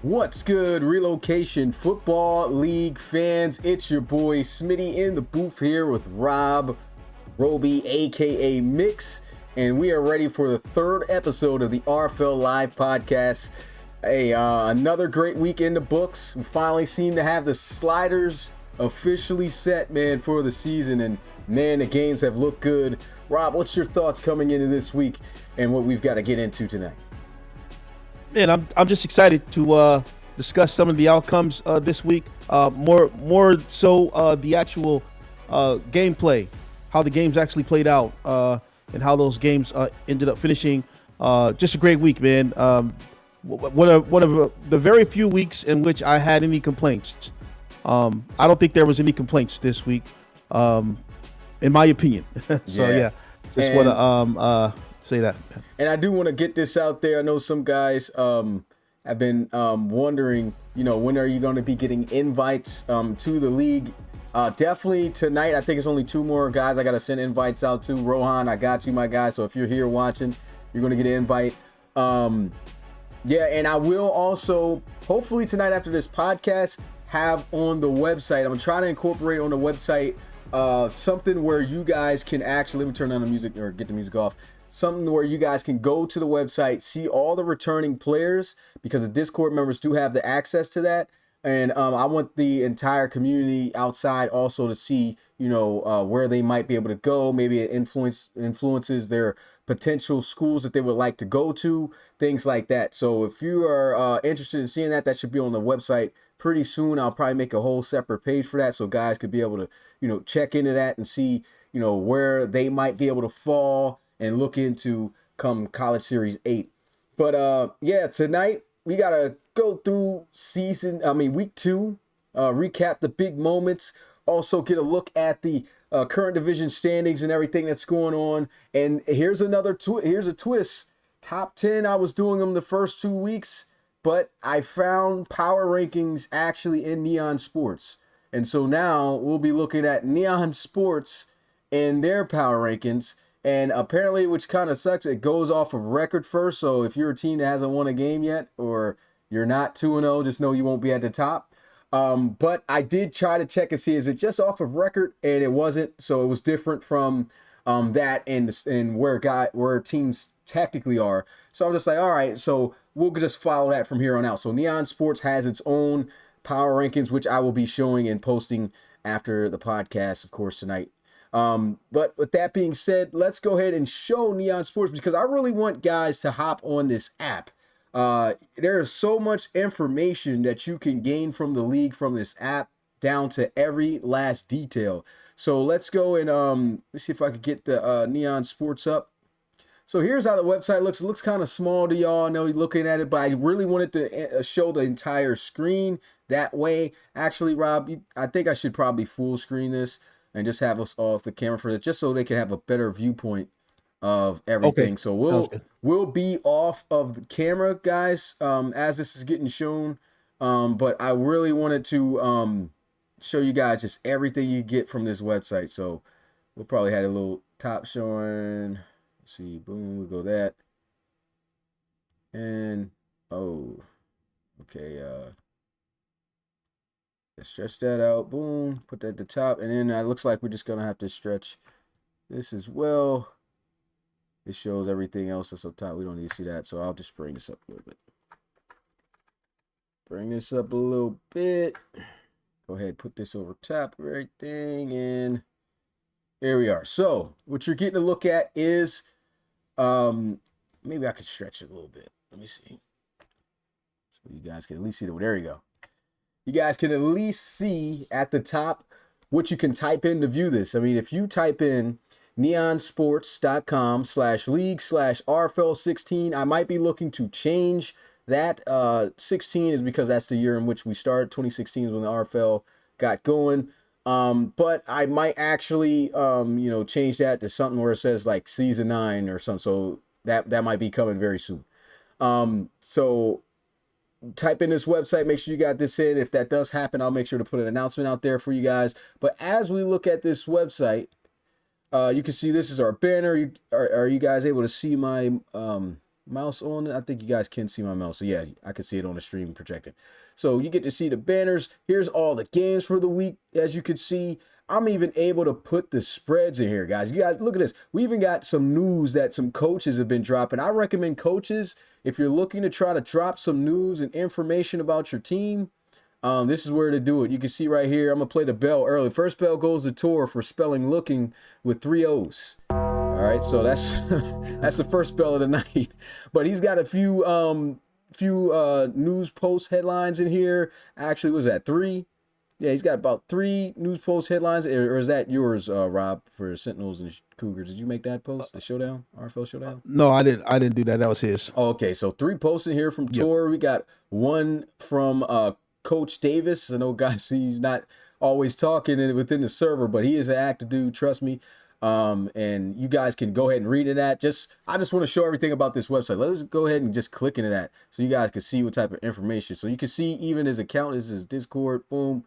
What's good, Relocation Football League fans? It's your boy Smitty in the booth here with Roby, aka Mix, and we are ready for the third episode of the RFL Live podcast. Another great week in the books. We finally seem to have the sliders officially set, man, for the season, and man, the games have looked good. Rob, what's your thoughts coming into this week and what we've got to get into tonight? Man, I'm just excited to discuss some of the outcomes this week. More so the actual gameplay, how the games actually played out, and how those games ended up finishing. Just a great week, man. One of the very few weeks in which I had any complaints. I don't think there was any complaints this week, in my opinion. Just want to say that. And I do want to get this out there. I know some guys have been wondering, when are you going to be getting invites to the league? Definitely tonight. I think it's only two more guys I got to send invites out to. Rohan, I got you, my guy. So if you're here watching, you're going to get an invite. And I will also, hopefully tonight after this podcast, have on the website. I'm trying to incorporate on the website something where you guys can actually, let me turn down the music or get the music off. Something where you guys can go to the website, see all the returning players, because the Discord members do have the access to that. And I want the entire community outside also to see, where they might be able to go. Maybe it influences their potential schools that they would like to go to, things like that. So if you are interested in seeing that, that should be on the website pretty soon. I'll probably make a whole separate page for that so guys could be able to, check into that and see, where they might be able to fall and look into come College Series 8. But tonight we gotta go through week 2, recap the big moments, also get a look at the current division standings and everything that's going on. And here's another here's a twist. Top 10, I was doing them the first 2 weeks, but I found power rankings actually in Neon Sports. And so now we'll be looking at Neon Sports and their power rankings. And apparently, which kind of sucks, it goes off of record first. So if you're a team that hasn't won a game yet, or you're not 2-0, just know you won't be at the top. But I did try to check and see, is it just off of record? And it wasn't. So it was different from that and where teams technically are. So I'm just like, all right, so we'll just follow that from here on out. So Neon Sports has its own power rankings, which I will be showing and posting after the podcast, of course, tonight. But with that being said, let's go ahead and show Neon Sports, because I really want guys to hop on this app. There is so much information that you can gain from the league from this app, down to every last detail. So let's go and let's see if I could get the Neon Sports up. So here's how the website looks. It looks kind of small to y'all. I know you're looking at it, but I really wanted to show the entire screen that way. Actually, Rob, I think I should probably full screen this and just have us off the camera for this, just so they can have a better viewpoint of everything. Okay. So we'll be off of the camera, guys, as this is getting shown. But I really wanted to show you guys just everything you get from this website. So we'll probably have a little top showing. Let's see, boom, we'll go that. And okay, let's stretch that out, boom, put that at the top, and then it looks like we're just gonna have to stretch this as well. It shows everything else that's up top. We don't need to see that, so I'll just bring this up a little bit. Go ahead, put this over top of everything, and there we are. So what you're getting to look at is, maybe I could stretch it a little bit. Let me see. So you guys can at least see that. There you go. You guys can at least see at the top what you can type in to view this. I mean, if you type in neonsports.com/league/RFL16, I might be looking to change that. 16 is because that's the year in which we started. 2016 is when the RFL got going. But I might actually, change that to something where it says like season 9 or something. So that might be coming very soon. So type in this website, make sure you got this in. If that does happen, I'll make sure to put an announcement out there for you guys. But as we look at this website, you can see this is our banner. Are you guys able to see my mouse on it? I think you guys can see my mouse. So yeah, I can see it on the stream projected. So you get to see the banners. Here's all the games for the week. As you can see, I'm even able to put the spreads in here, guys. You guys, look at this. We even got some news that some coaches have been dropping. I recommend coaches, if you're looking to try to drop some news and information about your team, this is where to do it. You can see right here, I'm going to play the bell early. First bell goes to Tor for spelling looking with 3 O's. All right, so that's that's the first bell of the night. But he's got a few news post headlines in here. Actually, was that 3? Yeah, he's got about 3 news post headlines. Or is that yours, Rob, for Sentinels and Cougars? Did you make that post, the showdown, RFL showdown? No, I didn't do that. That was his. Oh, okay, so 3 posts in here from Tor. We got 1 from Coach Davis. I know, guys, he's not always talking within the server, but he is an active dude, trust me. And you guys can go ahead and read it at. I just want to show everything about this website. Let's go ahead and just click into that so you guys can see what type of information. So you can see even his account is his Discord. Boom.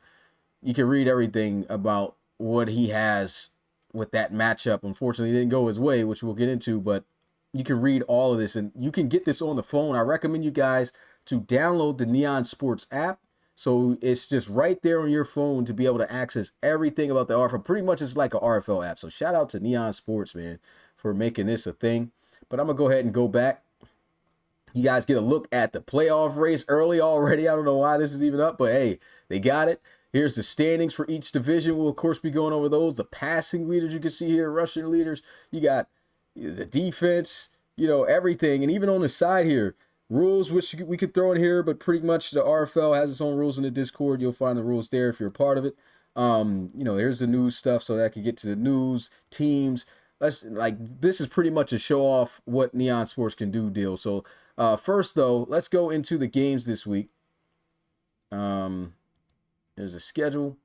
You can read everything about what he has with that matchup. Unfortunately, it didn't go his way, which we'll get into, but you can read all of this and you can get this on the phone. I recommend you guys to download the Neon Sports app. So it's just right there on your phone to be able to access everything about the RFL. Pretty much it's like an RFL app. So shout out to Neon Sports, man, for making this a thing. But I'm going to go ahead and go back. You guys get a look at the playoff race early already. I don't know why this is even up, but hey, they got it. Here's the standings for each division. We'll, of course, be going over those. The passing leaders you can see here, rushing leaders. You got the defense, everything. And even on the side here, rules, which we could throw in here, but pretty much the RFL has its own rules in the Discord. You'll find the rules there if you're a part of it. Here's the news stuff so that I can get to the news, teams. This is pretty much a show off what Neon Sports can do deal. So first, though, let's go into the games this week. There's a schedule.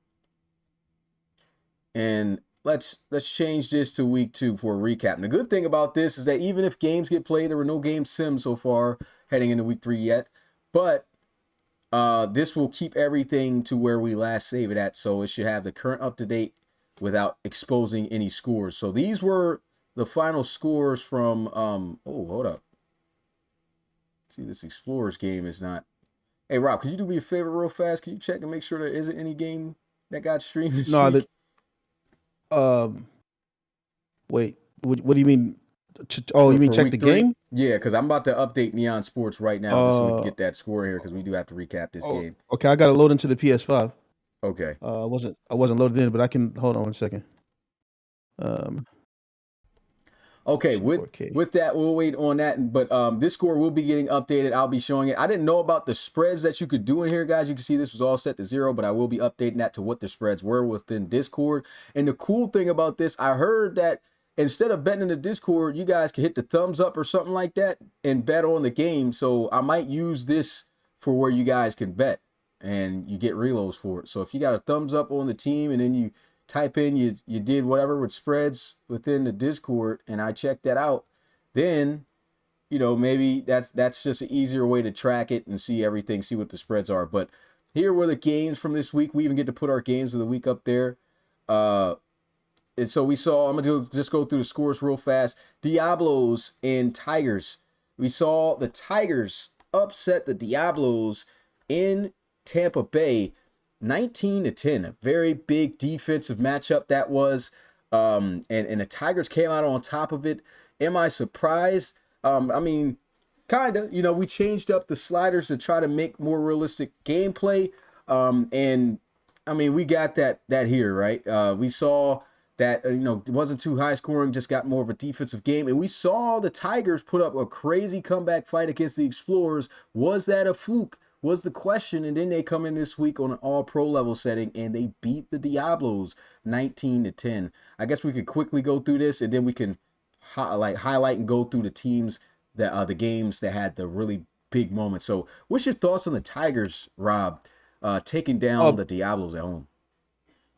And let's change this to week 2 for a recap. And the good thing about this is that even if games get played, there were no game sims so far heading into week 3 yet. But this will keep everything to where we last saved it at. So it should have the current up-to-date without exposing any scores. So these were the final scores from, hold up. See, this Explorers game is not. Hey, Rob, can you do me a favor real fast? Can you check and make sure there isn't any game that got streamed this week? Wait, what do you mean? You mean check the 3? game? Yeah, because I'm about to update Neon Sports right now just so we can get that score here because we do have to recap this game. Okay, I got to load into the PS5. Okay. I wasn't loaded in, but I can hold on 1 second. Okay, with that, we'll wait on that. But this score will be getting updated. I'll be showing it. I didn't know about the spreads that you could do in here, guys. You can see this was all set to 0, but I will be updating that to what the spreads were within Discord. And the cool thing about this, I heard that instead of betting in the Discord, you guys can hit the thumbs up or something like that and bet on the game. So I might use this for where you guys can bet and you get reloads for it. So if you got a thumbs up on the team and then you type in you did whatever with spreads within the Discord and I checked that out, then maybe that's just an easier way to track it and see everything, see what the spreads are. But here were the games from this week. We even get to put our games of the week up there. And so we saw, I'm going to just go through the scores real fast. Diablos and Tigers. We saw the Tigers upset the Diablos in Tampa Bay 19-10. A very big defensive matchup that was. And the Tigers came out on top of it. Am I surprised? I mean, kind of. We changed up the sliders to try to make more realistic gameplay. And, I mean, we got that here, right? We saw that, it wasn't too high scoring, just got more of a defensive game. And we saw the Tigers put up a crazy comeback fight against the Explorers. Was that a fluke? Was the question. And then they come in this week on an all-pro level setting, and they beat the Diablos 19-10. I guess we could quickly go through this, and then we can highlight and go through the teams, that the games that had the really big moments. So what's your thoughts on the Tigers, Rob, taking down the Diablos at home?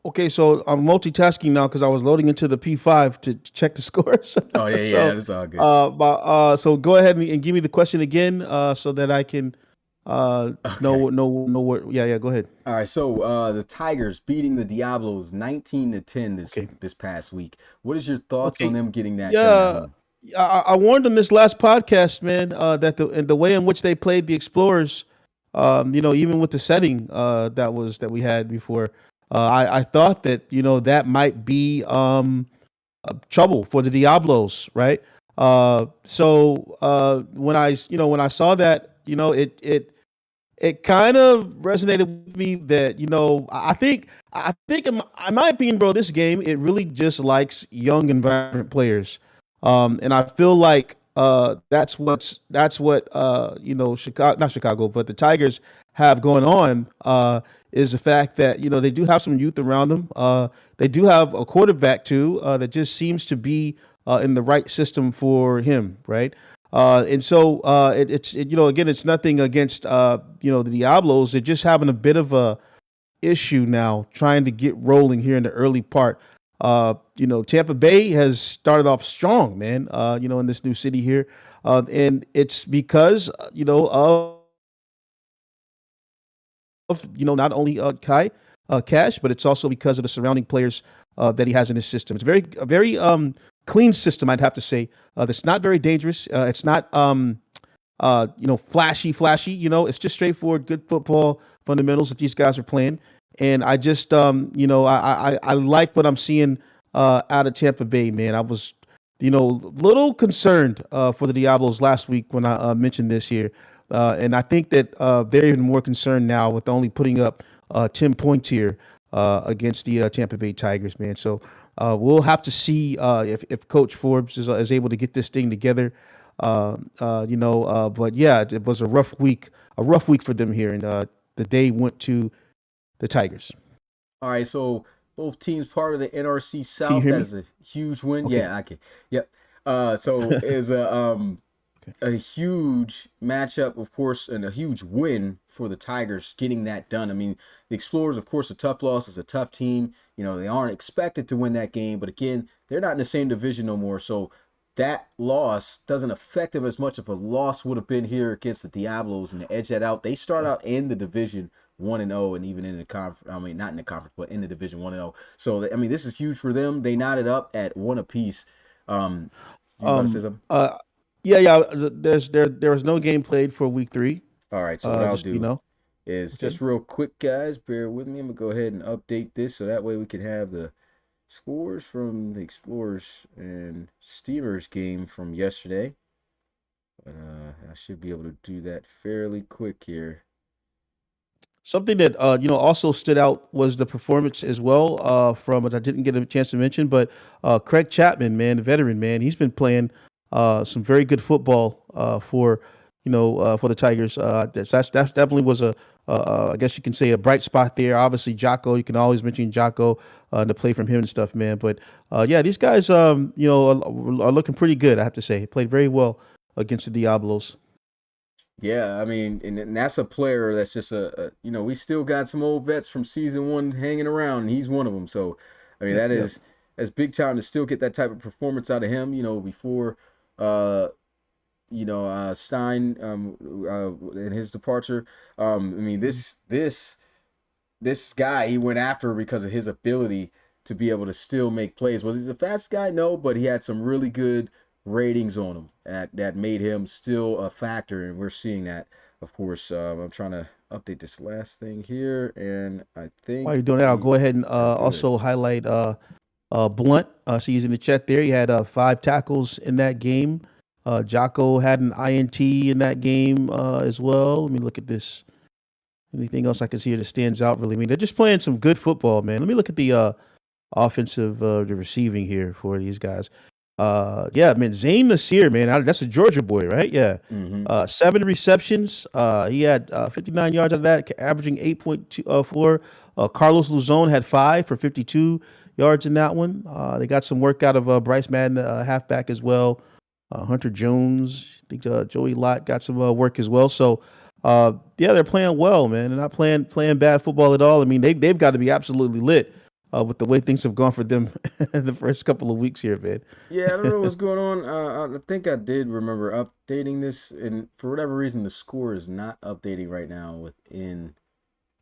Okay, so I'm multitasking now because I was loading into the P5 to check the scores. Oh, yeah, that's all good. So go ahead and give me the question again so that I can know what. Yeah, go ahead. All right, so the Tigers beating the Diablos 19-10 this past week. What is your thoughts on them getting that done? I warned them this last podcast, man, that the way in which they played the Explorers, even with the setting that we had before, I thought that that might be trouble for the Diablos, right? When I saw that, it kind of resonated with me that I think in my opinion, bro, this game it really just likes young and vibrant players, and I feel like that's what Chicago, not Chicago, but the Tigers have going on is the fact that they do have some youth around them. They do have a quarterback too that just seems to be in the right system for him, right? And so again, it's nothing against the Diablos. They're just having a bit of a issue now trying to get rolling here in the early part. Tampa Bay has started off strong, man. In this new city here, and it's because of not only Kai Cash, but it's also because of the surrounding players that he has in his system. It's a very clean system, I'd have to say. That's not very dangerous. It's not flashy. It's just straightforward, good football fundamentals that these guys are playing. And I just I like what I'm seeing out of Tampa Bay, man. I was little concerned for the Diablos last week when I mentioned this here. And I think that they're even more concerned now with only putting up 10 points here against the Tampa Bay Tigers, man. So we'll have to see if Coach Forbes is able to get this thing together. But yeah, it was a rough week for them here, and the day went to the Tigers. All right, so both teams part of the NRC Can you South. hear That me? is a huge win. Okay. Yeah, I can. Yep. So is Okay. a huge matchup, of course, and a huge win for the Tigers getting that done. I mean, the Explorers, of course, a tough loss. It's a tough team. They aren't expected to win that game, but again, they're not in the same division no more. So that loss doesn't affect them as much if a loss would have been here against the Diablos and to edge that out. They start out in the division 1-0, and even in the conference. I mean, not in the conference, but in the division 1-0. So I mean, this is huge for them. They knotted up at one apiece. Um, you about to say Um. something? Yeah. There was no game played for week 3. All right. So what I'll Just do is okay. just real quick, guys. Bear with me. I'm gonna go ahead and update this so that way we can have the scores from the Explorers and Steamers game from yesterday. But I should be able to do that fairly quick here. Something that also stood out was the performance as well from which I didn't get a chance to mention, but Craig Chapman, man, the veteran man, he's been playing some very good football for the Tigers. That's definitely was I guess you can say a bright spot there. Obviously, Jocko, you can always mention Jocko to play from him and stuff, man. But yeah, these guys are looking pretty good. I have to say, he played very well against the Diablos. Yeah, I mean, and that's a player that's just we still got some old vets from season one hanging around, and he's one of them. So, I mean, Yep, that yep. is that's big time to still get that type of performance out of him. Before uh, Stein and his departure. I mean, Mhm. this guy he went after because of his ability to be able to still make plays. Was he the fast guy? No, but he had some really good ratings on him that made him still a factor, and we're seeing that. Of course, I'm trying to update this last thing here, and I While think you're doing that, I'll we go ahead and are good. also highlight Blunt. So he's in the chat there. He had 5 tackles in that game. Jocko had an INT in that game as well. Let me look at this. Anything else I can see here that stands out really? I mean, they're just playing some good football, man. Let me look at the offensive, the receiving here for these guys. Yeah, man, Zane Nasir, man, that's a Georgia boy, right? Yeah. Mm-hmm. 7 receptions. He had 59 yards out of that, averaging 8.24. Carlos Luzon had 5 for 52 yards in that one. They got some work out of Bryce Madden, halfback as well. Hunter Jones, I think Joey Lott got some work as well. So, yeah, they're playing well, man. They're not playing bad football at all. I mean, they've got to be absolutely lit with the way things have gone for them the first couple of weeks here, man. Yeah, I don't know what's going on. I think I did remember updating this, and for whatever reason, the score is not updating right now within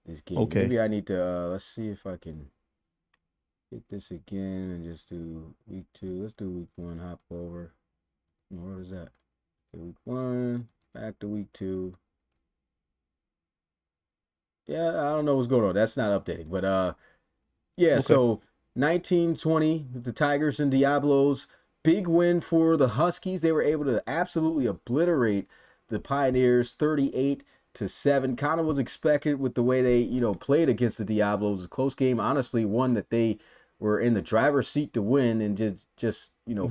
this game. Okay. Maybe I need to let's see if I can hit this again and just do week 2. Let's do week 1, hop over. What is that? Week 1, back to week 2. Yeah, I don't know what's going on. That's not updating. But yeah, Okay. so 1920 with the Tigers and Diablos. Big win for the Huskies. They were able to absolutely obliterate the Pioneers 38-7. Kind of was expected with the way they, played against the Diablos. A close game, honestly, one that they were in the driver's seat to win and just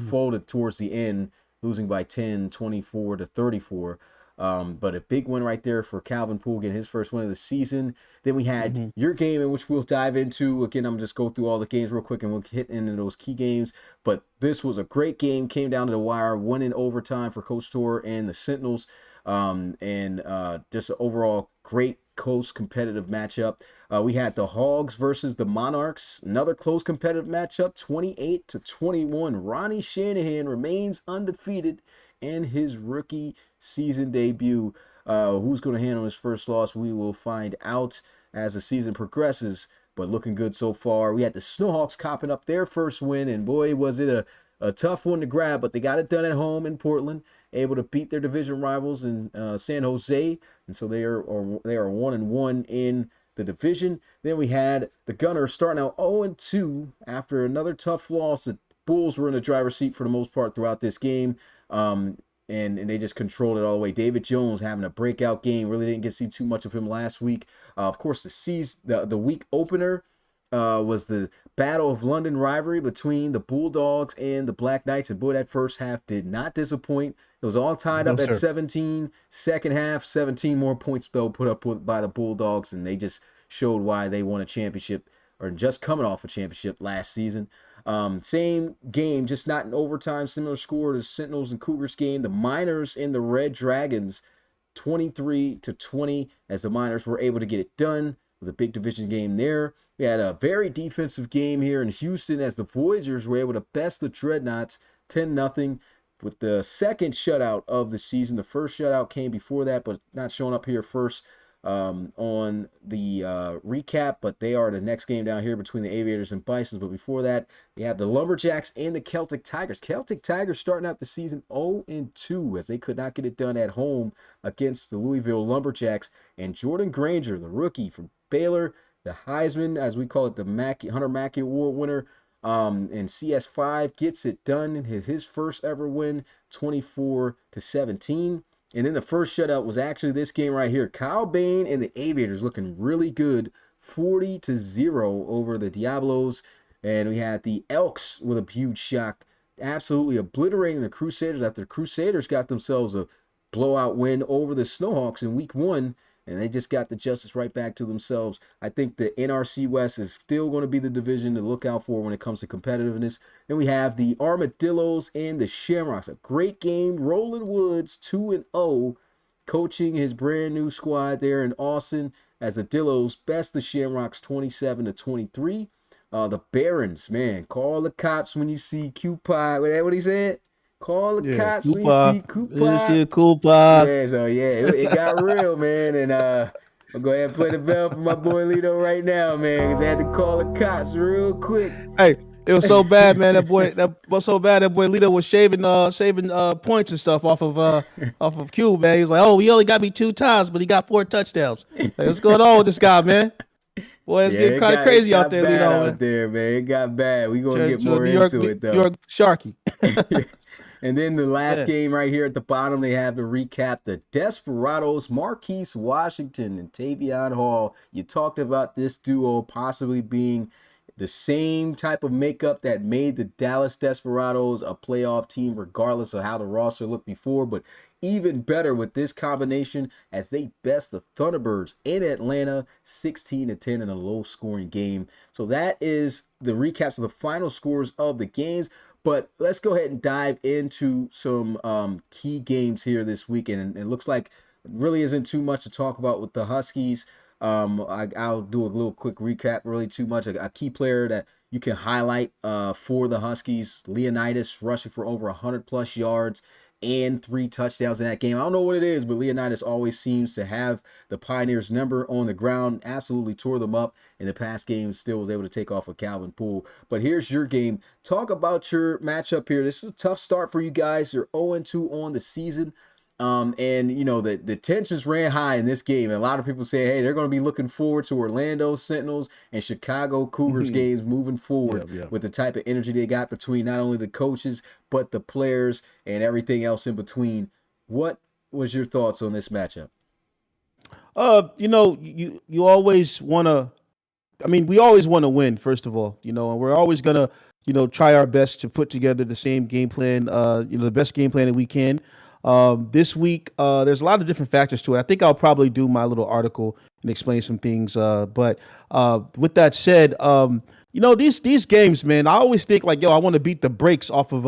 folded towards the end, losing by 10, 24-34. But a big win right there for Calvin Poole, getting his first win of the season. Then we had your game, in which we'll dive into. Again, I'm just go through all the games real quick and we'll hit into those key games. But this was a great game. Came down to the wire, won in overtime for Coach Tor and the Sentinels. Just an overall great close competitive matchup. We had the Hogs versus the Monarchs. Another close competitive matchup, 28-21. Ronnie Shanahan remains undefeated in his rookie season debut. Who's going to handle his first loss? We will find out as the season progresses, but looking good so far. We had the Snowhawks copping up their first win, and boy, was it a tough one to grab, but they got it done at home in Portland, able to beat their division rivals in San Jose, and so they are 1-1 in the division. Then we had the Gunners starting out 0-2 after another tough loss. The Bulls were in the driver's seat for the most part throughout this game. And they just controlled it all the way. David Jones having a breakout game. Really didn't get to see too much of him last week. Of course, the week opener was the Battle of London rivalry between the Bulldogs and the Black Knights. And boy, that first half did not disappoint. It was all tied up at 17. Second half, 17 more points though put up by the Bulldogs, and they just showed why they won a championship, or just coming off a championship last season. Same game, just not in overtime. Similar score to Sentinels and Cougars game. The Miners and the Red Dragons, 23-20, as the Miners were able to get it done with a big division game there. We had a very defensive game here in Houston as the Voyagers were able to best the Dreadnoughts 10-0 with the second shutout of the season. The first shutout came before that, but not showing up here first on the recap, but they are the next game down here between the Aviators and Bisons. But before that, we have the Lumberjacks and the Celtic Tigers. Celtic Tigers starting out the season 0-2 as they could not get it done at home against the Louisville Lumberjacks. And Jordan Granger, the rookie from Baylor, the Heisman, as we call it, the Hunter Mackey Award winner, in CS5, gets it done. His first ever win, 24-17. And then the first shutout was actually this game right here. Kyle Bain and the Aviators looking really good, 40-0 over the Diablos. And we had the Elks with a huge shock, absolutely obliterating the Crusaders after the Crusaders got themselves a blowout win over the Snowhawks in week 1. And they just got the justice right back to themselves. I think the NRC West is still going to be the division to look out for when it comes to competitiveness. Then we have the Armadillos and the Shamrocks. A great game. Roland Woods, 2-0, coaching his brand new squad there in Austin as the Dillos best the Shamrocks 27-23. The Barons, man, call the cops when you see Q-Pac. What he said? Call the cops when you see Q-Pac. Yeah, so it got real, man. And I'll go ahead and play the bell for my boy Lito right now, man, because I had to call the cops real quick. Hey, it was so bad, man. That boy Lito was shaving points and stuff off of Q, man. He was like, "Oh, he only got me 2 times, but he got 4 touchdowns." Like, what's going on with this guy, man? Boy, it's getting kind of crazy out there, Lito. Man. It got bad. We gonna get more into it though. New York Sharky. And then the last game right here at the bottom, they have to recap the Desperados, Marquise Washington and Tavion Hall. You talked about this duo possibly being the same type of makeup that made the Dallas Desperados a playoff team, regardless of how the roster looked before, but even better with this combination as they best the Thunderbirds in Atlanta 16-10 in a low-scoring game. So that is the recaps of the final scores of the games. But let's go ahead and dive into some key games here this weekend. And it looks like it really isn't too much to talk about with the Huskies. I'll do a little quick recap, really too much. A key player that you can highlight for the Huskies, Leonidas, rushing for over 100-plus yards. and 3 touchdowns in that game. I don't know what it is, but Leonidas always seems to have the Pioneers' number on the ground. Absolutely tore them up in the past game. Still was able to take off a Calvin Poole. But here's your game. Talk about your matchup here. This is a tough start for you guys. You're 0-2 on the season. And you know, the tensions ran high in this game. And a lot of people say, hey, they're going to be looking forward to Orlando Sentinels and Chicago Cougars games moving forward with the type of energy they got between not only the coaches, but the players and everything else in between. What was your thoughts on this matchup? You know, you always want to, I mean, we always want to win, first of all, you know, and we're always going to, you know, try our best to put together the same game plan, you know, the best game plan that we can. This week, there's a lot of different factors to it. I think I'll probably do my little article and explain some things. But with that said, you know, these games, man, I always think like, yo, I want to beat the brakes off of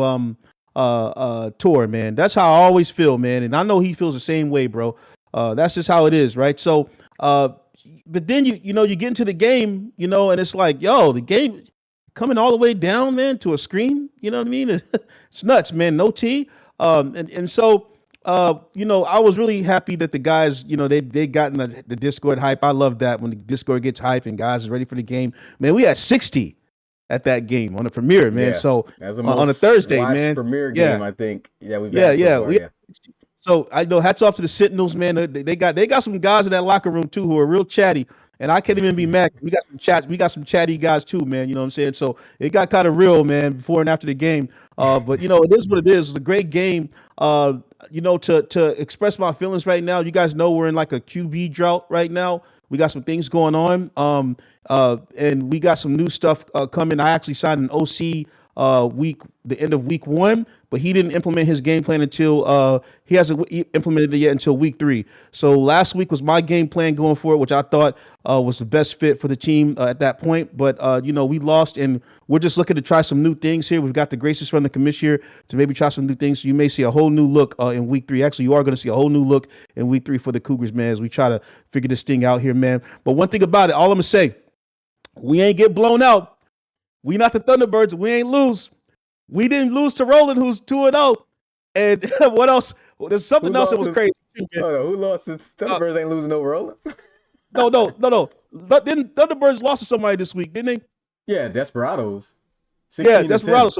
Tor, man. That's how I always feel, man. And I know he feels the same way, bro. That's just how it is, right? So, but then you know, you get into the game, you know, and it's like, yo, the game coming all the way down, man, to a screen. You know what I mean? It's nuts, man. No T. And so, you know, I was really happy that the guys, you know, they got in the Discord hype. I love that when the Discord gets hype and guys are ready for the game. Man, we had 60 at that game on the premiere, man. Yeah, so on a Thursday, man. Premiere game, I think. Yeah, we've had so far, So I know hats off to the Sentinels, man. They got some guys in that locker room too who are real chatty. And I can't even be mad. We got some chatty guys too, man. You know what I'm saying? So it got kind of real, man, before and after the game. But you know, it is what it is. It's a great game. You know, to express my feelings right now, you guys know we're in like a QB drought right now. We got some things going on. And we got some new stuff coming. I actually signed an OC the end of week 1, but he didn't implement his game plan until he hasn't implemented it yet until week 3. So last week was my game plan going forward, which I thought was the best fit for the team at that point. But you know, we lost, and we're just looking to try some new things here. We've got the graces from the commission here to maybe try some new things. So you may see a whole new look in week 3. Actually, you are going to see a whole new look in week 3 for the Cougars, man, as we try to figure this thing out here, man. But one thing about it, all I'm gonna say, we ain't get blown out. We not the Thunderbirds. We ain't lose. We didn't lose to Roland, who's 2-0. And what else? Well, there's something else that was crazy too, man. Oh, no, who lost? Thunderbirds ain't losing over Roland. No. Didn't Thunderbirds lost to somebody this week, didn't they? Yeah, Desperados. Yeah, Desperados.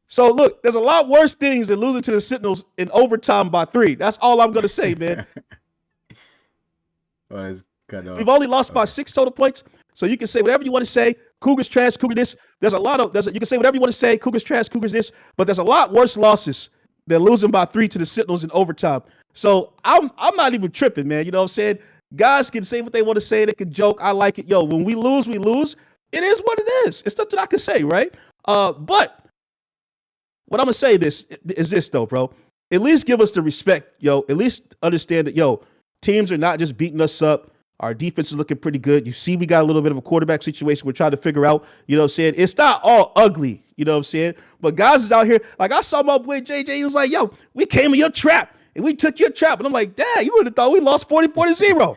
So look, there's a lot worse things than losing to the Sentinels in overtime by 3. That's all I'm gonna say, man. We've only lost by 6 total points. So you can say whatever you want to say. Cougars trash, Cougars this. You can say whatever you want to say. Cougars trash, Cougars this. But there's a lot worse losses than losing by 3 to the Sentinels in overtime. So I'm not even tripping, man. You know what I'm saying? Guys can say what they want to say. They can joke. I like it. Yo, when we lose, we lose. It is what it is. It's nothing I can say, right? But what I'm gonna say is this though, bro. At least give us the respect, yo. At least understand that, yo, teams are not just beating us up. Our defense is looking pretty good. You see, we got a little bit of a quarterback situation we're trying to figure out. You know what I'm saying? It's not all ugly. You know what I'm saying? But guys is out here. Like, I saw my boy JJ. He was like, yo, we came in your trap, and we took your trap. And I'm like, dad, you would have thought we lost 44-0.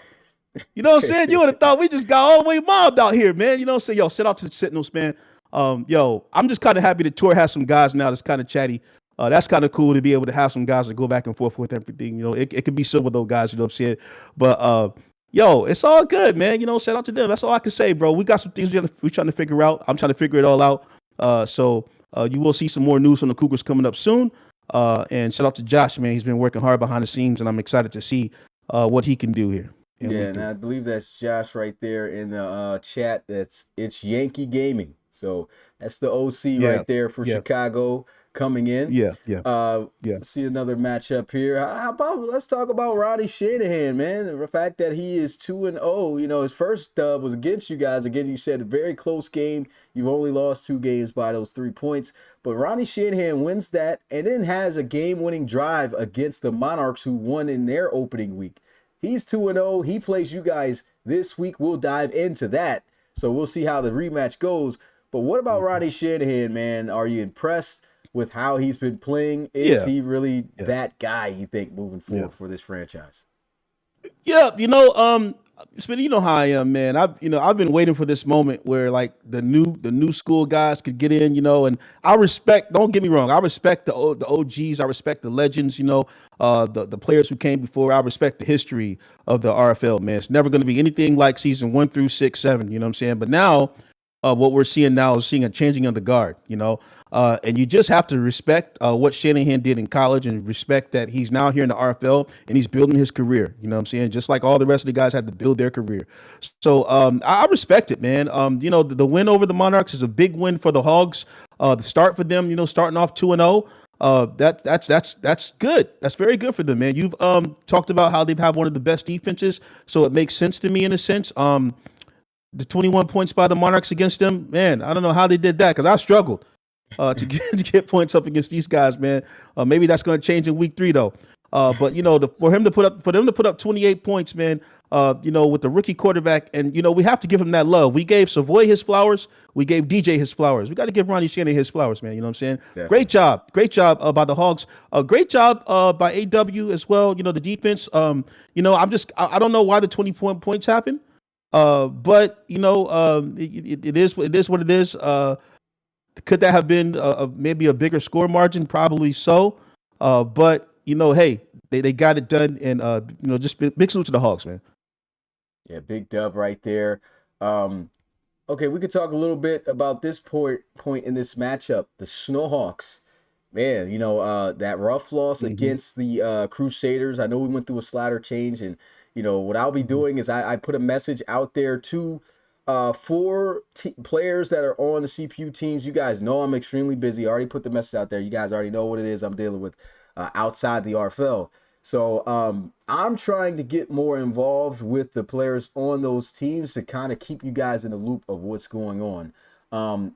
You know what I'm saying? You would have thought we just got all the way mobbed out here, man. You know what I'm saying? Yo, shout out to the Sentinels, man. Yo, I'm just kind of happy the tour has some guys now that's kind of chatty. That's kind of cool to be able to have some guys that go back and forth with everything. You know, it could be some of those guys, you know what I'm saying? But, yo, it's all good, man. You know, shout out to them. That's all I can say, bro. We got some things we're trying to figure out. I'm trying to figure it all out. So you will see some more news on the Cougars coming up soon. And shout out to Josh, man. He's been working hard behind the scenes, and I'm excited to see what he can do here. Yeah, and I believe that's Josh right there in the chat. It's Yankee Gaming. So that's the OC right there for Chicago coming in. See another matchup here. How about let's talk about Ronnie Shanahan, man. The fact that he is 2-0. You know, his first dub was against you guys. Again, you said a very close game. You've only lost 2 games by those 3 points. But Ronnie Shanahan wins that and then has a game-winning drive against the Monarchs, who won in their opening week. He's 2-0. He plays you guys this week. We'll dive into that. So we'll see how the rematch goes. But what about Ronnie Shanahan, man? Are you impressed with how he's been playing? Is he really that guy, you think, moving forward for this franchise? Yeah, you know, Smitty, you know how I am, man. I've been waiting for this moment where like the new school guys could get in, and I respect. Don't get me wrong, I respect the OGs, I respect the legends, the players who came before. I respect the history of the RFL, man. It's never going to be anything like season 1 through 6, 7. You know what I'm saying? But now, what we're seeing now is seeing a changing of the guard. And you just have to respect what Shanahan did in college and respect that he's now here in the RFL and he's building his career. You know what I'm saying? Just like all the rest of the guys had to build their career. So I respect it, man. The win over the Monarchs is a big win for the Hogs. The start for them, starting off 2-0. That's good. That's very good for them, man. You've talked about how they have one of the best defenses, so it makes sense to me in a sense. The 21 points by the Monarchs against them, man, I don't know how they did that because I struggled to get points up against these guys, man. Maybe that's going to change in week 3 though. But for them to put up 28 points, man. With the rookie quarterback, and we have to give him that love. We gave Savoy his flowers. We gave DJ his flowers. We got to give Ronnie Shannon his flowers, man. You know what I'm saying? Definitely. Great job by the Hogs. Great job by AW as well. The defense. I don't know why the 20 points happened. But it is what it is. Could that have been maybe a bigger score margin? Probably so. But hey, they got it done, and just big salute to the Hogs, man. Yeah, big dub right there. Okay, we could talk a little bit about this point in this matchup. The Snowhawks, man, that rough loss against the Crusaders. I know we went through a slider change, and what I'll be doing is I put a message out there to 4 players that are on the CPU teams. You guys know I'm extremely busy. I already put the message out there. You guys already know what it is I'm dealing with outside the RFL. So I'm trying to get more involved with the players on those teams to kind of keep you guys in the loop of what's going on.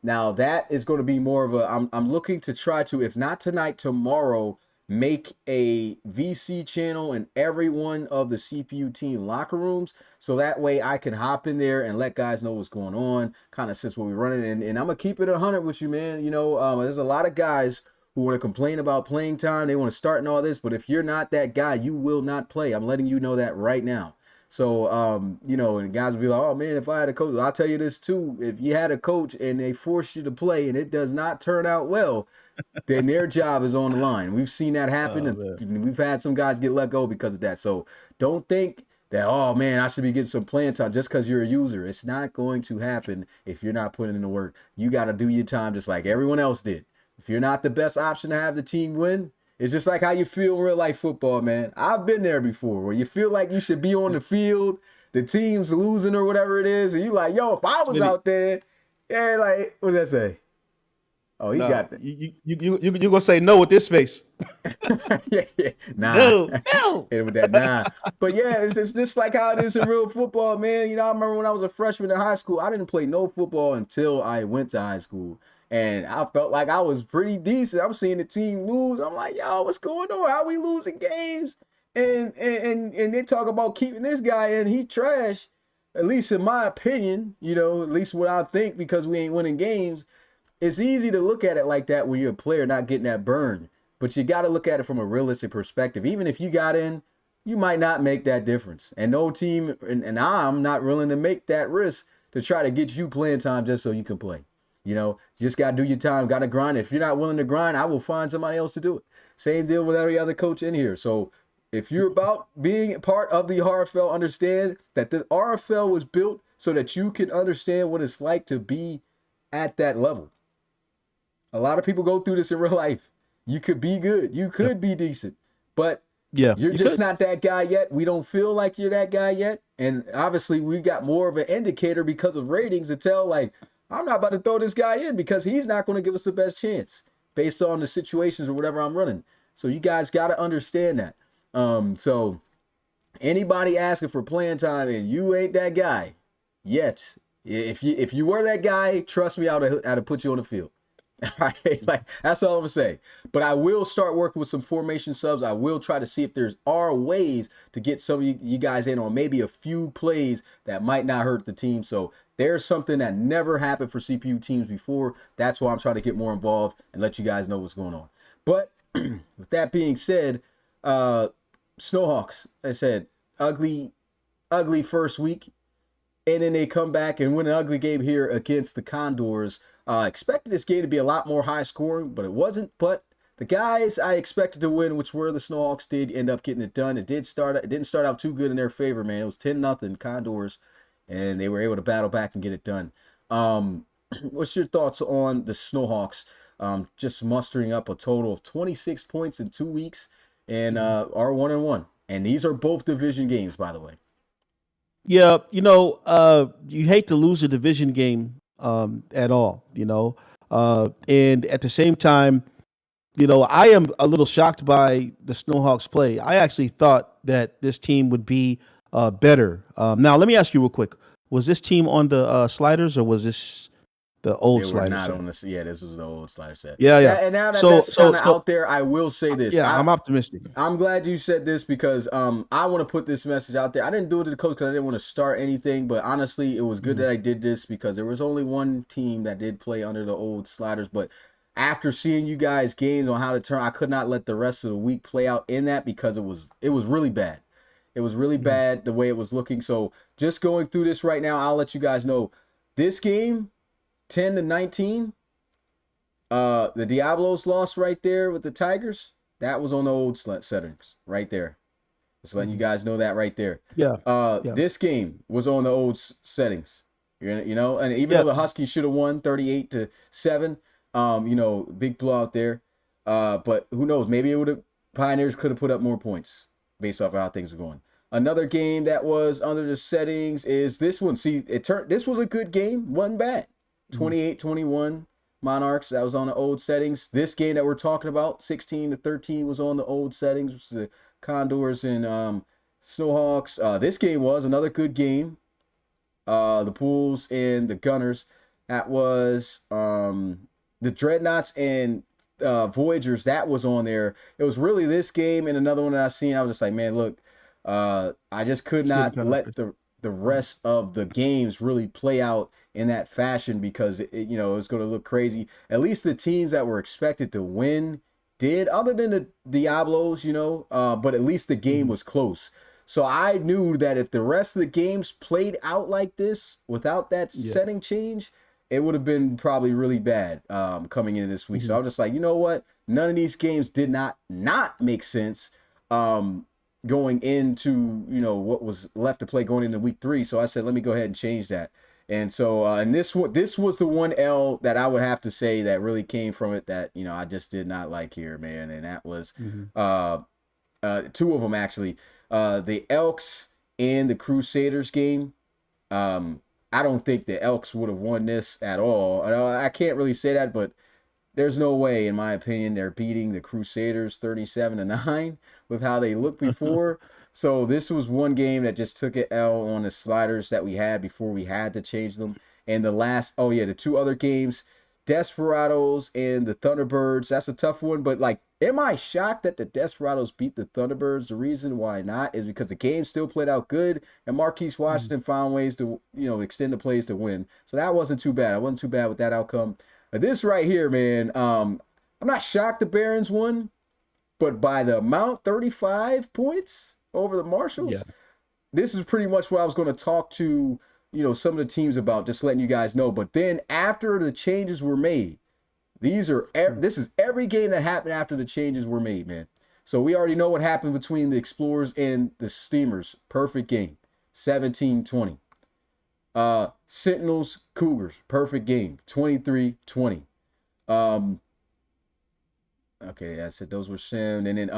Now that is going to be more of I'm looking to try to, if not tonight, tomorrow, make a VC channel in every one of the CPU team locker rooms, so that way I can hop in there and let guys know what's going on, kind of since what we're running. And I'm gonna keep it 100 with you, man. There's a lot of guys who want to complain about playing time. They want to start and all this, but if you're not that guy, you will not play. I'm letting you know that right now. So, and guys will be like, oh man, if I had a coach, I'll tell you this too. If you had a coach and they force you to play and it does not turn out well, then their job is on the line. We've seen that happen. And we've had some guys get let go because of that. So don't think that, oh man, I should be getting some playing time just because you're a user. It's not going to happen if you're not putting in the work. You got to do your time just like everyone else did. If you're not the best option to have the team win, it's just like how you feel in real life football, man. I've been there before where you feel like you should be on the field, the team's losing or whatever it is, and you like, yo, if I was out there, yeah, like, what does that say? Oh, he got that. You gonna say no with this face? yeah. Nah. No. Hit him with that nah. But yeah, it's just like how it is in real football, man. I remember when I was a freshman in high school, I didn't play no football until I went to high school. And I felt like I was pretty decent. I'm seeing the team lose. I'm like, yo, what's going on? How we losing games? And they talk about keeping this guy in. He trash, at least in my opinion, at least what I think, because we ain't winning games. It's easy to look at it like that when you're a player not getting that burn. But you got to look at it from a realistic perspective. Even if you got in, you might not make that difference. And no team, and I'm not willing to make that risk to try to get you playing time just so you can play. You just got to do your time, got to grind. If you're not willing to grind, I will find somebody else to do it. Same deal with every other coach in here. So if you're about being part of the RFL, understand that the RFL was built so that you can understand what it's like to be at that level. A lot of people go through this in real life. You could be good. You could be decent. But you're just not that guy yet. We don't feel like you're that guy yet. And obviously we got more of an indicator because of ratings to tell, like, I'm not about to throw this guy in because he's not going to give us the best chance based on the situations or whatever I'm running. So you guys got to understand that. So anybody asking for playing time and you ain't that guy yet, if you were that guy, trust me, I'd have put you on the field. All right, like that's all I'm gonna say. But I will start working with some formation subs. I will try to see if there's ways to get some of you guys in on maybe a few plays that might not hurt the team. So there's something that never happened for CPU teams before. That's why I'm trying to get more involved and let you guys know what's going on. But with that being said, Snowhawks, I said, ugly ugly first week, and then they come back and win an ugly game here against the Condors. Expected this game to be a lot more high scoring, but it wasn't. But the guys I expected to win, which were the Snowhawks, did end up getting it done. It didn't start out too good in their favor, man. It was 10-0 Condors, and they were able to battle back and get it done. What's your thoughts on the Snowhawks just mustering up a total of 26 points in 2 weeks and are 1-1? And these are both division games, by the way. Yeah, you hate to lose a division game at all, and at the same time, I am a little shocked by the Snowhawks play. I actually thought that this team would be better. Now, let me ask you real quick. Was this team on the sliders, or was this the old slider set? This was the old slider set. Yeah. And now that that's kind of out there, I will say this. Yeah, I'm optimistic. I'm glad you said this because I want to put this message out there. I didn't do it to the coach because I didn't want to start anything, but honestly, it was good that I did this because there was only one team that did play under the old sliders. But after seeing you guys' games on how to turn, I could not let the rest of the week play out in that because it was really bad. It was really bad the way it was looking. So just going through this right now, I'll let you guys know this game. 10-19. The Diablos lost right there with the Tigers. That was on the old settings right there. Just letting you guys know that right there. Yeah. This game was on the old settings. And even though the Huskies should have won 38-7, big blowout there. But who knows? Maybe Pioneers could have put up more points based off of how things were going. Another game that was under the settings is this one. See, this was a good game. Wasn't bad. 28-21 Monarchs. That was on the old settings. This game that we're talking about, 16-13, was on the old settings, which is the Condors and Snowhawks. This game was another good game. The Pools and the Gunners. That was the Dreadnoughts and Voyagers. That was on there. It was really this game and another one that I seen. I was just like, man, look, I just could not let the rest of the games really play out in that fashion because it was going to look crazy. At least the teams that were expected to win did, other than the Diablos, but at least the game was close. So I knew that if the rest of the games played out like this without that setting change, it would have been probably really bad coming into this week. So I was just like, you know what? None of these games did not make sense. Going into what was left to play going into week 3, so I said let me go ahead and change that. And so and this was the one L that I would have to say that really came from it that I just did not like here, man. And that was two of them actually, the Elks and the Crusaders game. I don't think the Elks would have won this at all. I can't really say that, but there's no way, in my opinion, they're beating the Crusaders 37-9 with how they looked before. So this was one game that just took an L on the sliders that we had before we had to change them. And the two other games, Desperados and the Thunderbirds. That's a tough one, but am I shocked that the Desperados beat the Thunderbirds? The reason why not is because the game still played out good, and Marquise Washington found ways to extend the plays to win. So that wasn't too bad. I wasn't too bad with that outcome. This right here, man, I'm not shocked the Barons won, but by the amount, 35 points over the Marshals, this is pretty much what I was going to talk to, some of the teams about, just letting you guys know. But then after the changes were made, this is every game that happened after the changes were made, man. So we already know what happened between the Explorers and the Steamers. Perfect game, 17-20. Sentinels, Cougars, perfect game, 23-20. Okay, I said those were sim. And then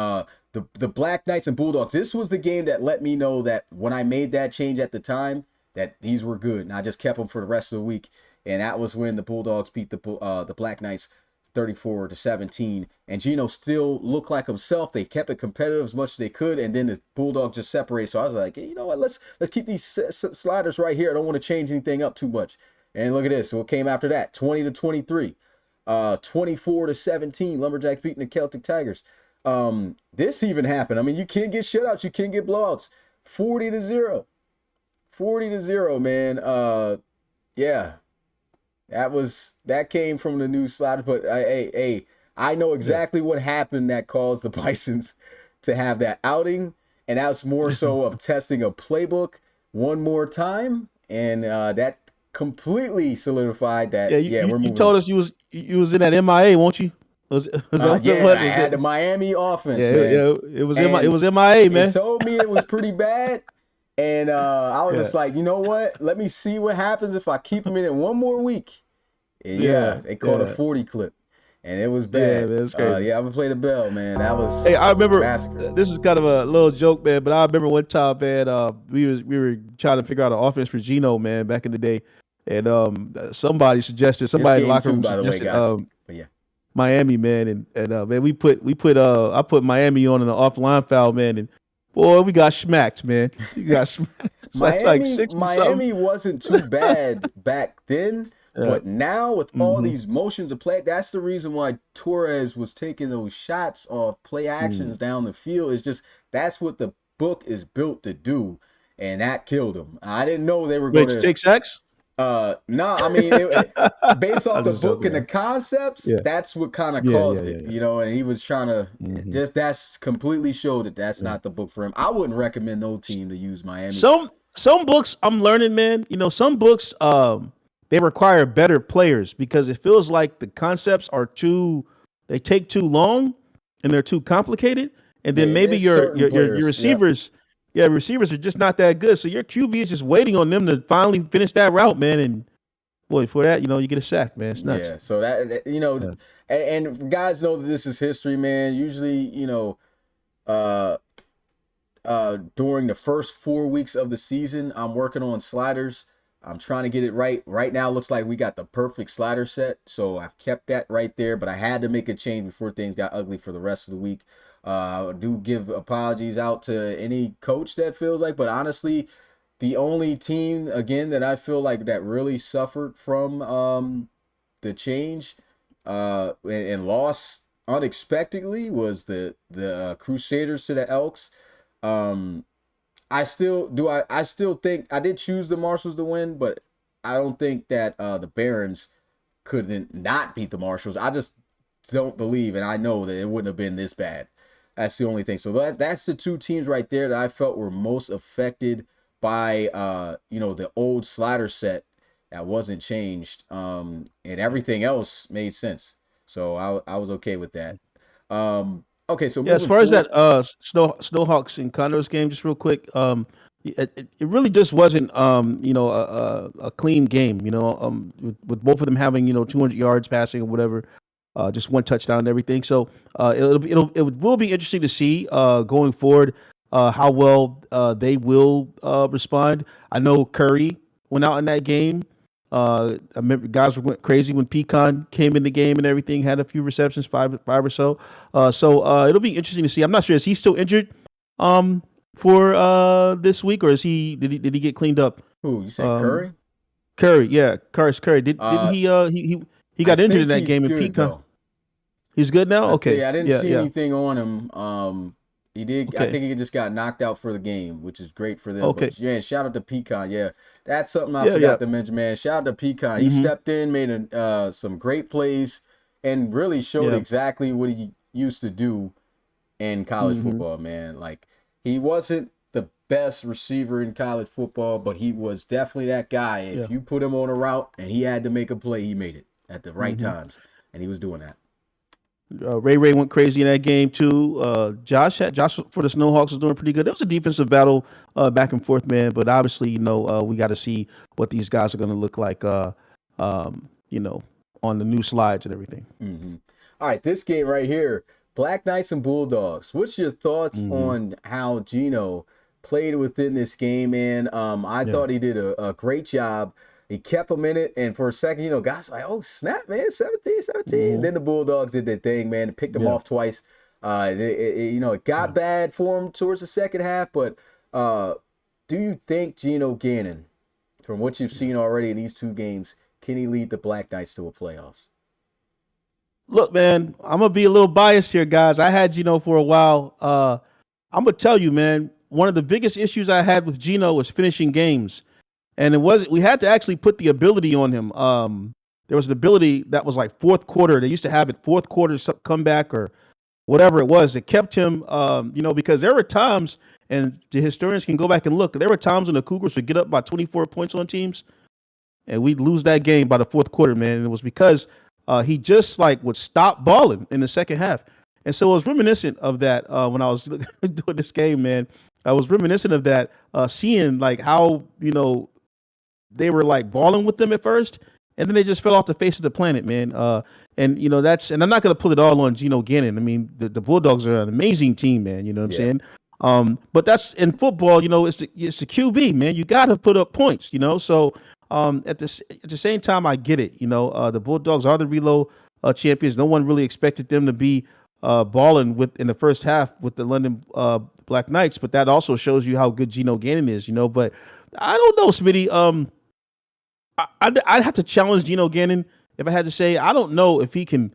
the Black Knights and Bulldogs. This was the game that let me know that when I made that change at the time, that these were good. And I just kept them for the rest of the week. And that was when the Bulldogs beat the Black Knights 34-17. And Gino still looked like himself. They kept it competitive as much as they could, and then the Bulldogs just separated. So I was like, hey, you know what? Let's keep these sliders right here. I don't want to change anything up too much. And look at this. So what came after that? 20-23, 24-17. Lumberjacks beating the Celtic Tigers. This even happened. I mean, you can get shutouts, you can get blowouts. 40-0, 40-0, man. Yeah. That came from the new sliders, but I know exactly what happened that caused the Bisons to have that outing, and that was more so of testing a playbook one more time, and that completely solidified Yeah, that. Yeah, we're you moving told on. us you was in that MIA, won't you? Was that what it Yeah, was? I had the Miami offense, Yeah, man, it and was MIA, it man. told me it was pretty bad. And I was Yeah, just like, you know what? Let me see what happens if I keep him in it one more week. And yeah, yeah, they called a yeah, 40 clip, and it was yeah, bad. man. It's crazy. Yeah, I'm gonna play the bell, man. That Hey, I was remember massacre. this is kind of a little joke, man, but I remember one time, man, we were trying to figure out an offense for Geno, man, back in the day, and This somebody in the game locker too, room by the way, suggested guys. But yeah, Miami, man, and man, I put Miami on an offline foul, man, and boy, we got smacked, man. We got smacked. It's like Miami, 60 something. Miami wasn't too bad back then, Yeah. but now with all Mm-hmm. these motions of play, that's the reason why Torres was taking those shots off play actions down the field. Is just that's what the book is built to do, and that killed him. I didn't know they were Wait, going to to. take sacks? No, I mean, based off I'm the just book joking, and the man. concepts, Yeah, that's what kind of yeah, yeah, caused yeah, it, yeah. and he was trying to Mm-hmm. that's completely showed that that's Yeah. not the book for him. I wouldn't recommend no team to use Miami. Some books I'm learning, man. Some books they require better players because it feels like the concepts are they take too long and they're too complicated. And then Yeah, maybe there's certain your players. Yep. receivers, yeah, receivers are just not that good. So your QB is just waiting on them to finally finish that route, man. And boy, for that, you get a sack, man. It's nuts. Yeah. So Yeah. and guys know that this is history, man. Usually, uh, during the first 4 weeks of the season, I'm working on sliders. I'm trying to get it right. Right now, it looks like we got the perfect slider set. So I've kept that right there, but I had to make a change before things got ugly for the rest of the week. I do give apologies out to any coach that feels like, but honestly, the only team, again, that I feel like that really suffered from the change and lost unexpectedly was the Crusaders to the Elks. Um, I still think I did choose the Marshals to win, but I don't think that the Barons couldn't not beat the Marshals. I just don't believe, and I know that it wouldn't have been this bad. That's the only thing. So that's the two teams right there that I felt were most affected by the old slider set that wasn't changed. And everything else made sense. So I was okay with that. Okay, so Yeah, as moving far as forward. that Snowhawks and Condors game, just real quick, it really just wasn't a clean game. With both of them having 200 yards passing or whatever, just one touchdown and everything. So it will be interesting to see going forward how well they will respond. I know Curry went out in that game. I remember guys went crazy when Pecan came in the game and everything. Had a few receptions, five or so. So it'll be interesting to see. I'm not sure, is he still injured for this week, or did he get cleaned up? Who you said Um, Curry? Curry, yeah, Curry. Didn't Uh, he I got injured in think that he's game in good Pecan? though. He's good now. Okay, I didn't yeah, see yeah. anything on him. He did. I Okay, think he just got knocked out for the game, which is great for them. okay, But yeah, shout out to Pecan. Yeah, that's something I yeah, yeah. forgot to mention, man. Shout out to Pecan. He Mm-hmm. stepped in, made some great plays, and really showed Yeah. exactly what he used to do in college Mm-hmm. football, man. Like he wasn't the best receiver in college football, but he was definitely that guy. Yeah. If you put him on a route and he had to make a play, he made it at the right Mm-hmm. times, and he was doing that. Ray went crazy in that game too. Josh for the Snowhawks was doing pretty good. It was a defensive battle back and forth, man. But obviously, we got to see what these guys are going to look like, on the new slides and everything. Mm-hmm. All right, this game right here, Black Knights and Bulldogs. What's your thoughts Mm-hmm. on how Gino played within this game, man? I Yeah. thought he did a great job. He kept him in it, and for a second, guys were like, oh, snap, man, 17. Mm-hmm. Then the Bulldogs did their thing, man, and picked him Yeah. off twice. It got bad for him towards the second half, but do you think Gino Gannon, from what you've seen already in these two games, can he lead the Black Knights to a playoffs? Look, man, I'm gonna be a little biased here, guys. I had Gino for a while. I'm gonna tell you, man. One of the biggest issues I had with Gino was finishing games, and we had to actually put the ability on him. There was an ability that was like fourth quarter. They used to have it fourth quarter comeback or whatever it was that kept him, because there were times, and the historians can go back and look, there were times when the Cougars would get up by 24 points on teams, and we'd lose that game by the fourth quarter, man. And it was because he just like would stop balling in the second half. And so I was reminiscent of that when I was doing this game, man. I was reminiscent of that, seeing like how, they were like balling with them at first, and then they just fell off the face of the planet, man. And I'm not going to put it all on Geno Gannon. I mean, the Bulldogs are an amazing team, man. You know what I'm saying? But that's in football, it's the QB, man. You got to put up points, So at the same time, I get it. The Bulldogs are the reload champions. No one really expected them to be balling in the first half with the London Black Knights, but that also shows you how good Geno Gannon is, But I don't know, Smitty. I'd have to challenge Geno Gannon if I had to say. I don't know if he can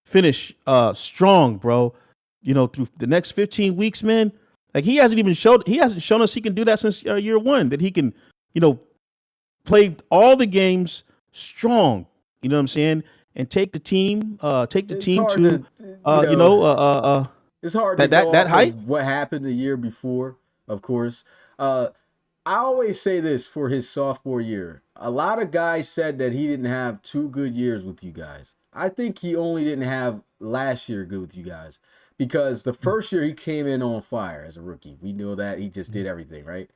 finish strong, bro. Through the next 15 weeks, man. Like he hasn't shown us he can do that since year one. That he can, play all the games strong. You know what I'm saying? And take the team to it's hard to go that off height. Of what happened the year before, of course. I always say this for his sophomore year. A lot of guys said that he didn't have 2 good years with you guys. I think he only didn't have last year good with you guys because the first year he came in on fire as a rookie. We know that he just did everything, right?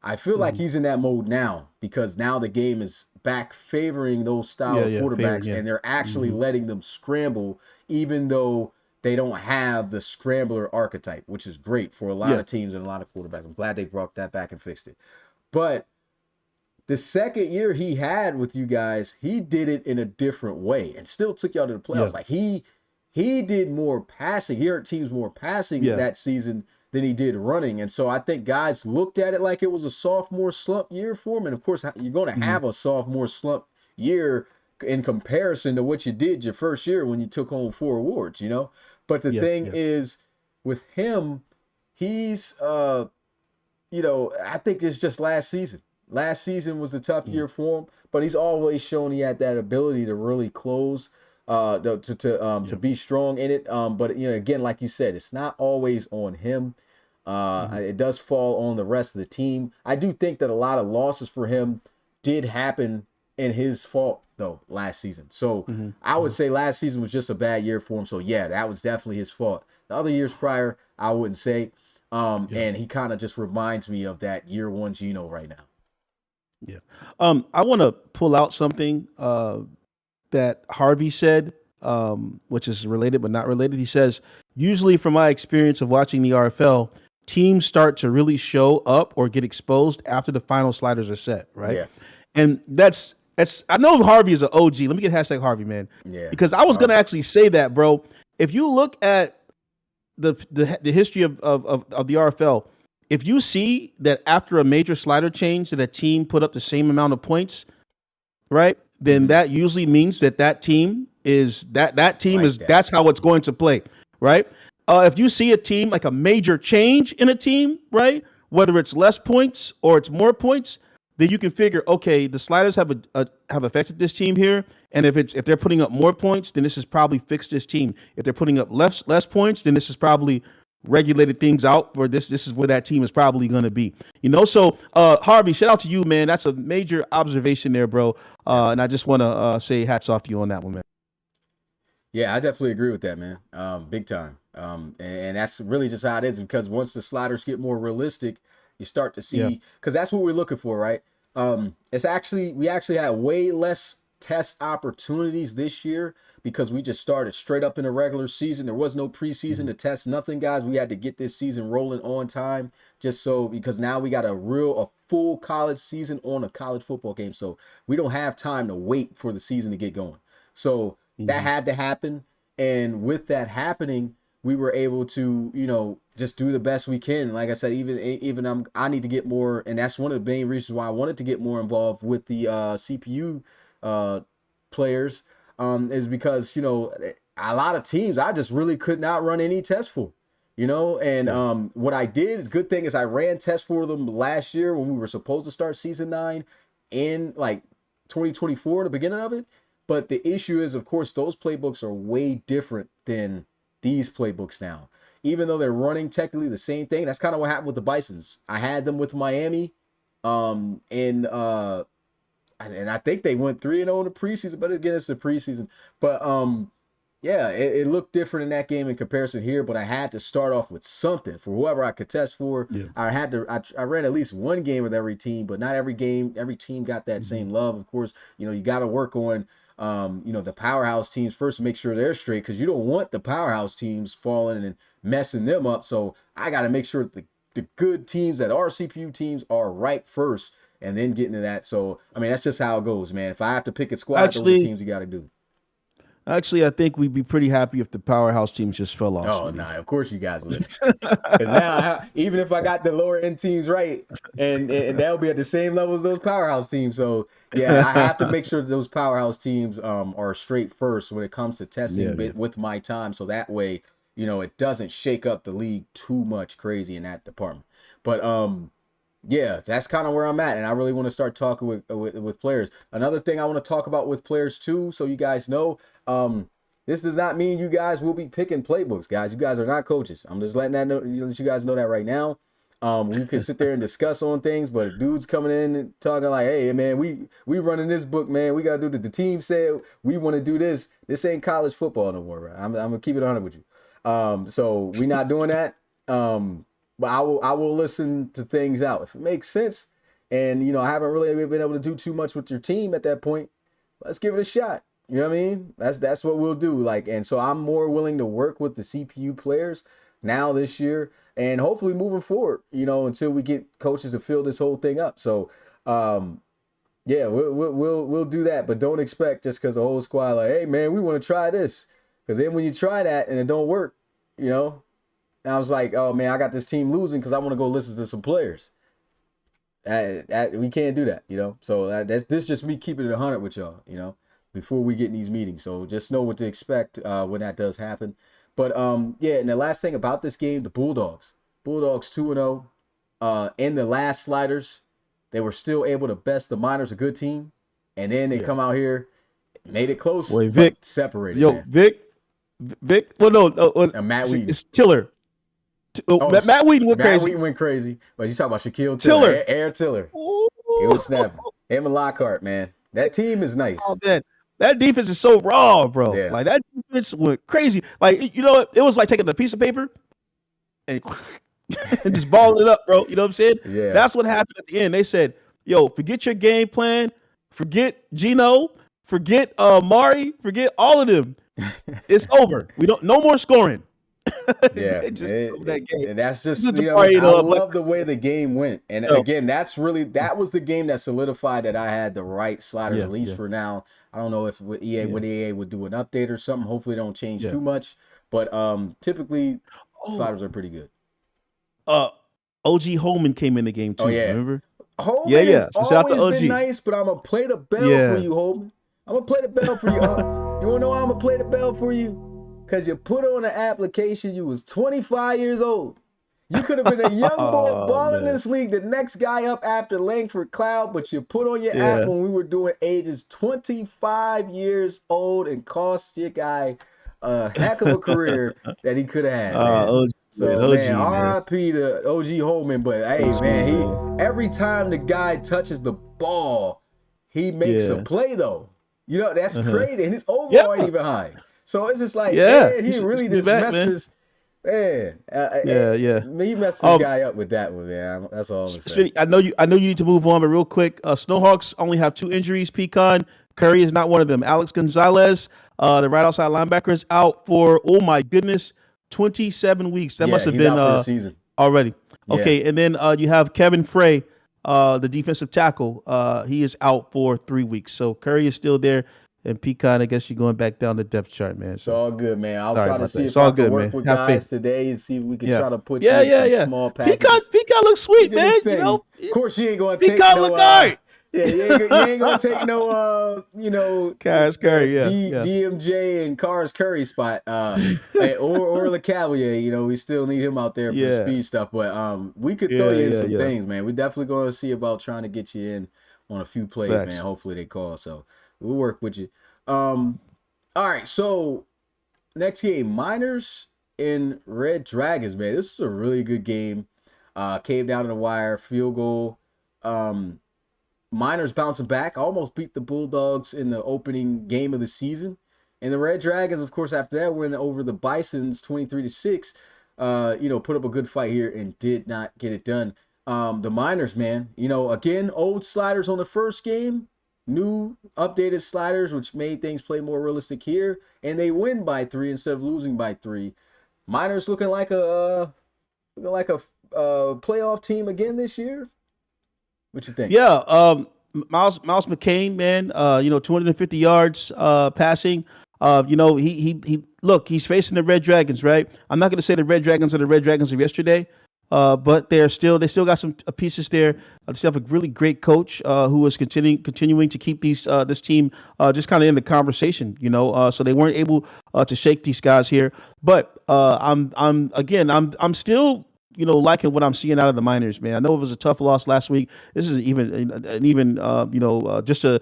I feel like he's in that mode now because now the game is back favoring those style of quarterbacks and they're actually letting them scramble even though they don't have the scrambler archetype, which is great for a lot of teams and a lot of quarterbacks. I'm glad they brought that back and fixed it. But the second year he had with you guys, he did it in a different way and still took y'all to the playoffs. Like he did more passing. He hurt teams more passing that season than he did running. And so I think guys looked at it like it was a sophomore slump year for him. And of course, you're going to have a sophomore slump year in comparison to what you did your first year when you took home 4 awards, But the thing is with him, he's, I think it's just last season. Last season was a tough year for him, but he's always shown he had that ability to really close, to be strong in it. But again, like you said, it's not always on him. It does fall on the rest of the team. I do think that a lot of losses for him did happen in his fault though last season. So I would say last season was just a bad year for him. So yeah, that was definitely his fault. The other years prior, I wouldn't say. And he kind of just reminds me of that year one Geno right now. Yeah. I want to pull out something that Harvey said, which is related but not related. He says, usually from my experience of watching the RFL, teams start to really show up or get exposed after the final sliders are set, right? Yeah. And that's I know Harvey is an OG. Let me get hashtag Harvey, man. Yeah. Because I was going to actually say that, bro. If you look at the history of the RFL, if you see that after a major slider change that a team put up the same amount of points, right, then that usually means that team is that's how it's going to play, right? If you see a team like a major change in a team, right, whether it's less points or it's more points, then you can figure, okay, the sliders have affected this team here, and if they're putting up more points, then this has probably fixed this team. If they're putting up less points, then this has probably regulated things out, or this is where that team is probably going to be. So Harvey, shout out to you, man. That's a major observation there, bro. And I just want to say hats off to you on that one, man. Yeah, I definitely agree with that, man. Big time. And that's really just how it is, because once the sliders get more realistic, you start to see, because that's what we're looking for, right? We actually had way less test opportunities this year because we just started straight up in the regular season. There was no preseason to test nothing, guys. We had to get this season rolling on time because now we got a full college season on a college football game. So we don't have time to wait for the season to get going. So that had to happen. And with that happening, we were able to, just do the best we can. Like I said, even I need to get more, and that's one of the main reasons why I wanted to get more involved with the CPU players, is because, a lot of teams I just really could not run any tests for, and what I did is good thing is I ran tests for them last year when we were supposed to start season 9 in like 2024, the beginning of it. But the issue is, of course, those playbooks are way different than these playbooks now. Even though they're running technically the same thing, that's kind of what happened with the Bisons. I had them with Miami, and I think they went 3-0 in the preseason, but again, it's the preseason. But yeah, it looked different in that game in comparison here, but I had to start off with something for whoever I could test for. Yeah. I ran at least one game with every team, but not every team got that same love. Of course, you got to work on the powerhouse teams first to make sure they're straight, because you don't want the powerhouse teams falling and messing them up. So I got to make sure the good teams that are CPU teams are right first, and then get into that. So I mean, that's just how it goes, man. If I have to pick a squad, those are the teams you got to do. Actually, I think we'd be pretty happy if the powerhouse teams just fell off. Oh, nah, of course you guys would. Because now, even if I got the lower end teams right, and they'll be at the same level as those powerhouse teams. So, yeah, I have to make sure that those powerhouse teams are straight first when it comes to testing with my time. So that way, it doesn't shake up the league too much crazy in that department. But, yeah, that's kind of where I'm at, and I really want to start talking with players. Another thing I want to talk about with players too, so you guys know, this does not mean you guys will be picking playbooks, guys. You guys are not coaches. I'm just let you guys know that right now. We can sit there and discuss on things, but if dudes coming in and talking like, "Hey, man, we running this book, man. We gotta do the team said we want to do this. This ain't college football no more, right? I'm gonna keep it 100 with you. So we not doing that. But I will listen to things out if it makes sense. And I haven't really been able to do too much with your team at that point. Let's give it a shot. You know what I mean? That's what we'll do. And so I'm more willing to work with the CPU players now this year, and hopefully moving forward. Until we get coaches to fill this whole thing up. So, yeah, we'll do that. But don't expect just because the whole squad like, hey man, we want to try this. Because then when you try that and it don't work, and I was like, oh man, I got this team losing because I want to go listen to some players. We can't do that, So this just me keeping it 100 with y'all, before we get in these meetings. So just know what to expect when that does happen. But yeah, and the last thing about this game, the Bulldogs 2-0. In the last sliders, they were still able to best the Miners, a good team, and then they come out here, made it close, Boy, Vic separated. Yo, man. Vic. Well, no, Matt Wheaton. It's Tiller. Matt Wheaton went crazy. Matt Wheaton went crazy. But you talking about Shaquille Tiller. Air Tiller. Ooh. It was snapping. Him and Lockhart, man. That team is nice. Oh, man. That defense is so raw, bro. Yeah. Like, that defense went crazy. Like, it was like taking a piece of paper and just balling it up, bro. You know what I'm saying? Yeah. That's what happened at the end. They said, yo, forget your game plan. Forget Gino. Forget Mari. Forget all of them. It's over. No more scoring. Yeah, that game. And that's just I love the way the game went. And again, that was the game that solidified that I had the right sliders, at least for now. I don't know if EA would do an update or something. Hopefully, they don't change too much. But typically, sliders are pretty good. OG Holman came in the game too. Oh, yeah. Remember? Holman has always shout out to OG. been nice, but I'm gonna play the bell for you, Holman. I'm gonna play the bell for you. You wanna know why I'm gonna play the bell for you? Because you put on an application, you was 25 years old. You could have been a young boy balling in this league, the next guy up after Langford Cloud, but you put on your app when we were doing ages 25 years old and cost your guy a heck of a career that he could have had. Man. RIP to OG Holman, but hey, man, every time the guy touches the ball, he makes a play though. That's crazy, and his overall ain't even high. So it's just like, man, he really just messes. Man, he messed this guy up with that one, man. That's all I'm saying. I know you need to move on, but real quick, Snowhawks only have 2 injuries. Pecan Curry is not one of them. Alex Gonzalez, the right outside linebacker, is out for 27 weeks. That must have been out for the season already. Okay, and then you have Kevin Frey, the defensive tackle. He is out for 3 weeks. So Curry is still there. And Pecan, I guess you're going back down the depth chart, man. It's all good, man. I'll try to see if I can work with guys today and see if we can try to put you in some small packages. Pecan looks sweet, man. Of course, you ain't going to take Pecan look alright. Yeah, you ain't going to take no, Cars Curry, DMJ and Cars Curry spot. Or LeCavalier, we still need him out there for the speed stuff. But we could throw you in some things, man. We're definitely going to see about trying to get you in on a few plays, man. Hopefully they call, so. We'll work with you. All right, so next game, Miners and Red Dragons, man. This was a really good game. Came down to the wire, field goal. Miners bouncing back, almost beat the Bulldogs in the opening game of the season. And the Red Dragons, of course, after that went over the Bisons 23-6. Put up a good fight here and did not get it done. The Miners, man, again, old sliders on the first game, new updated sliders, which made things play more realistic here. And they win by 3 instead of losing by 3. Miners looking like a playoff team again this year. What you think? Yeah, Miles McCain, man, 250 yards passing. He's facing the Red Dragons, right? I'm not going to say the Red Dragons are the Red Dragons of yesterday, but they still got some pieces there. They still have a really great coach who is continuing to keep this team just kind of in the conversation, so they weren't able to shake these guys here. But I'm still liking what I'm seeing out of the Miners, man. I know it was a tough loss last week. This is just a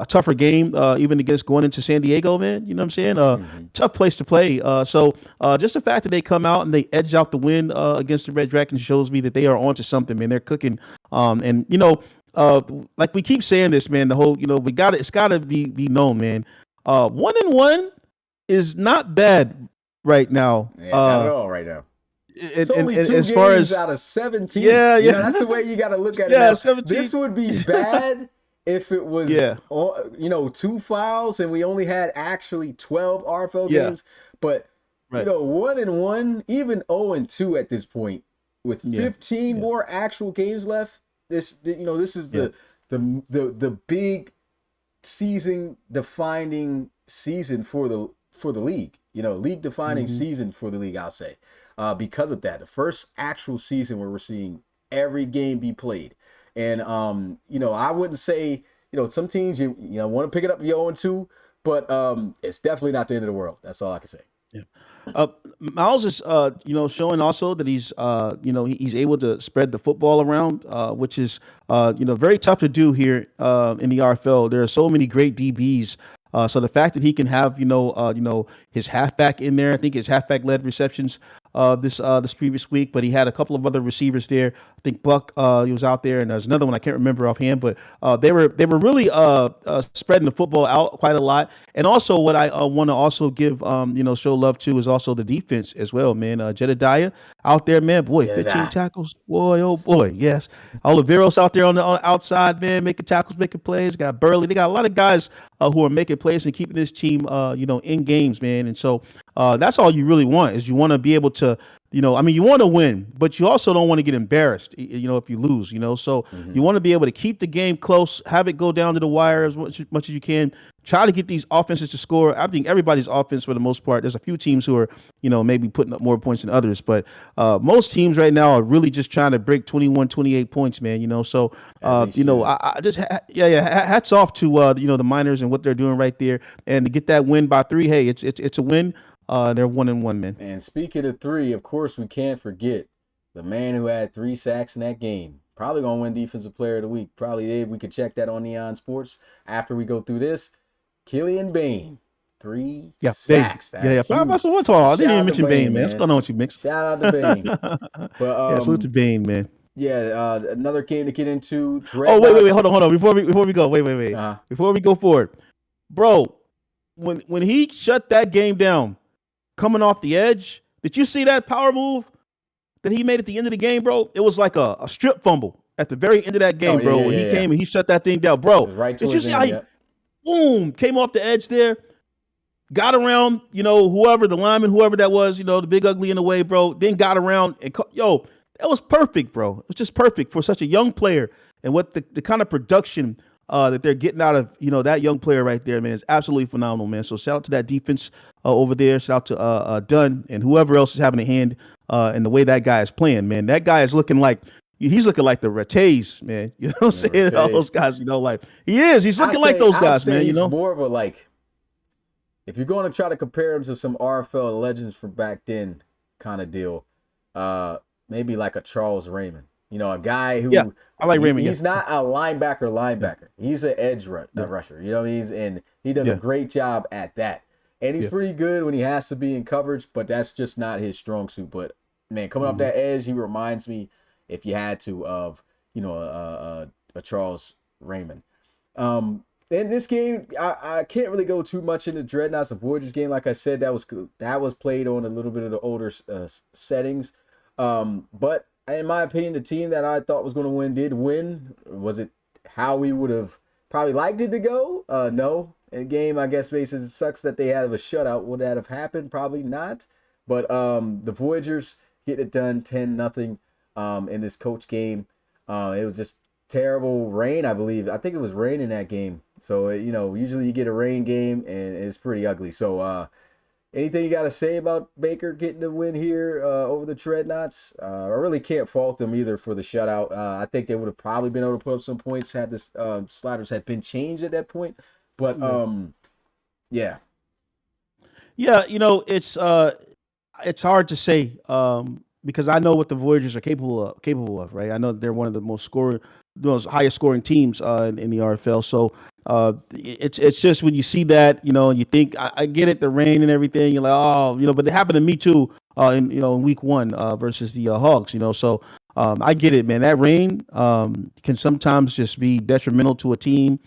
tougher game, even against going into San Diego, man. You know what I'm saying? Tough place to play. So just the fact that they come out and they edge out the win against the Red Dragons shows me that they are onto something, man. They're cooking. Like we keep saying this, man, the whole, it's gotta be known, man. 1-1 is not bad right now. Yeah, not at all right now. It's only 2 as games far as, out of 17. Yeah. That's the way you got to look at it. Yeah, now. 17. This would be bad if it was, 2 fouls and we only had actually 12 RFL games. But, 1-1, even 0-2 at this point, with 15 more actual games left. This is the big season defining season for the league. League defining season for the league, I'll say. Because of that, the first actual season where we're seeing every game be played. And, I wouldn't say, some teams, you want to pick it up 0-2, but it's definitely not the end of the world. That's all I can say. Yeah. Miles is, showing also that he's able to spread the football around, which is, very tough to do here in the RFL. There are so many great DBs. So the fact that he can have, his halfback in there, I think his halfback led receptions this previous week, but he had a couple of other receivers there. I think Buck, he was out there, and there's another one I can't remember offhand, but they were really spreading the football out quite a lot. And also what I want to also give, show love to is also the defense as well, man. Jedediah out there, man, boy, 15 tackles, boy, oh boy, yes. Oliveros out there on the outside, man, making tackles, making plays. Got Burley. They got a lot of guys who are making plays and keeping this team, in games, man. And so that's all you really want is you want to be able to, you want to win, but you also don't want to get embarrassed, if you lose, So you want to be able to keep the game close, have it go down to the wire as much as you can. Try to get these offenses to score. I think everybody's offense, for the most part, there's a few teams who are, maybe putting up more points than others, but most teams right now are really just trying to break 21, 28 points, man. So, I just, hats off to, the Miners and what they're doing right there. And to get that win by 3, hey, it's a win. They're 1-1, man. And speaking of 3, of course, we can't forget the man who had 3 sacks in that game. Probably going to win Defensive Player of the Week. Probably did. We could check that on Neon Sports after we go through this. Killian Bain, 3 sacks. That's what's all. I didn't even mention Bain, man. What's going on with you, Mix? Shout out to Bain. But, salute to Bain, man. Yeah, another game to get into. Oh, wait. Hold on. Before we go, wait. Before we go forward, bro, when he shut that game down, coming off the edge, did you see that power move that he made at the end of the game, bro? It was like a strip fumble at the very end of that game, bro. When he came and he shut that thing down, bro. Did you see how he, boom, came off the edge there, got around, whoever, the lineman, whoever that was, the big ugly in the way, bro, then got around and, that was perfect, bro. It was just perfect for such a young player and what the kind of production that they're getting out of, that young player right there, man, is absolutely phenomenal, man. So shout out to that defense over there. Shout out to Dunn and whoever else is having a hand in the way that guy is playing, man. That guy is looking like he's looking like the Rattays, man. You know what I'm saying? All those guys, like he is. He's looking like those guys, man. He's more of a if you're going to try to compare him to some RFL legends from back then, kind of deal. Maybe like a Charles Raymond. A guy who I like Raymond. He's not a linebacker. He's an edge rusher. And he does a great job at that. and he's Yeah. pretty good when he has to be in coverage, but that's just not his strong suit. But man, coming off that edge, he reminds me, if you had to, of a Charles Raymond. In this game, I can't really go too much into Dreadnoughts and Voyagers game. Like I said, that was played on a little bit of the older settings. But in my opinion, the team that I thought was going to win did win. Was it how we would have probably liked it to go? No. In the game, I guess basically it sucks that they had a shutout. Would that have happened? Probably not. But the Voyagers get it done 10-0 in this coach game. It was just terrible rain, I believe. I think it was rain in that game. So, usually you get a rain game and it's pretty ugly. So, anything you got to say about Baker getting the win here over the Dreadnoughts? I really can't fault them either for the shutout. I think they would have probably been able to put up some points had this sliders had been changed at that point. But, yeah. Yeah, it's hard to say because I know what the Voyagers are capable of, right? I know they're one of the most highest scoring teams in the RFL. So it's just when you see that, you think I get it, the rain and everything. You're like, oh, but it happened to me too in week 1 versus the Hogs. So I get it, man. That rain can sometimes just be detrimental to a team.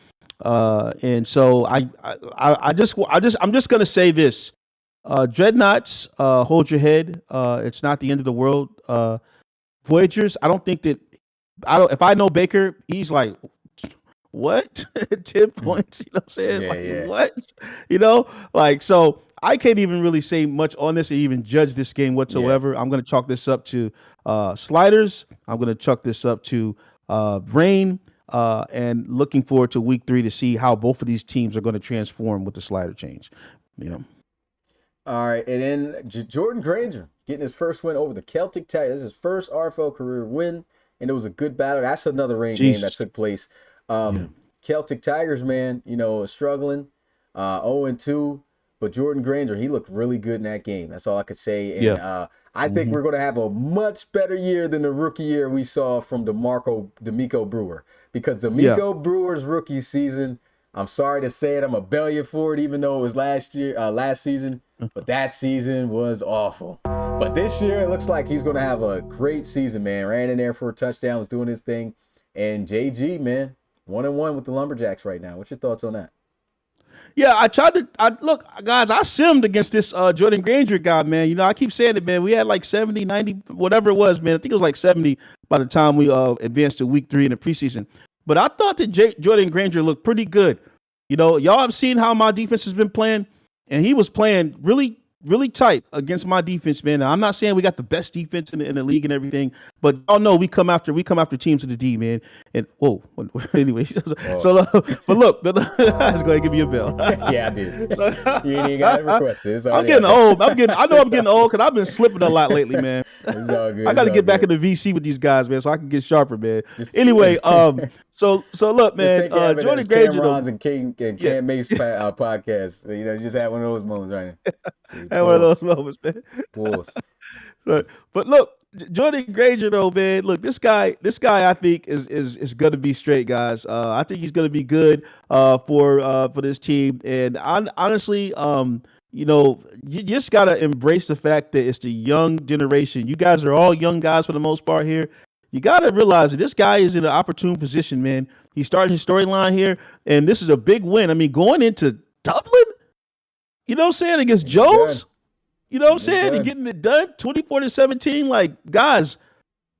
And so I'm just gonna say this. Dreadnoughts, hold your head. It's not the end of the world. Voyagers, if I know Baker, he's like, what? 10 points, you know what I'm saying? What? So I can't even really say much on this or even judge this game whatsoever. I'm going to chalk this up to sliders. I'm going to chalk this up to rain, and looking forward to week 3 to see how both of these teams are going to transform with the slider change. All right, and then Jordan Granger getting his first win over the Celtic Tigers. This is his first RFL career win, and it was a good battle. That's another rain game that took place. Celtic Tigers, man, struggling, 0-2, but Jordan Granger, he looked really good in that game. That's all I could say. And I think we're going to have a much better year than the rookie year we saw from D'Amico Brewer, because D'Amico Brewer's rookie season, I'm sorry to say it, I'm a belly for it, even though it was last season, but that season was awful. But this year, it looks like he's going to have a great season, man. Ran in there for a touchdown, was doing his thing. And JG, man, 1-1 with the Lumberjacks right now. What's your thoughts on that? Yeah, look, guys, I simmed against this Jordan Granger guy, man. I keep saying it, man. We had like 70, 90, whatever it was, man. I think it was like 70 by the time we advanced to week 3 in the preseason. But I thought that Jordan Granger looked pretty good. Y'all have seen how my defense has been playing, and he was playing really, really tight against my defense, man. Now, I'm not saying we got the best defense in the league and everything, but y'all know we come after teams in the D, man. And anyway, but look, let's go ahead and give you a bell. Yeah, I did. You ain't even got to request it. I'm getting old. I know I'm getting old because I've been slipping a lot lately, man. It's all good. I got to get back in the VC with these guys, man, so I can get sharper, man. Anyway, so look, man, Jordan Granger, and Cam Mace podcast. You just had one of those moments right now. Had one of those moments, man. But look, Jordan Granger, though, man. Look, this guy, I think is going to be straight, guys. I think he's going to be good for this team. And honestly, you just got to embrace the fact that it's the young generation. You guys are all young guys for the most part here. You got to realize that this guy is in an opportune position, man. He started his storyline here, and this is a big win. I mean, going into Dublin, you know what I'm saying, against Jones, good. You know what I'm saying, and getting it done 24-17. Like, guys,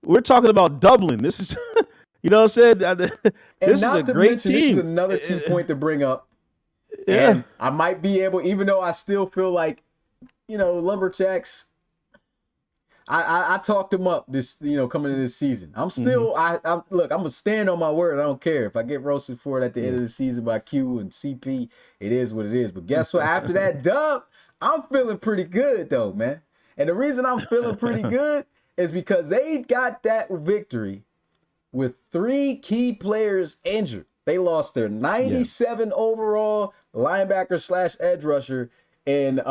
we're talking about Dublin. This is, you know what I'm saying? This is a great team. This is another key point to bring up. Yeah. And I might be able, even though I still feel like, Lumberjacks, I talked them up this, coming into this season. I'm still, look, I'm gonna stand on my word. I don't care if I get roasted for it at the end of the season by Q and CP. It is what it is. But guess what? After that dub, I'm feeling pretty good though, man. And the reason I'm feeling pretty good is because they got that victory with 3 key players injured. They lost their 97 overall linebacker / edge rusher in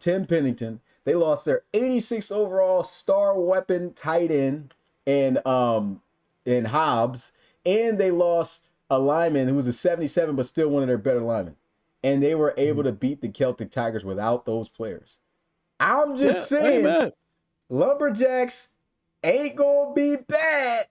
Tim Pennington. They lost their 86 overall star weapon tight end in Hobbs. And they lost a lineman who was a 77, but still one of their better linemen and they were able to beat the Celtic Tigers without those players. I'm just saying, Lumberjacks ain't gonna be bad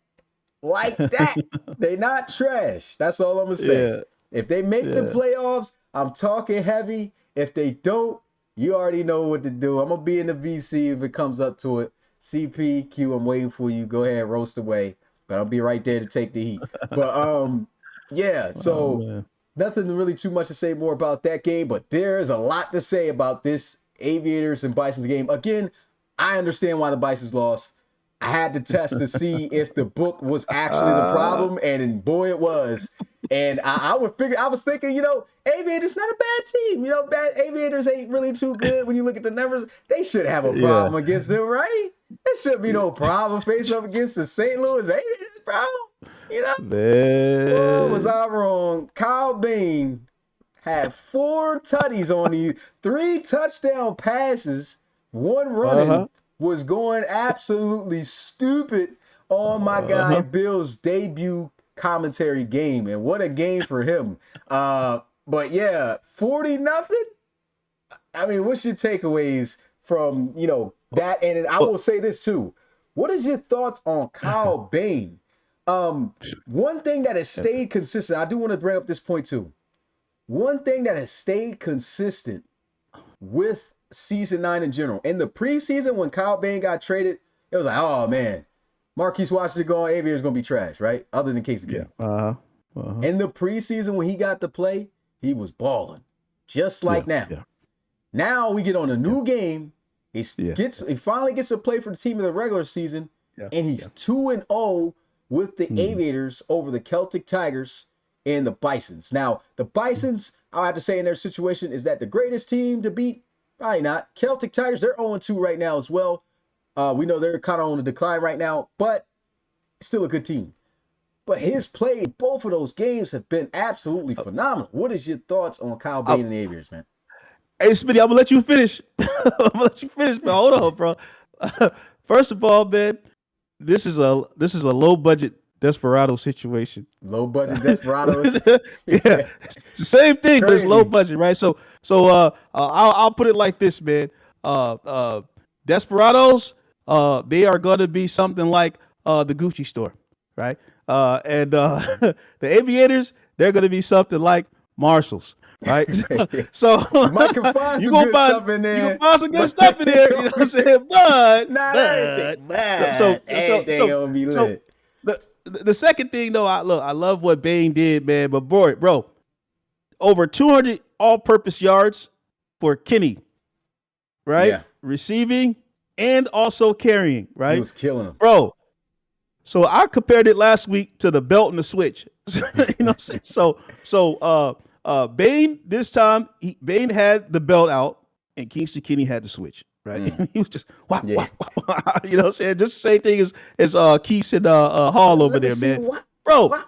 like that. They not trash. That's all I'm gonna say. Yeah. If they make the playoffs, I'm talking heavy. If they don't, you already know what to do. I'm gonna be in the VC if it comes up to it. CPQ, I'm waiting for you. Go ahead, roast away. But I'll be right there to take the heat. But yeah, so nothing really too much to say more about that game, but there's a lot to say about this Aviators and Bisons game. Again, I understand why the Bisons lost. I had to test to see if the book was actually the problem, and boy, it was. And I was thinking, Aviators not a bad team. Bad Aviators ain't really too good when you look at the numbers. They should have a problem against them, right? There should be no problem facing up against the St. Louis Aviators, bro. Oh, was I wrong? Kyle Bain had 4 tutties on these, 3 touchdown passes, 1 running, was going absolutely stupid on my guy Bill's debut commentary game, and what a game for him. But yeah, 40-0. I mean, what's your takeaways from that? And I will say this too. What is your thoughts on Kyle Bain? One thing that has stayed consistent, I do want to bring up this point too. One thing that has stayed consistent with season 9 in general. In the preseason, when Kyle Bain got traded, it was like, oh man, Marquise Washington going, Aviator's going to be trash, right? Other than Casey King. In the preseason, when he got to play, he was balling, just like now. Now we get on a new game. He finally gets to play for the team in the regular season, and he's 2-0 with the Aviators over the Celtic Tigers and the Bisons. Now, the Bisons, I'll have to say in their situation, is that the greatest team to beat? Probably not. Celtic Tigers, they're 0-2 right now as well. We know they're kind of on the decline right now, but still a good team. But his play in both of those games have been absolutely phenomenal. What is your thoughts on Kyle Bain and the Aviators, man? Hey, Smitty, I'm gonna let you finish. Man. Hold on, bro. First of all, man, this is a low budget Desperado situation. Low budget Desperados. Yeah, it's the same thing, but it's low budget, right? So I'll put it like this, man. Desperados, they are gonna be something like the Gucci store, right? And the Aviators, they're gonna be something like Marshalls. Right, so you can find you some gonna good find stuff in there. You can find some good stuff in there. You know what I'm saying? Everything gonna be lit. The second thing though, I love what Bain did, man. But bro, over 200 all-purpose yards for Kenny, right? Yeah. Receiving and also carrying, right? He was killing him, bro. So I compared it last week to the belt and the switch. You know what I'm saying? Bain, this time, Bain had the belt out and Kingston Kenny had the switch, right? He was just, wow. You know what I'm saying? Just the same thing as Keith and Hall over there, man. Bro,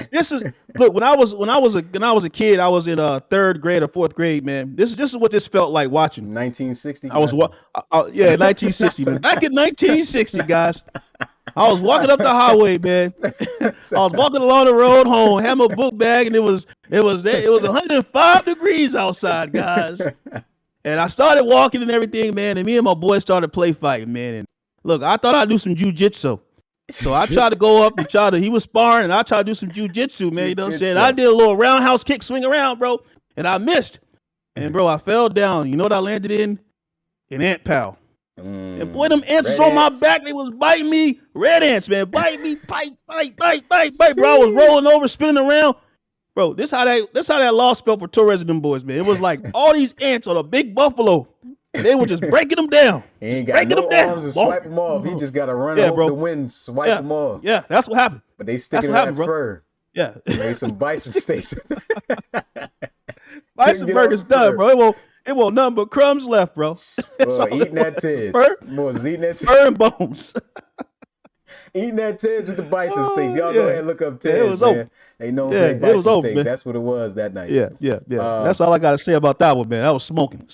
this is, look, when I was a kid, I was in 3rd grade or 4th grade, man. This is what this felt like watching. 1960? 1960, man. Back in 1960, guys. I was walking up the highway, man. I was walking along the road home, had my book bag, and it was 105 degrees outside, guys. And I started walking and everything, man. And me and my boys started play fighting, man. And look, I thought I'd do some jujitsu. So I tried to go up and he was sparring, and I tried to do some jujitsu, man. You know what I'm saying? I did a little roundhouse kick, swing around, bro, and I missed. And bro, I fell down. You know what I landed in? An ant pal. And boy, them ants was on my back. They was biting me. Red ants, man. Bite me. Bite. Bro, I was rolling over, spinning around. Bro, this how that loss felt for Torres and them boys, man. It was like all these ants on a big buffalo. And they were just breaking them down. He ain't got no arms to swipe them off. He just got to run off the wind, swipe them off. Yeah, that's what happened. But they sticking that fur. Yeah. Made some bison steaks. Bison burger's done, bro. It won't nothing but crumbs left, bro. Eating that tids. Eating that tids. Fur and bones. Eating that tids with the bison steak. Y'all go ahead and look up tids, man. They know bison steaks. Man. That's what it was that night. Yeah. That's all I got to say about that one, man. That was smoking.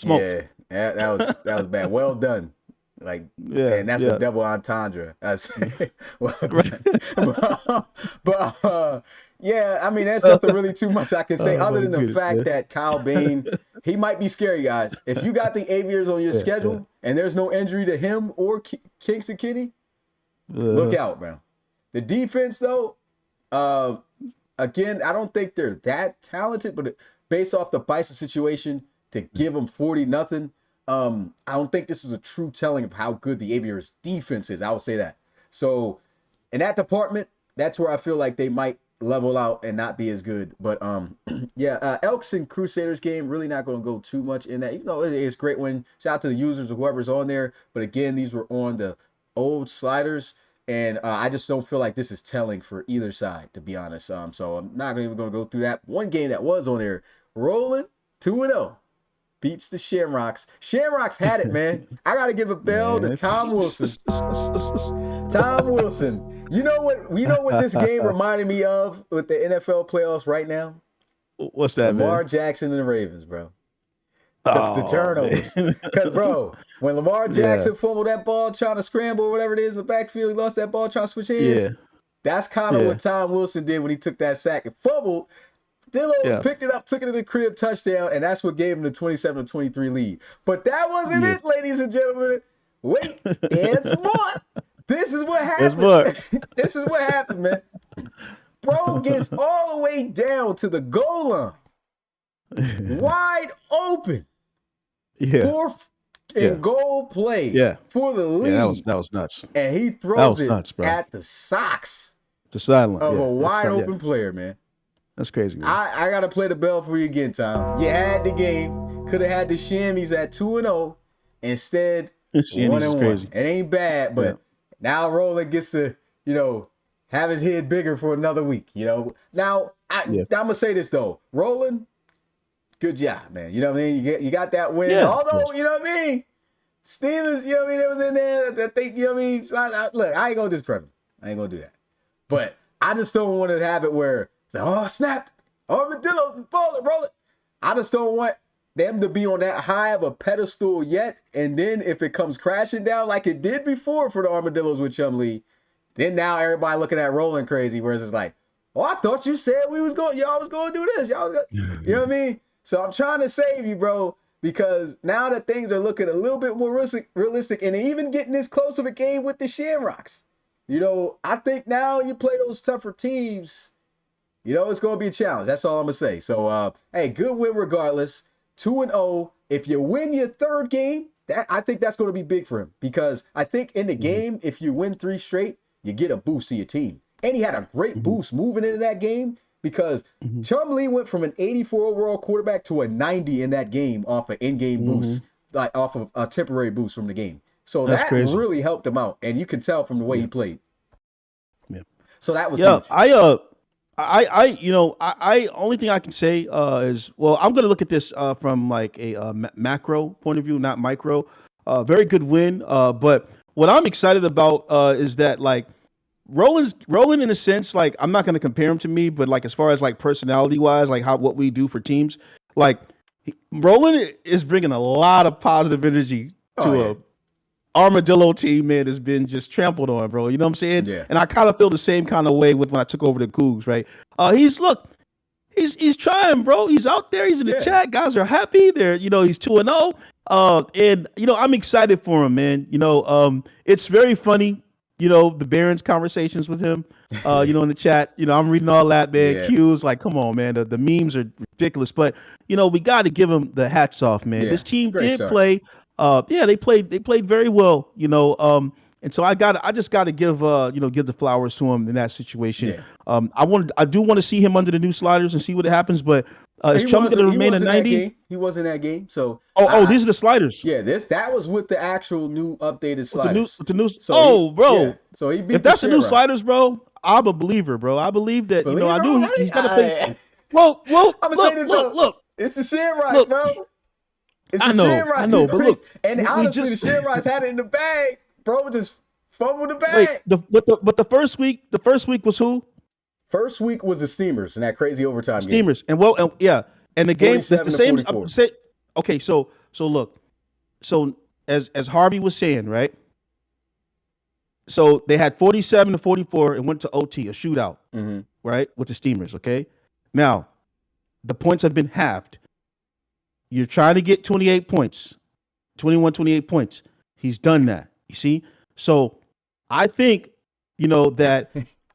Yeah, that was bad. Well done. Like, Yeah, and that's yeah. a double entendre. That's, Right. yeah, I mean, there's nothing really too much I can say Oh other my than the goodness, fact man. that Kyle Bain, he might be scary, guys. If you got the Aviators on your Yeah, yeah. schedule and there's no injury to him or Kingston Kitty, look out, man. The defense, though, again, I don't think they're that talented, but based off the Bison situation, to give them 40-0, I don't think this is a true telling of how good the Aviators defense is. I would say that. So in that department, that's where I feel like they might level out and not be as good. But yeah, Elks and Crusaders game, really not going to go too much in that. Even though it's a great win. Shout out to the users or whoever's on there. But again, these were on the old sliders. And I just don't feel like this is telling for either side, to be honest. So I'm not even going to go through that. One game that was on there, rolling 2-0. Beats the Shamrocks. Shamrocks had it, man. I got to give a bell to Tom Wilson. Tom Wilson. You know what this game reminded me of with the NFL playoffs right now? What's that, Lamar man? Jackson and the Ravens, bro. The turnovers. Because, bro, when Lamar Jackson fumbled that ball trying to scramble or whatever it is in the backfield, he lost that ball trying to switch hands. Yeah. That's kind of what Tom Wilson did when he took that sack and fumbled. Dillo picked it up, took it to the crib, touchdown, and that's what gave him the 27-23 lead. But that wasn't it, ladies and gentlemen. Wait, there's more. This is what happened. This is what happened, man. Bro gets all the way down to the goal line. Wide open. Yeah. Fourth and goal play for the lead. Yeah, that was nuts. And he throws it nuts, at the socks the sideline of a wide open player, man. That's crazy, man. I got to play the bell for you again, Tom. You had the game. Could have had the Shammies at 2-0. Instead, 1-1. It ain't bad, but now Roland gets to, have his head bigger for another week, Now, I'm going to say this, though. Roland, good job, man. You know what I mean? You got that win. Yeah, although, you know what I mean? Stevens, it was in there. I think, you know what I mean? So look, I ain't going to discredit him. I ain't going to do that. But I just don't want to have it where, oh, snapped. Armadillos, roll it. I just don't want them to be on that high of a pedestal yet. And then if it comes crashing down like it did before for the Armadillos with Chumlee, then now everybody looking at Rolling crazy, whereas it's like, oh, I thought you said y'all was going to do this. You know what I mean? So I'm trying to save you, bro, because now that things are looking a little bit more realistic and even getting this close of a game with the Shamrocks. I think now you play those tougher teams, it's going to be a challenge. That's all I'm going to say. So, hey, good win regardless. 2-0. If you win your third game, I think that's going to be big for him. Because I think in the game, if you win 3 straight, you get a boost to your team. And he had a great boost moving into that game because Chumlee went from an 84 overall quarterback to a 90 in that game off an in-game boost, like off of a temporary boost from the game. So that's crazy. Really helped him out. And you can tell from the way he played. Yeah. So that was huge. I only thing I can say is, well, I'm going to look at this from like a macro point of view, not micro. Very good win. But what I'm excited about is that like Roland in a sense, like I'm not going to compare him to me, but like as far as like personality wise, like what we do for teams, like Roland is bringing a lot of positive energy to a Armadillo team, man, has been just trampled on, bro. You know what I'm saying? Yeah. And I kind of feel the same kind of way with when I took over the Cougs, right? He's trying, bro. He's out there. He's in the chat. Guys are happy. They're, he's 2-0. And I'm excited for him, man. It's very funny, the Barons conversations with him, in the chat. I'm reading all that, man. Yeah. Q's like, come on, man. The memes are ridiculous. But, we got to give him the hats off, man. Yeah. This team did play. They played very well, and so I just got to give the flowers to him in that situation. Yeah. I do want to see him under the new sliders and see what happens, but is Chum going to remain a 90? He was in that game. So these are the sliders. Yeah, that was with the actual new updated sliders. So he beat if that's the new sliders, bro, I'm a believer, bro. I believe that. I knew he's going to play. Well, I'm gonna say this look. It's the Shamrock, bro. It's I know, but look, and honestly, the Shamrocks had it in the bag, bro. Just fumbled the bag. But the first week was who? First week was the Steamers in that crazy overtime game. Steamers, and the game that's the same. Okay, so look, so as Harvey was saying, right? So they had 47-44 and went to OT, a shootout, right, with the Steamers. Okay, now the points have been halved. You're trying to get 28 points, 28 points. He's done that. You see, so I think that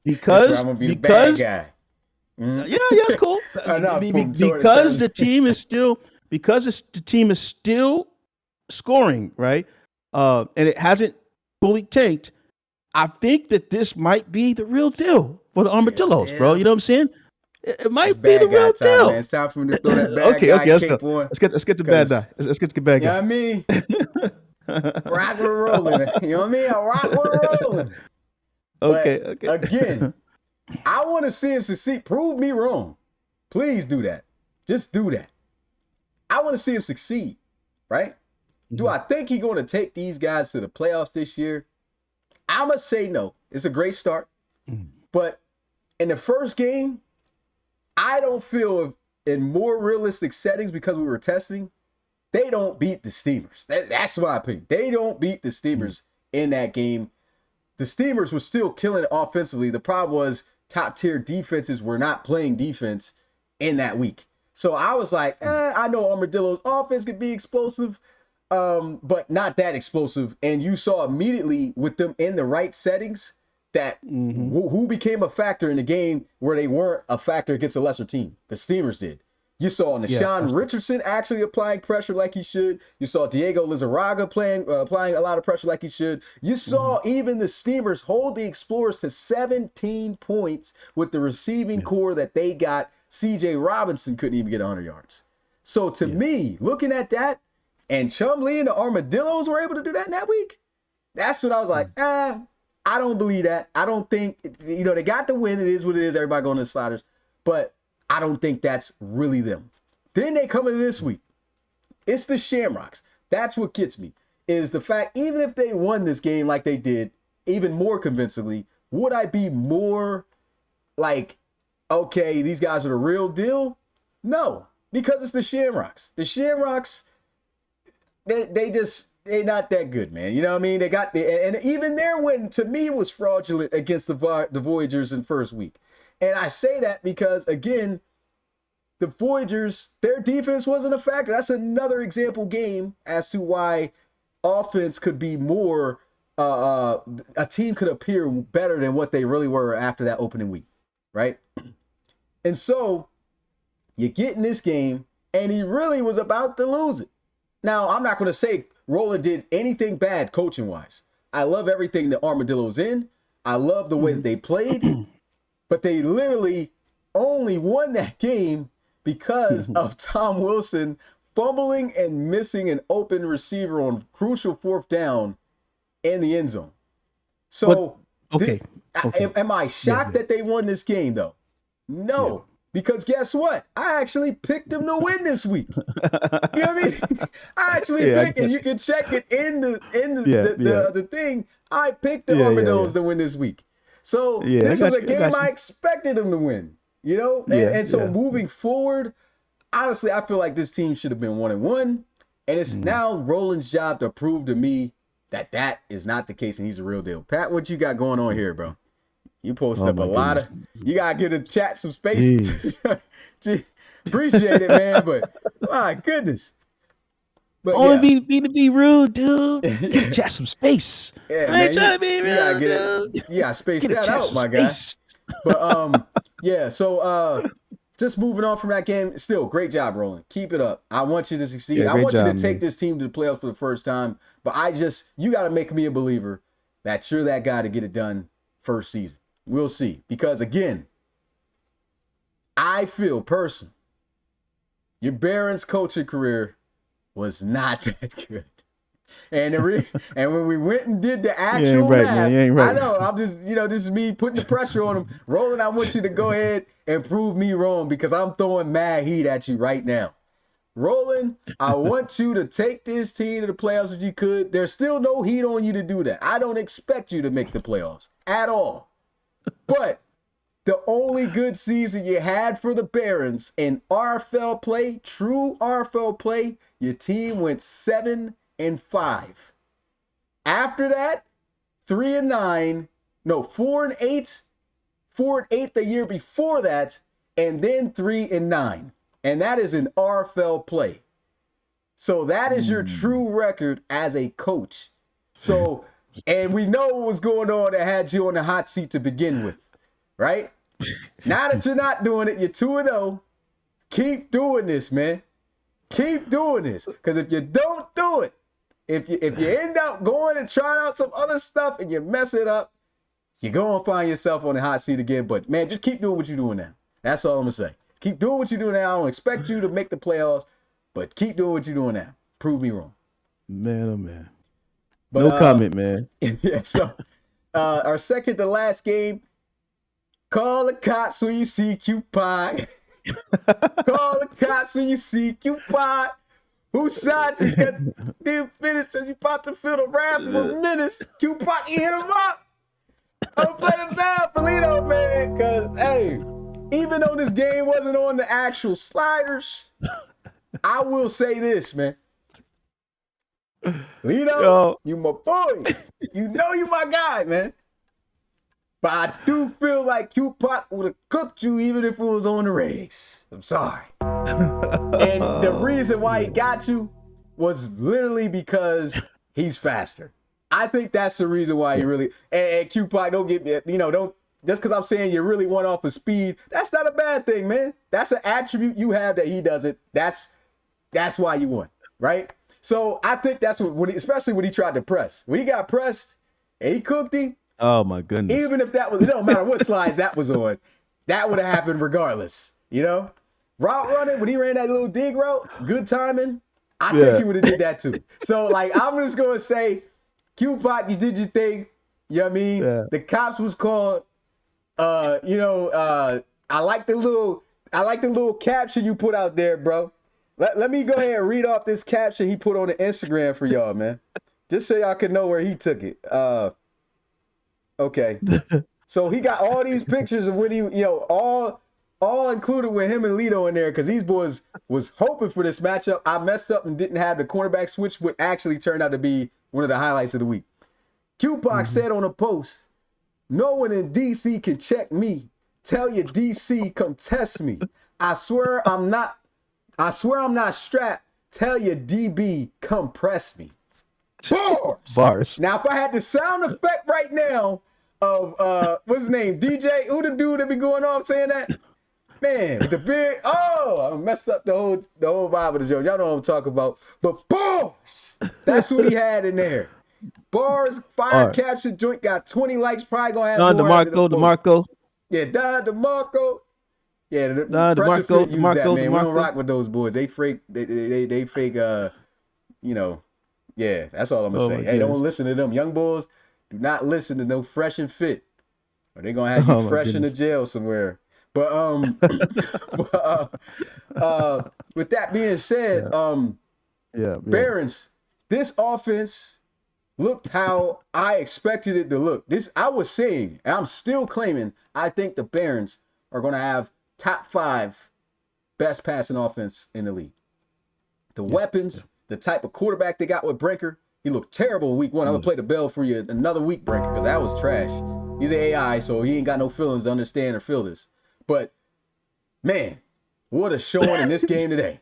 because I'm be the bad guy. Yeah, it's cool. Because the team is still the team is still scoring, right? And it hasn't fully tanked. I think that this might be the real deal for the Armadillos, bro. You know what I'm saying? It might be the real deal. Man. It's time for me to throw that bad guy cape on. Let's get the bad guy. Let's get the bad guy. You know what I mean? Rock, we're rolling. You know what I mean? Rock, we're rolling. Okay. Again, I want to see him succeed. Prove me wrong. Please do that. Just do that. I want to see him succeed, right? Do I think he's going to take these guys to the playoffs this year? I'm going to say no. It's a great start. But in the first game, I don't feel in more realistic settings, because we were testing, they don't beat the Steamers. That's my opinion. They don't beat the Steamers in that game. The Steamers were still killing it offensively. The problem was top-tier defenses were not playing defense in that week. So I was like, I know Armadillo's offense could be explosive, but not that explosive. And you saw immediately with them in the right settings that who became a factor in the game where they weren't a factor against a lesser team. The Steamers did. You saw Nashawn Richardson actually applying pressure like he should. You saw Diego Lizarraga applying a lot of pressure like he should. You saw even the Steamers hold the Explorers to 17 points with the receiving core that they got. C.J. Robinson couldn't even get 100 yards. So to me, looking at that, and Chumlee and the Armadillos were able to do that in that week, that's when I was like, I don't believe that. I don't think, they got the win. It is what it is. Everybody going to the Sliders. But I don't think that's really them. Then they come into this week. It's the Shamrocks. That's what gets me, is the fact, even if they won this game like they did, even more convincingly, would I be more like, okay, these guys are the real deal? No, because it's the Shamrocks. The Shamrocks, they're not that good, man. You know what I mean? They got and even their win to me was fraudulent against the Voyagers in first week. And I say that because, again, the Voyagers, their defense wasn't a factor. That's another example game as to why offense could be more, a team could appear better than what they really were after that opening week, right? And so you get in this game, and he really was about to lose it. Now, I'm not going to say Roland did anything bad coaching-wise. I love everything the Armadillos in. I love the way that they played. But they literally only won that game because of Tom Wilson fumbling and missing an open receiver on crucial fourth down in the end zone. So, am I shocked that they won this game, though? No, because guess what? I actually picked them to win this week. You know what I mean? I actually picked, and you can check it in the thing. I picked the Armadillos to win this week. So this was a game I expected them to win, and so moving forward, honestly, I feel like this team should have been 1-1, and it's now Roland's job to prove to me that is not the case and he's a real deal. Pat, what you got going on here, bro? You posted up a lot of, you got to give the chat some space. Appreciate it, man, but my goodness. But only be rude, dude. Get the chat some space. Yeah, I ain't trying to be rude, dude. Yeah, space that out, my guy. But so just moving on from that game, still great job, Roland. Keep it up. I want you to succeed. I want you to take this team to the playoffs for the first time. But you got to make me a believer that you're that guy to get it done first season. We'll see. Because again, I feel personally, your Barons coaching career was not that good. And when we went and did the actual math, I know, I'm just, this is me putting the pressure on him. Roland, I want you to go ahead and prove me wrong because I'm throwing mad heat at you right now. Roland, I want you to take this team to the playoffs if you could. There's still no heat on you to do that. I don't expect you to make the playoffs at all. But the only good season you had for the Barons in RFL play, true RFL play, your team went 7-8 4-5. After that, 3-9. No, 4-8. 4-8 the year before that, and then 3-9. And that is an RFL play. So that is your true record as a coach. So, and we know what was going on that had you on the hot seat to begin with, right? Now that you're not doing it, you're 2-0. Keep doing this, man. Keep doing this. Because if you don't do it, if you end up going and trying out some other stuff and you mess it up, you're going to find yourself on the hot seat again. But, man, just keep doing what you're doing now. That's all I'm going to say. Keep doing what you're doing now. I don't expect you to make the playoffs, but keep doing what you're doing now. Prove me wrong. Man, oh, man. But, no comment, man. Yeah, so our second to last game, call the cops when you see Q-Pac. Call the cops when you see Q-Pac. Who shot you? Because didn't finish because you about to feel the wrath of a menace. Q-Pac, you hit him up. I'm playing down for Lito, man. Because, hey, even though this game wasn't on the actual sliders, I will say this, man. Lito, you my boy. You know you my guy, man. But I do feel like Q-Pac would have cooked you even if it was on the rigs. I'm sorry. And the reason why he got you was literally because he's faster. I think that's the reason why he really, and Q-Pac, don't get me, don't, just because I'm saying you really won off of speed, that's not a bad thing, man. That's an attribute you have that he doesn't. That's why you won, right? So I think that's what especially when he tried to press. When he got pressed and he cooked him. Oh my goodness. Even if that was, it don't matter what slides that was on, that would have happened regardless. Route running, when he ran that little dig route, good timing. I think he would have did that too. So like I'm just gonna say, Q-Pac, you did your thing. You know what I mean? Yeah. The cops was called. I like the little caption you put out there, bro. Let me go ahead and read off this caption he put on the Instagram for y'all, man. Just so y'all can know where he took it. Okay. So he got all these pictures of when he, all included with him and Lito in there because these boys was hoping for this matchup. I messed up and didn't have the cornerback switch, which actually turned out to be one of the highlights of the week. Q-Pac said on a post, "No one in DC can check me. Tell your DC come test me. I swear I'm not strapped. Tell your DB come press me." Bars. Now, if I had the sound effect right now of what's his name? DJ, who the dude that be going off saying that? Man, with the beard. Oh, I messed up the whole vibe of the joke. Y'all know what I'm talking about. But bars. That's what he had in there. Bars, fire caption joint got 20 likes. Probably gonna have DeMarco. Yeah, DeMarco. Yeah, DeMarco. Use that, man. We don't rock with those boys. They fake. They fake. Yeah, that's all I'm gonna say. Hey, don't listen to them young boys. Do not listen to no Fresh and Fit, or they're gonna have you fresh in the jail somewhere. But with that being said, Barons, this offense looked how I expected it to look. This I was saying, and I'm still claiming, I think the Barons are gonna have top 5 best passing offense in the league. The weapons, the type of quarterback they got with Brinker, he looked terrible in week 1. I'm going to play the bell for you another week, Brinker, because that was trash. He's an AI, so he ain't got no feelings to understand or feel this. But, man, what a showing in this game today.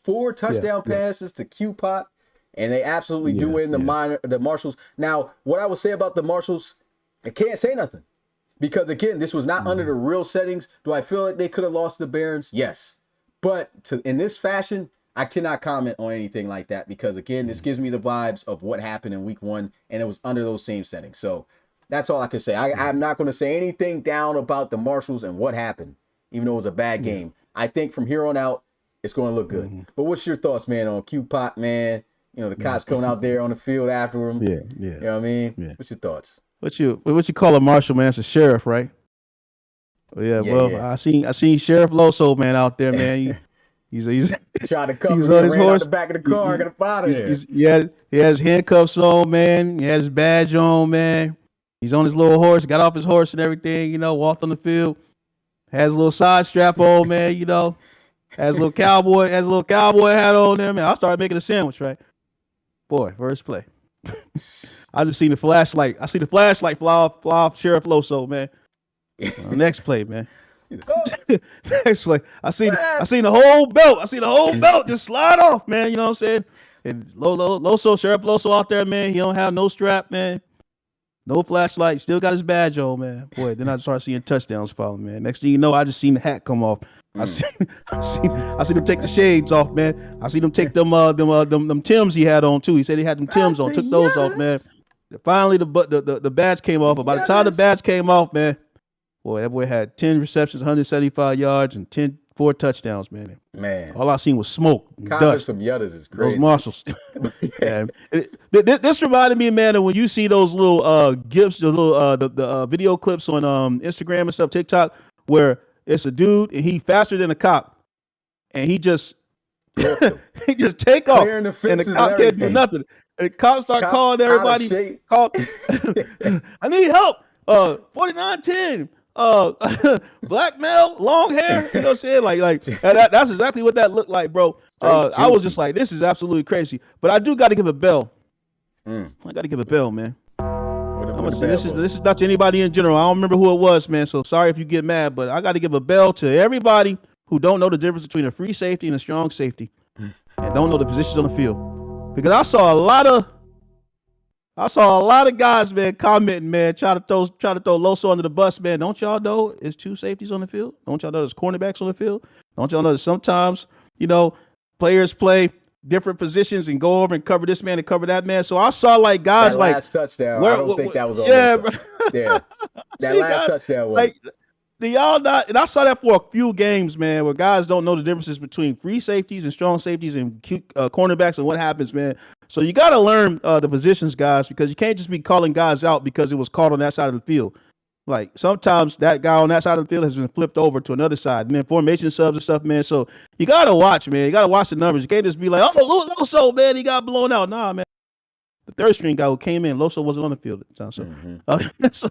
4 touchdown passes to Q-Pac, and they absolutely do win the Marshals. Now, what I would say about the Marshals, I can't say nothing. Because, again, this was not under the real settings. Do I feel like they could have lost the Barons? Yes. But in this fashion, I cannot comment on anything like that because, again, this gives me the vibes of what happened in week 1, and it was under those same settings. So that's all I can say. I'm not going to say anything down about the Marshals and what happened, even though it was a bad game. I think from here on out, it's going to look good. But what's your thoughts, man, on Q-Pac, man? The cops coming out there on the field after him. Yeah. You know what I mean? Yeah. What's your thoughts? What you call a marshal, man? It's a sheriff, right? I seen Sheriff Loso, man, out there, man. He's trying to cover him, ran out the back of the car, got up out of there. He has handcuffs on, man. He has his badge on, man. He's on his little horse, got off his horse and everything, walked on the field. Has a little side strap on, man, Has a little cowboy hat on there, man. I started making a sandwich, right? Boy, first play. I just seen the flashlight. I see the flashlight fly off Sheriff Loso, man. Next play, man. Next play. I seen the whole belt. I see the whole belt just slide off, man. You know what I'm saying? And Sheriff Loso out there, man. He don't have no strap, man. No flashlight. Still got his badge on, man. Boy, then I start seeing touchdowns falling, man. Next thing you know, I just seen the hat come off. I see them take the shades off, man. I see them take them Tims he had on too. He said he had them Tims on. Took those off, man. Finally, the badge came off. But by the time the badge came off, man, boy, that boy had 10 receptions, 175 yards, and 4 touchdowns, man. Man, all I seen was smoke, dust. Some yutters is crazy. Those marshals. Yeah. This reminded me, man, of when you see those little gifs, the little the video clips on Instagram and stuff, TikTok, where it's a dude and he faster than a cop, and he just take off, and the cop can't do nothing. And the cops start calling everybody. I need help. 4910. Black male, long hair. You know what I'm saying? Like that's exactly what that looked like, bro. I was just like, this is absolutely crazy. But I do got to give a bell. I got to give a bell, man. This is not to anybody in general. I don't remember who it was, man. So sorry if you get mad, but I got to give a bell to everybody who don't know the difference between a free safety and a strong safety, and don't know the positions on the field. Because I saw a lot of guys, man, commenting, man, try to throw Loso under the bus, man. Don't y'all know it's 2 safeties on the field? Don't y'all know there's cornerbacks on the field? Don't y'all know that sometimes, players play different positions and go over and cover this man and cover that man? So I saw like guys that last touchdown. I don't think that was on. Yeah, yeah. That last touchdown was. Like, do y'all not? And I saw that for a few games, man, where guys don't know the differences between free safeties and strong safeties and cornerbacks and what happens, man. So you got to learn the positions, guys, because you can't just be calling guys out because it was called on that side of the field. Like sometimes that guy on that side of the field has been flipped over to another side, and then formation subs and stuff, man. So you got to watch, man. You got to watch the numbers. You can't just be like, oh, Loso, man, he got blown out. Nah, man. The third string guy who came in, Loso wasn't on the field at the time. But it's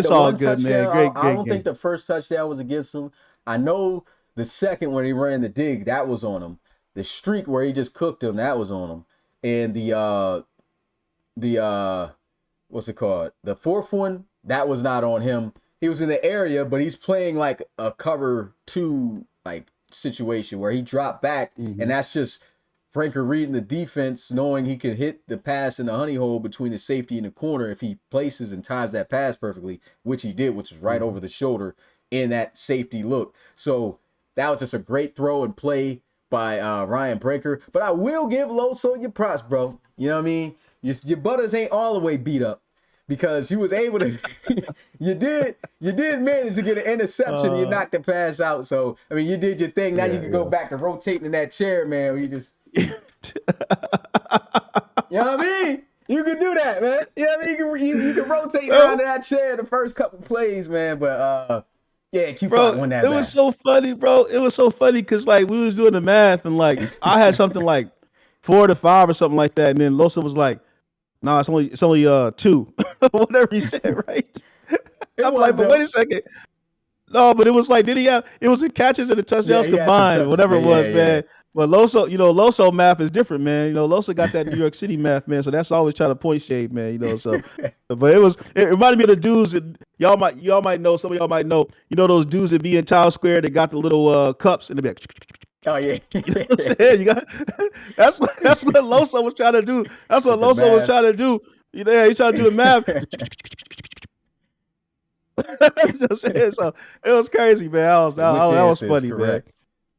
all good, man. Great I don't think the first touchdown was against him. I know the second when he ran the dig, that was on him. The streak where he just cooked him, that was on him. And the what's it called? The fourth one, that was not on him. He was in the area, but he's playing like a cover 2 like situation where he dropped back, and that's just Franker reading the defense, knowing he can hit the pass in the honey hole between the safety and the corner if he places and times that pass perfectly, which he did, which was right over the shoulder in that safety look. So that was just a great throw and play by Ryan Breaker. But I will give Loso your props, bro. You know what I mean? Your butters ain't all the way beat up, because you was able to you did manage to get an interception. You knocked the pass out. So I mean, you did your thing. Now you can go back to rotating in that chair, man, where you just you know what I mean? You can do that, man. You know what I mean? You can rotate around in that chair the first couple plays, man. But yeah, Q-Pac won that. It was so funny, bro. It was so funny because like we was doing the math and like I had something like 4 to 5 or something like that, and then Losa was like, "No, it's only 2," whatever he said, right? I'm like, but wait a second. No, but it was like, it was the catches and the touchdowns combined, whatever it was, man. But Loso math is different, man. Loso got that New York City math, man. So that's always trying to point shade, man. So, but it reminded me of the dudes that y'all might know. Some of y'all might know. Those dudes that be in Times Square that got the little cups in the back. Oh yeah, you know what I'm saying? That's what Loso was trying to do. That's what Loso was trying to do. He's trying to do the math. You know what I'm saying? So it was crazy, man. That was funny, correct. Man.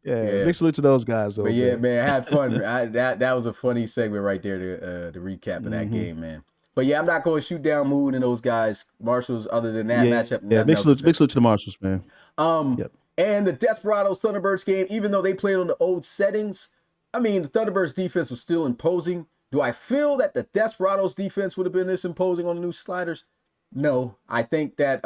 Yeah, big salute to those guys, though. But yeah, man, I had fun. That was a funny segment right there to recap of that game, man. But yeah, I'm not going to shoot down Mood and those guys, Marshals. Other than that matchup, big salute to the Marshals, man. And the Desperados Thunderbirds game, even though they played on the old settings, I mean, the Thunderbirds defense was still imposing. Do I feel that the Desperados defense would have been this imposing on the new sliders? No, I think that,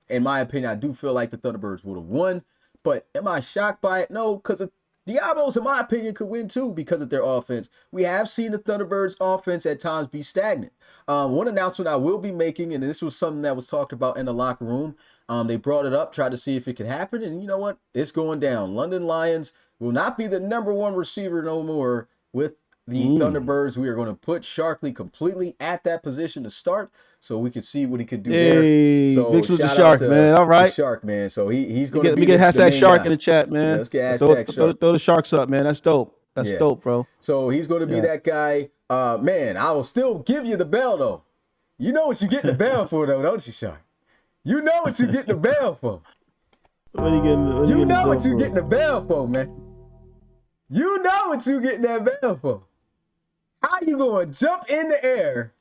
in my opinion, I do feel like the Thunderbirds would have won. But am I shocked by it? No, because the Diablos, in my opinion, could win too because of their offense. We have seen the Thunderbirds' offense at times be stagnant. One announcement I will be making, and this was something that was talked about in the locker room. They brought it up, tried to see if it could happen, and you know what? It's going down. London Lions will not be the #1 receiver no more with the Thunderbirds. We are going to put Sharkley completely at that position to start, so we can see what he could do there. So Big salute to shout out Shark, to man. All right. the Shark, man. So he's going to Let be me get the hashtag main Shark guy. in the chat, man. Yeah, let's get hashtag Shark. Throw the Sharks up, man. That's dope. That's dope, bro. So he's going to be that guy. Man, I will still give you the bell, though. You know what you get the bell for, though, don't you, Shark? You know what you get the bell for. You know what you getting the bell for, man. You know what you getting that bell for. How you going to jump in the air?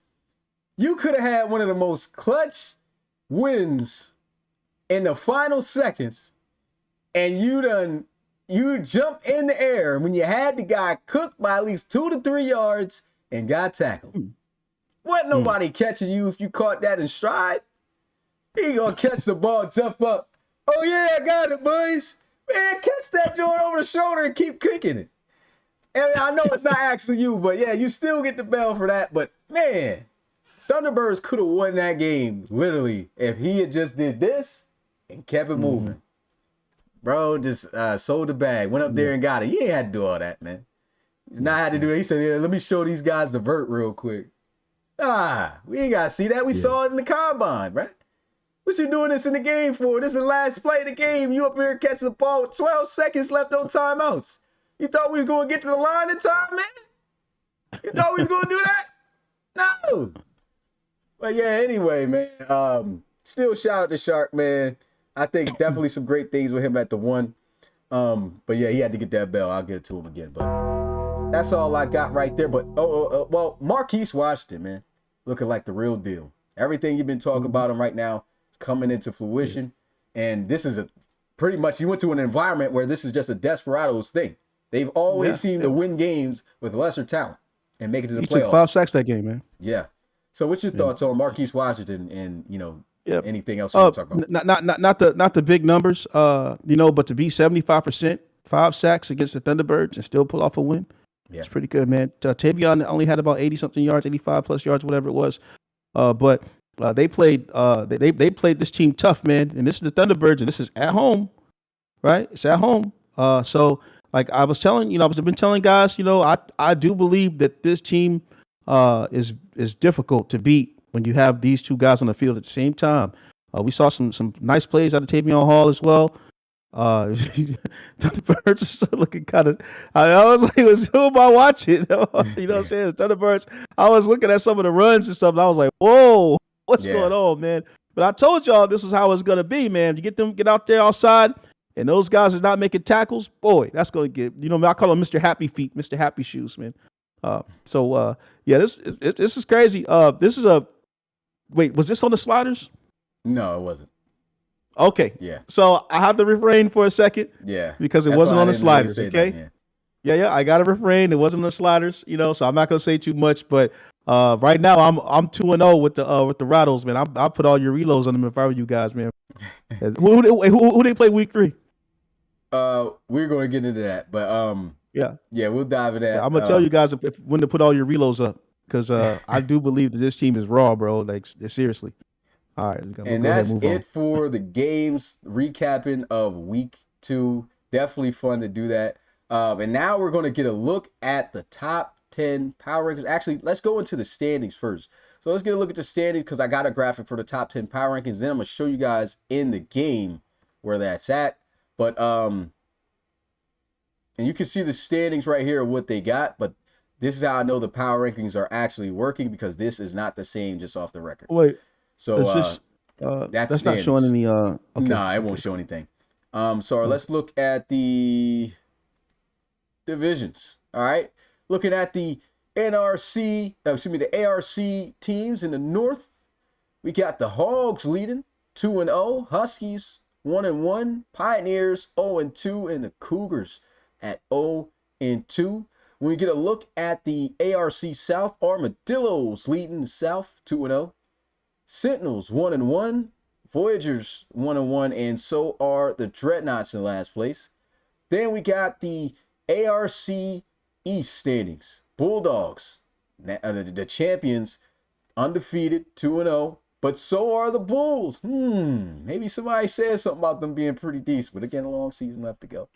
You could have had one of the most clutch wins in the final seconds, and you jumped in the air when you had the guy cooked by at least 2 to 3 yards and got tackled. Wasn't nobody catching you if you caught that in stride. He gonna catch the ball, jump up. Oh yeah, I got it, boys. Man, catch that joint over the shoulder and keep kicking it. And I know it's not actually you, but yeah, you still get the bell for that. But man, Thunderbirds could have won that game, literally, if he had just did this and kept it moving. Bro, just sold the bag, went up there and got it. You ain't had to do all that, man. You not had to do it. He said, yeah, let me show these guys the vert real quick. We ain't got to see that. We saw it in the combine, right? What you doing this in the game for? This is the last play of the game. You up here catching the ball with 12 seconds left on timeouts. You thought we was going to get to the line in time, man? You thought we was going to do that? No. But yeah, anyway, man. Still shout out to Shark, man. I think definitely some great things with him at the one. But yeah, he had to get that bell. I'll get it to him again. But that's all I got right there. But well, Marquise Washington, man, looking like the real deal. Everything you've been talking about him right now is coming into fruition. And this is pretty much, you went to an environment where this is just a Desperados thing. They've always seemed to win games with lesser talent and make it to the playoffs. He took 5 sacks that game, man. Yeah. So what's your thoughts on Marquise Washington and, anything else you want to talk about? Not the big numbers, but to be 75%, 5 sacks against the Thunderbirds and still pull off a win, it's pretty good, man. Tavion only had about 80-something yards, 85 plus yards, whatever it was. But they played they played this team tough, man. And this is the Thunderbirds, and this is at home, right? It's at home. So like I was telling, I've been telling guys, I do believe that this team is difficult to beat when you have these two guys on the field at the same time. We saw some nice plays out of Tavion Hall as well. Thunderbirds are looking kind of. I was like, who am I watching? You know what I'm saying? The Thunderbirds. I was looking at some of the runs and stuff, and I was like, whoa, what's going on, man? But I told y'all this is how it's gonna be, man. You get out there outside, and those guys are not making tackles. Boy, that's gonna get. I call him Mr. Happy Feet, Mr. Happy Shoes, man. This is crazy. This is a. Wait, was this on the sliders? No, it wasn't. Okay. Yeah. So I have to refrain for a second. Yeah. Because it wasn't on the sliders. Okay. That, yeah. I got to refrain. It wasn't on the sliders. So I'm not gonna say too much. But right now I'm 2-0 with the Rattles, man. I'll put all your reloads on them if I were you guys, man. who they play week 3? We're gonna get into that, but we'll dive into that. Yeah, I'm gonna tell you guys when to put all your reloads up, because I do believe that this team is raw, bro. Like seriously. All right, and that's it for the games recapping of week 2. Definitely fun to do that. And now we're going to get a look at the top 10 power rankings. Actually, let's go into the standings first. So let's get a look at the standings, because I got a graphic for the top 10 power rankings. Then I'm going to show you guys in the game where that's at. But and you can see the standings right here of what they got. But this is how I know the power rankings are actually working, because this is not the same just off the record. Wait. So that's not showing any. Okay. Nah, it won't show anything. Let's look at the divisions. All right, looking at the the ARC teams in the North. We got the Hogs leading 2-0, Huskies 1-1, Pioneers 0-2, and the Cougars at 0-2. When we get a look at the ARC South, Armadillos leading the South 2-0. Sentinels 1-1, Voyagers 1-1, and so are the Dreadnoughts in last place. Then we got the ARC East standings. Bulldogs, the champions, undefeated 2-0, but so are the Bulls. Maybe somebody said something about them being pretty decent, but again, a long season left to go.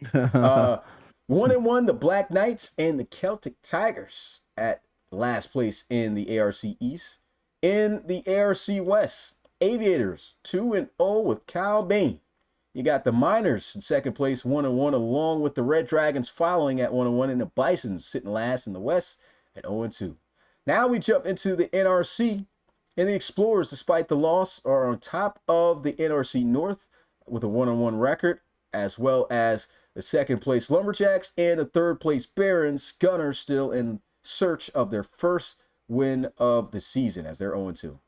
1-1, the Black Knights and the Celtic Tigers at last place in the ARC East. In the ARC West, Aviators 2-0 with Cal Bain. You got the Miners in second place, 1-1, along with the Red Dragons following at 1-1, and the Bisons sitting last in the West at 0-2. Now we jump into the NRC, and the Explorers, despite the loss, are on top of the NRC North with a 1-1 record, as well as the second place Lumberjacks and the third place Barons. Gunners still in search of their first win of the season as they're 0-2.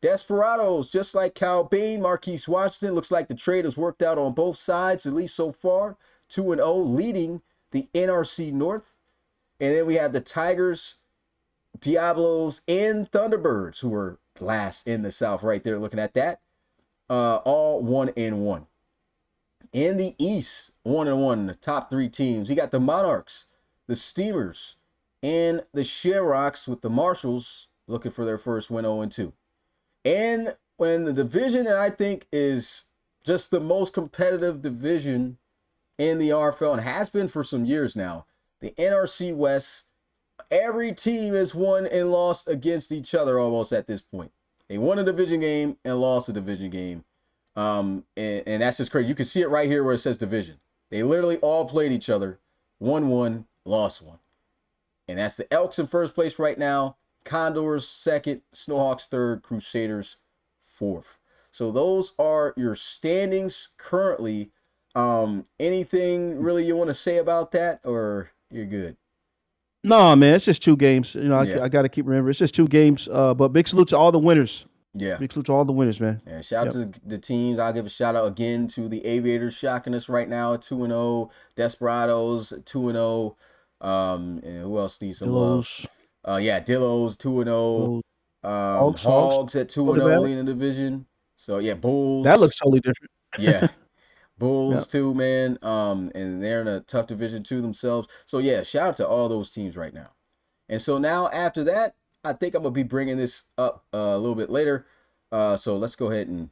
Desperados, just like Cal Bain, Marquise Washington, looks like the trade has worked out on both sides, at least so far. 2-0, leading the NRC North. And then we have the Tigers, Diablos, and Thunderbirds, who are last in the South right there, looking at that. All 1-1. In the East, 1-1, the top three teams. We got the Monarchs, the Steamers, and the Shamrocks with the Marshalls looking for their first win, 0-2. And when the division that I think is just the most competitive division in the RFL and has been for some years now, the NRC West, every team has won and lost against each other almost at this point. They won a division game and lost a division game. And that's just crazy. You can see it right here where it says division. They literally all played each other, won one, lost one. And that's the Elks in first place right now, Condors second, Snowhawks third, Crusaders fourth. So those are your standings currently. Anything really you want to say about that, or you're good? No, man, it's just 2 games. You know, I got to keep remembering it's just 2 games. But big salute to all the winners. Yeah. Big salute to all the winners, man. And shout out to the teams. I'll give a shout out again to the Aviators shocking us right now at 2-0, Desperados 2-0. And who else needs some love? Dillos 2-0. Hogs at 2-0 in the division. So yeah, Bulls. That looks totally different. Yeah. Bulls too, man. And they're in a tough division too themselves. So yeah, shout out to all those teams right now. And so now after that, I think I'm gonna be bringing this up a little bit later. So let's go ahead and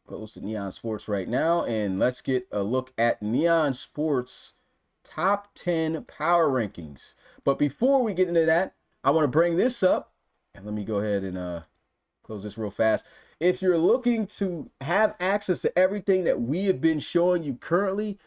close to Neon Sports right now, and let's get a look at Neon Sports top 10 power rankings. But before we get into that, I want to bring this up, and let me go ahead and close this real fast. If you're looking to have access to everything that we have been showing you currently,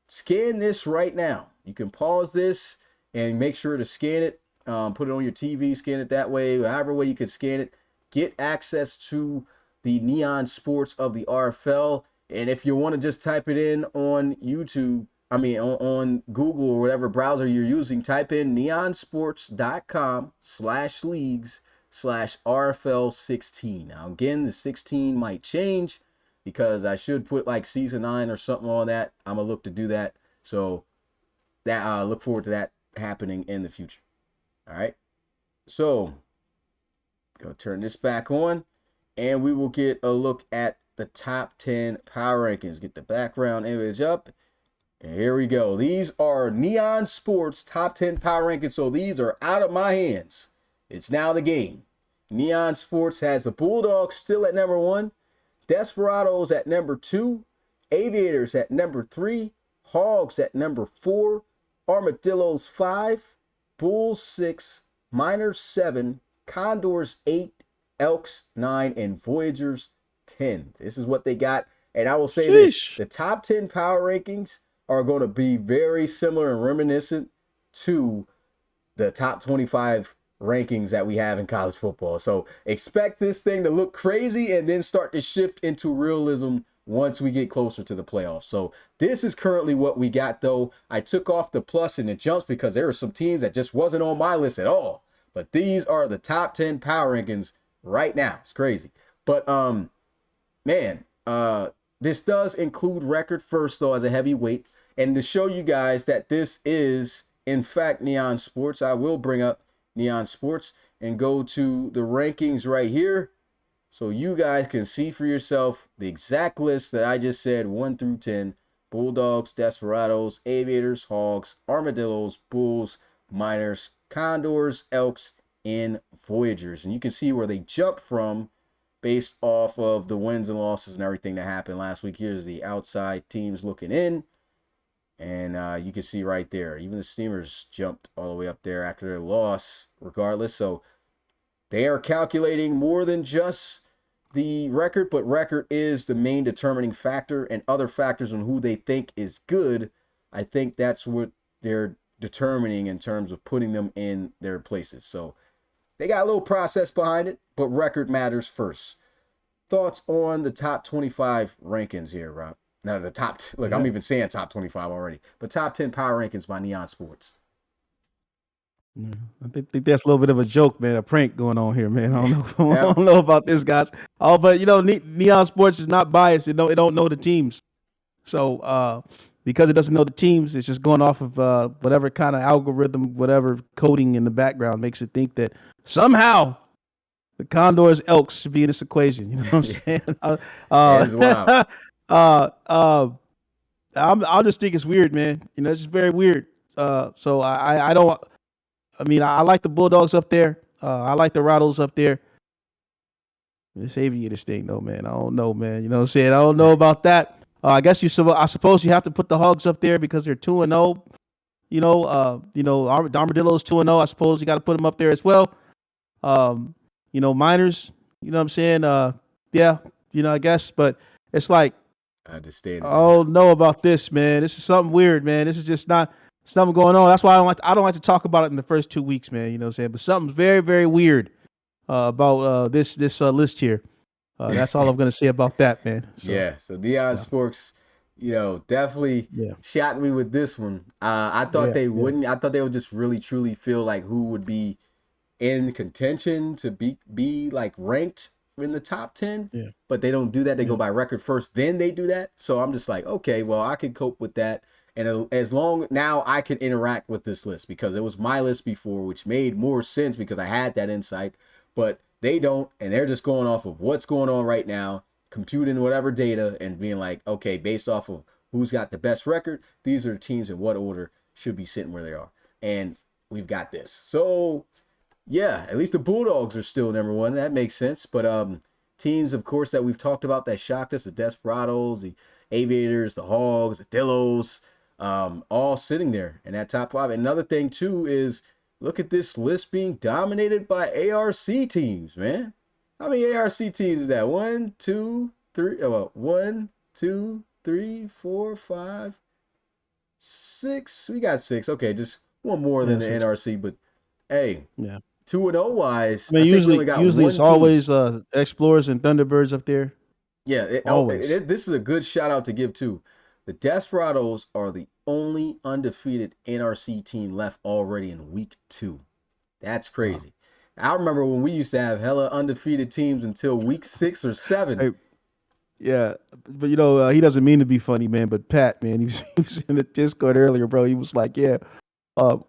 scan this right now. You can pause this and make sure to scan it. Put it on your TV, scan it that way, however way you can scan it. Get access to the Neon Sports of the RFL. And if you want to just type it in on YouTube, on Google or whatever browser you're using, type in neonsports.com/leagues/RFL16. Now, again, the 16 might change because I should put like season 9 or something on that. I'm going to look to do that. So that look forward to that happening in the future. All right. So go turn this back on and we will get a look at the top 10 power rankings. Get the background image up. And here we go. These are Neon Sports top 10 power rankings. So these are out of my hands. It's now the game. Neon Sports has the Bulldogs still at number 1, Desperados at number 2, Aviators at number 3, Hogs at number 4, Armadillos 5, Bulls 6, Miners 7, Condors 8, Elks 9, and Voyagers 10. This is what they got. And I will say this, the top 10 power rankings are going to be very similar and reminiscent to the top 25 rankings that we have in college football. So expect this thing to look crazy and then start to shift into realism once we get closer to the playoffs. So this is currently what we got, though. I took off the plus and the jumps because there were some teams that just wasn't on my list at all. But these are the top 10 power rankings right now. It's crazy. But this does include record first, though, as a heavyweight. And to show you guys that this is, in fact, Neon Sports, I will bring up Neon Sports and go to the rankings right here so you guys can see for yourself the exact list that I just said, 1 through 10. Bulldogs, Desperados, Aviators, Hogs, Armadillos, Bulls, Miners, Condors, Elks, and Voyagers. And you can see where they jumped from based off of the wins and losses and everything that happened last week. Here's the outside teams looking in. And you can see right there, even the Steamers jumped all the way up there after their loss, regardless. So they are calculating more than just the record, but record is the main determining factor, and other factors on who they think is good. I think that's what they're determining in terms of putting them in their places. So they got a little process behind it, but record matters first. Thoughts on the top 25 rankings here, Rob? Now the top, look, I'm even saying top 25 already, but top 10 power rankings by Neon Sports. I think that's a little bit of a joke, man, a prank going on here, man. I don't know, I don't know about this, guys. Oh, but Neon Sports is not biased. It don't know the teams, so because it doesn't know the teams, it's just going off of whatever kind of algorithm, whatever coding in the background makes it think that somehow the Condors Elks should be in this equation. You know what I'm saying? As well. I'll just think it's weird, man. It's just very weird. So I don't. I mean, I like the Bulldogs up there. I like the Rattles up there. This Aviators thing, though, man. I don't know, man. You know what I'm saying? I don't know about that. I guess I suppose you have to put the Hogs up there because they're 2-0. The Armadillo's 2-0. I suppose you got to put them up there as well. Miners. You know what I'm saying? I guess, but it's like I understand. I don't know about this, man. This is something weird, man. This is just not something going on. That's why I don't like to talk about it in the first 2 weeks, man. You know what I'm saying? But something's very, very weird about this list here. That's all I'm gonna say about that, man. So Neon Sports, definitely shocked me with this one. I thought they wouldn't. I thought they would just really truly feel like who would be in contention to be like ranked in the top 10. Yeah. But they don't do that. They go by record first, then they do that. So I'm just like, okay, well, I can cope with that. And as long now I can interact with this list because it was my list before, which made more sense because I had that insight, but they don't. And they're just going off of what's going on right now, computing whatever data and being like, okay, based off of who's got the best record, these are the teams in what order should be sitting where they are. And we've got this. So yeah, at least the Bulldogs are still number one. That makes sense. But teams, of course, that we've talked about that shocked us, the Desperados, the Aviators, the Hogs, the Dillos, all sitting there in that top 5. Another thing, too, is look at this list being dominated by ARC teams, man. How many ARC teams is that? 1, 2, 3. 1, 2, 3, 4, 5, 6. We got 6. Okay, just one more than the NRC. But, hey, 2-0 wise, I mean, usually it's always Explorers and Thunderbirds up there. Yeah, always. This is a good shout out to give, too. The Desperados are the only undefeated NRC team left already in week 2. That's crazy. Wow. I remember when we used to have hella undefeated teams until week 6 or 7. Hey, yeah, but he doesn't mean to be funny, man. But Pat, man, he was in the Discord earlier, bro. He was like, yeah,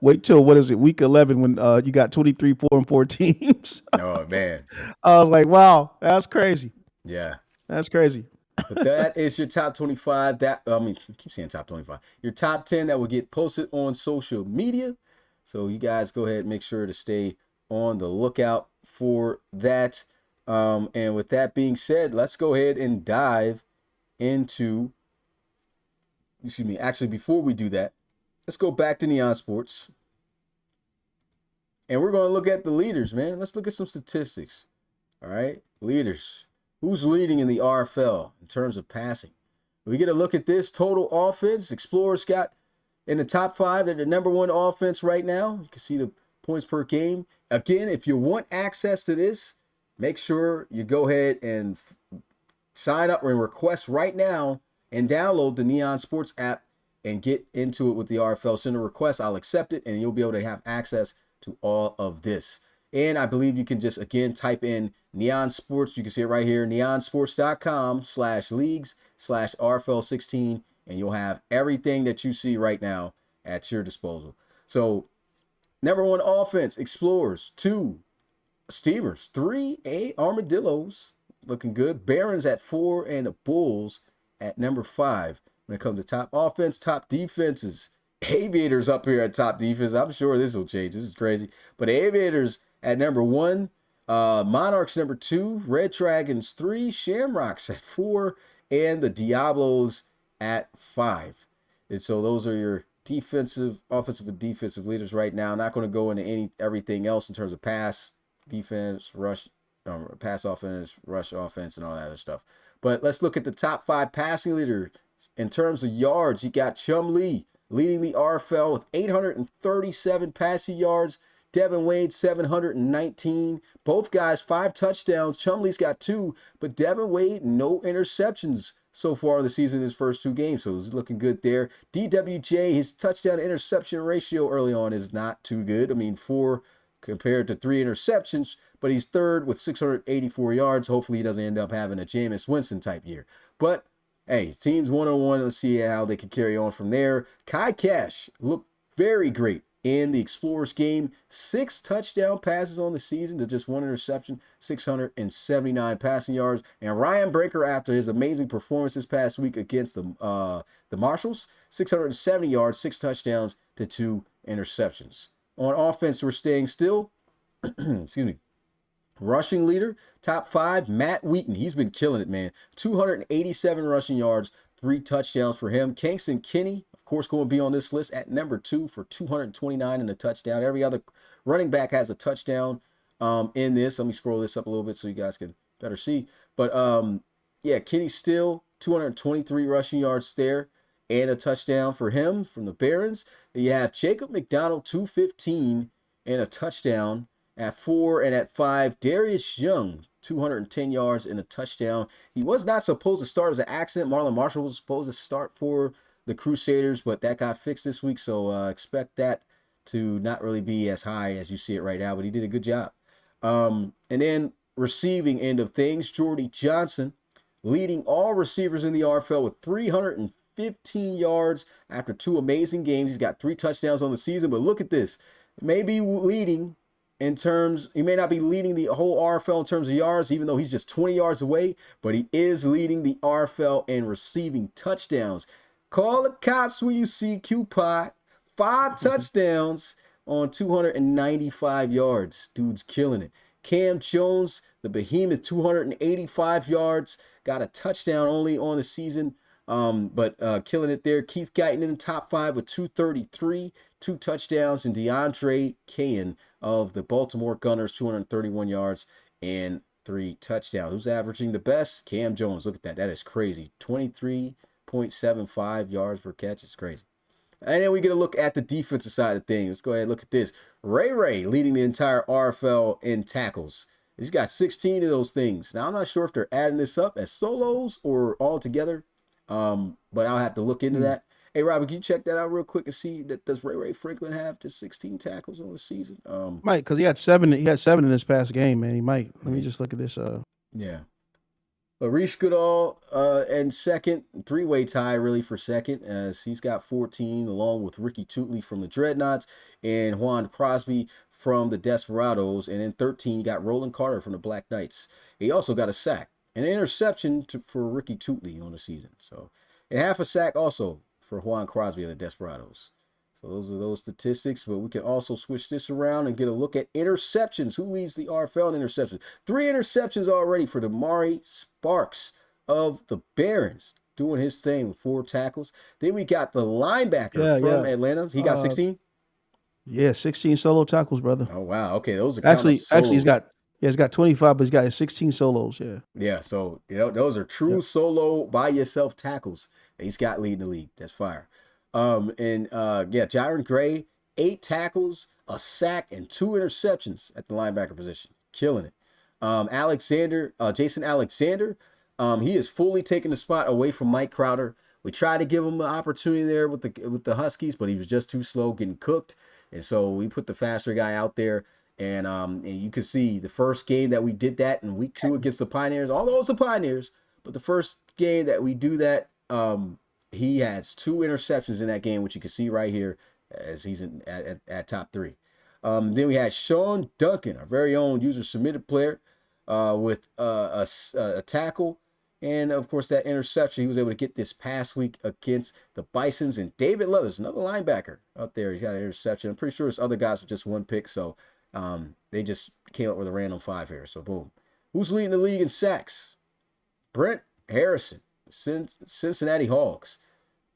wait till week 11 when you got 23 4-4 teams. Oh man, I was like, wow, that's crazy. Yeah, that's crazy. But that is your top 25. I keep saying top 25. Your top 10 that will get posted on social media. So you guys go ahead and make sure to stay on the lookout for that. And with that being said, let's go ahead and dive into. Actually, before we do that, let's go back to Neon Sports. And we're going to look at the leaders, man. Let's look at some statistics. All right, leaders. Who's leading in the RFL in terms of passing? We get a look at this total offense. Explorers got in the top 5. They're the number 1 offense right now. You can see the points per game. Again, if you want access to this, make sure you go ahead and sign up and request right now and download the Neon Sports app and get into it with the RFL. Send a request. I'll accept it, and you'll be able to have access to all of this. And I believe you can just, again, type in Neon Sports. You can see it right here, neonsports.com/leagues/RFL16, and you'll have everything that you see right now at your disposal. So, number 1 offense, Explorers. 2, Steamers. 3, Armadillos. Looking good. Barons at 4, and the Bulls at number 5. When it comes to top offense, top defenses, Aviators up here at top defense. I'm sure this will change. This is crazy. But Aviators at number 1, Monarchs number 2, Red Dragons 3, Shamrocks at 4, and the Diablos at 5. And so those are your defensive, offensive, and defensive leaders right now. Not going to go into everything else in terms of pass, defense, rush, pass offense, rush offense, and all that other stuff. But let's look at the top 5 passing leaders. In terms of yards, you got Chum Lee leading the RFL with 837 passing yards. Devin Wade, 719. Both guys, 5 touchdowns. Chum Lee's got 2, but Devin Wade, no interceptions so far in the season in his first 2 games. So it's looking good there. DWJ, his touchdown interception ratio early on is not too good. I mean, 4 compared to 3 interceptions, but he's 3rd with 684 yards. Hopefully he doesn't end up having a Jameis Winston type year. But hey, teams 1-on-1. Let's see how they can carry on from there. Kai Cash looked very great in the Explorers game. 6 touchdown passes on the season to just 1 interception, 679 passing yards. And Ryan Breaker, after his amazing performance this past week against the Marshals, 670 yards, 6 touchdowns to 2 interceptions. On offense, we're staying still. Excuse me. Rushing leader, top 5, Matt Wheaton. He's been killing it, man. 287 rushing yards, 3 touchdowns for him. Kingston Kinney, of course, going to be on this list at number 2 for 229 and a touchdown. Every other running back has a touchdown in this. Let me scroll this up a little bit so you guys can better see. But yeah, Kinney still 223 rushing yards there and a touchdown for him from the Barons. You have Jacob McDonald, 215 and a touchdown at 4, and at 5, Darius Young, 210 yards and a touchdown. He was not supposed to start as an accident. Marlon Marshall was supposed to start for the Crusaders, but that got fixed this week, so expect that to not really be as high as you see it right now, but he did a good job. And then receiving end of things, Jordy Johnson leading all receivers in the RFL with 315 yards after 2 amazing games. He's got 3 touchdowns on the season, but look at this. Maybe leading in terms, he may not be leading the whole RFL in terms of yards, even though he's just 20 yards away, but he is leading the RFL in receiving touchdowns. Call the cops when you see Q-Pac. 5 touchdowns on 295 yards. Dude's killing it. Cam Jones, the behemoth, 285 yards. Got a touchdown only on the season, but killing it there. Keith Guyton in the top 5 with 233, 2 touchdowns. And DeAndre Cain of the Baltimore Gunners, 231 yards and 3 touchdowns. Who's averaging the best? Cam Jones. Look at that. That is crazy. 23.75 yards per catch. It's crazy. And then we get a look at the defensive side of things. Let's go ahead and look at this. Ray leading the entire RFL in tackles. He's got 16 of those things. Now, I'm not sure if they're adding this up as solos or all together, but I'll have to look into that. Hey, Robert, can you check that out real quick and see that does Ray Franklin have just 16 tackles on the season? Might, because he had 7. He had 7 in this past game, man. He might. Let me just look at this. Yeah. But Reese Goodall and second, 3-way tie really for second, as he's got 14, along with Ricky Tootley from the Dreadnoughts and Juan Crosby from the Desperados. And then 13, you got Roland Carter from the Black Knights. He also got a sack and an interception for Ricky Tootley on the season. So, and half a sack also for Juan Crosby of the Desperados. So those are those statistics, but we can also switch this around and get a look at interceptions. Who leads the RFL in interceptions? 3 interceptions already for Damari Sparks of the Barons, doing his thing with 4 tackles. Then we got the linebacker from Atlanta. He got 16? Yeah, 16 solo tackles, brother. Oh, wow. Okay, those are actually he's got 25, but he's got 16 solos. Yeah. So those are true solo by yourself tackles that he's got leading the league. That's fire. Jaron Gray, 8 tackles, a sack, and 2 interceptions at the linebacker position, killing it. Jason Alexander, he is fully taking the spot away from Mike Crowder. We tried to give him an opportunity there with the Huskies, but he was just too slow, getting cooked, and so we put the faster guy out there. And you can see the first game that we did that in week 2 against the Pioneers, although it's the Pioneers, but the first game that we do that, he has 2 interceptions in that game, which you can see right here as he's at top 3. Then we had Sean Duncan, our very own user-submitted player, with a tackle. And, of course, that interception he was able to get this past week against the Bisons. And David Leathers, another linebacker up there. He's got an interception. I'm pretty sure it's other guys with just 1 pick. So they just came up with a random 5 here. So, boom. Who's leading the league in sacks? Brent Harrison, Cincinnati Hogs.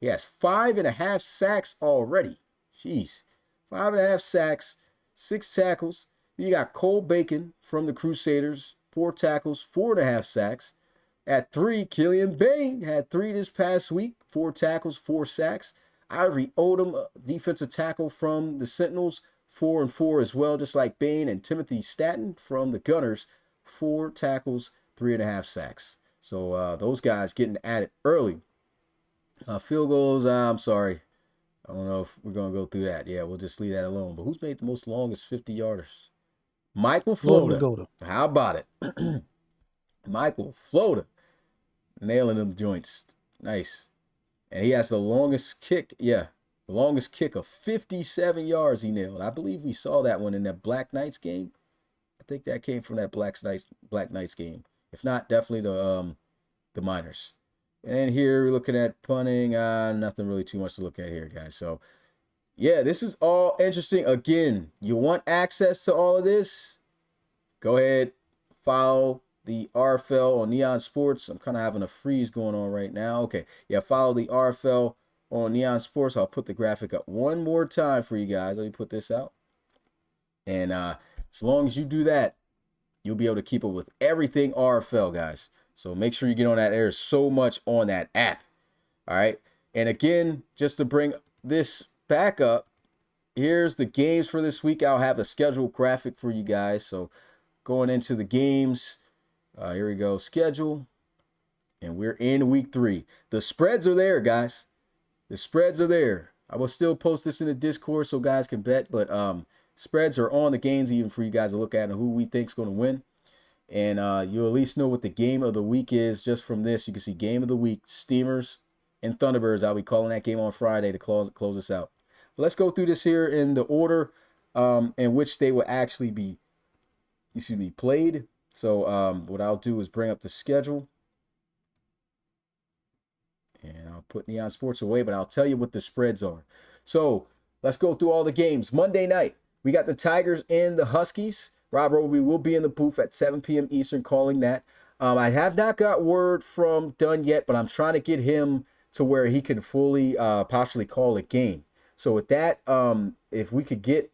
He has 5.5 sacks already. Jeez. 5.5 sacks, 6 tackles. You got Cole Bacon from the Crusaders, 4 tackles, 4.5 sacks. At 3, Killian Bain had 3 this past week, 4 tackles, 4 sacks. Ivory Odom, defensive tackle from the Sentinels, 4 and 4 as well, just like Bain. And Timothy Stanton from the Gunners, 4 tackles, 3.5 sacks. So those guys getting at it early. Field goals, I'm sorry. I don't know if we're going to go through that. Yeah, we'll just leave that alone. But who's made the most longest 50-yarders? Michael Floda. How about it? Michael Floda. Nailing them joints. Nice. And he has the longest kick. Yeah, the longest kick of 57 yards he nailed. I believe we saw that one in that Black Knights game. I think that came from that Black Knights game. If not, definitely the Miners. And here we're looking at punting. Nothing really too much to look at here, guys. So, yeah, this is all interesting. Again, you want access to all of this? Go ahead, follow the RFL on Neon Sports. I'm kind of having a freeze going on right now. Okay, yeah, follow the RFL on Neon Sports. I'll put the graphic up one more time for you guys. Let me put this out. And as long as you do that, you'll be able to keep up with everything RFL, guys. So make sure you get on that. There's so much on that app. All right. And again, just to bring this back up, here's the games for this week. I'll have a schedule graphic for you guys. So going into the games, here we go. Schedule. And we're in week 3. The spreads are there, guys. The spreads are there. I will still post this in the Discord so guys can bet. But spreads are on the games even for you guys to look at and who we think is going to win. And you'll at least know what the game of the week is just from this. You can see game of the week, Steamers and Thunderbirds. I'll be calling that game on Friday to close us out. But let's go through this here in the order in which they will actually be, played. So what I'll do is bring up the schedule. And I'll put Neon Sports away, but I'll tell you what the spreads are. So let's go through all the games. Monday night, we got the Tigers and the Huskies. Rob Roby will be in the booth at 7 p.m. Eastern calling that. I have not got word from Dunn yet, but I'm trying to get him to where he can fully possibly call a game. So with that, if we could get,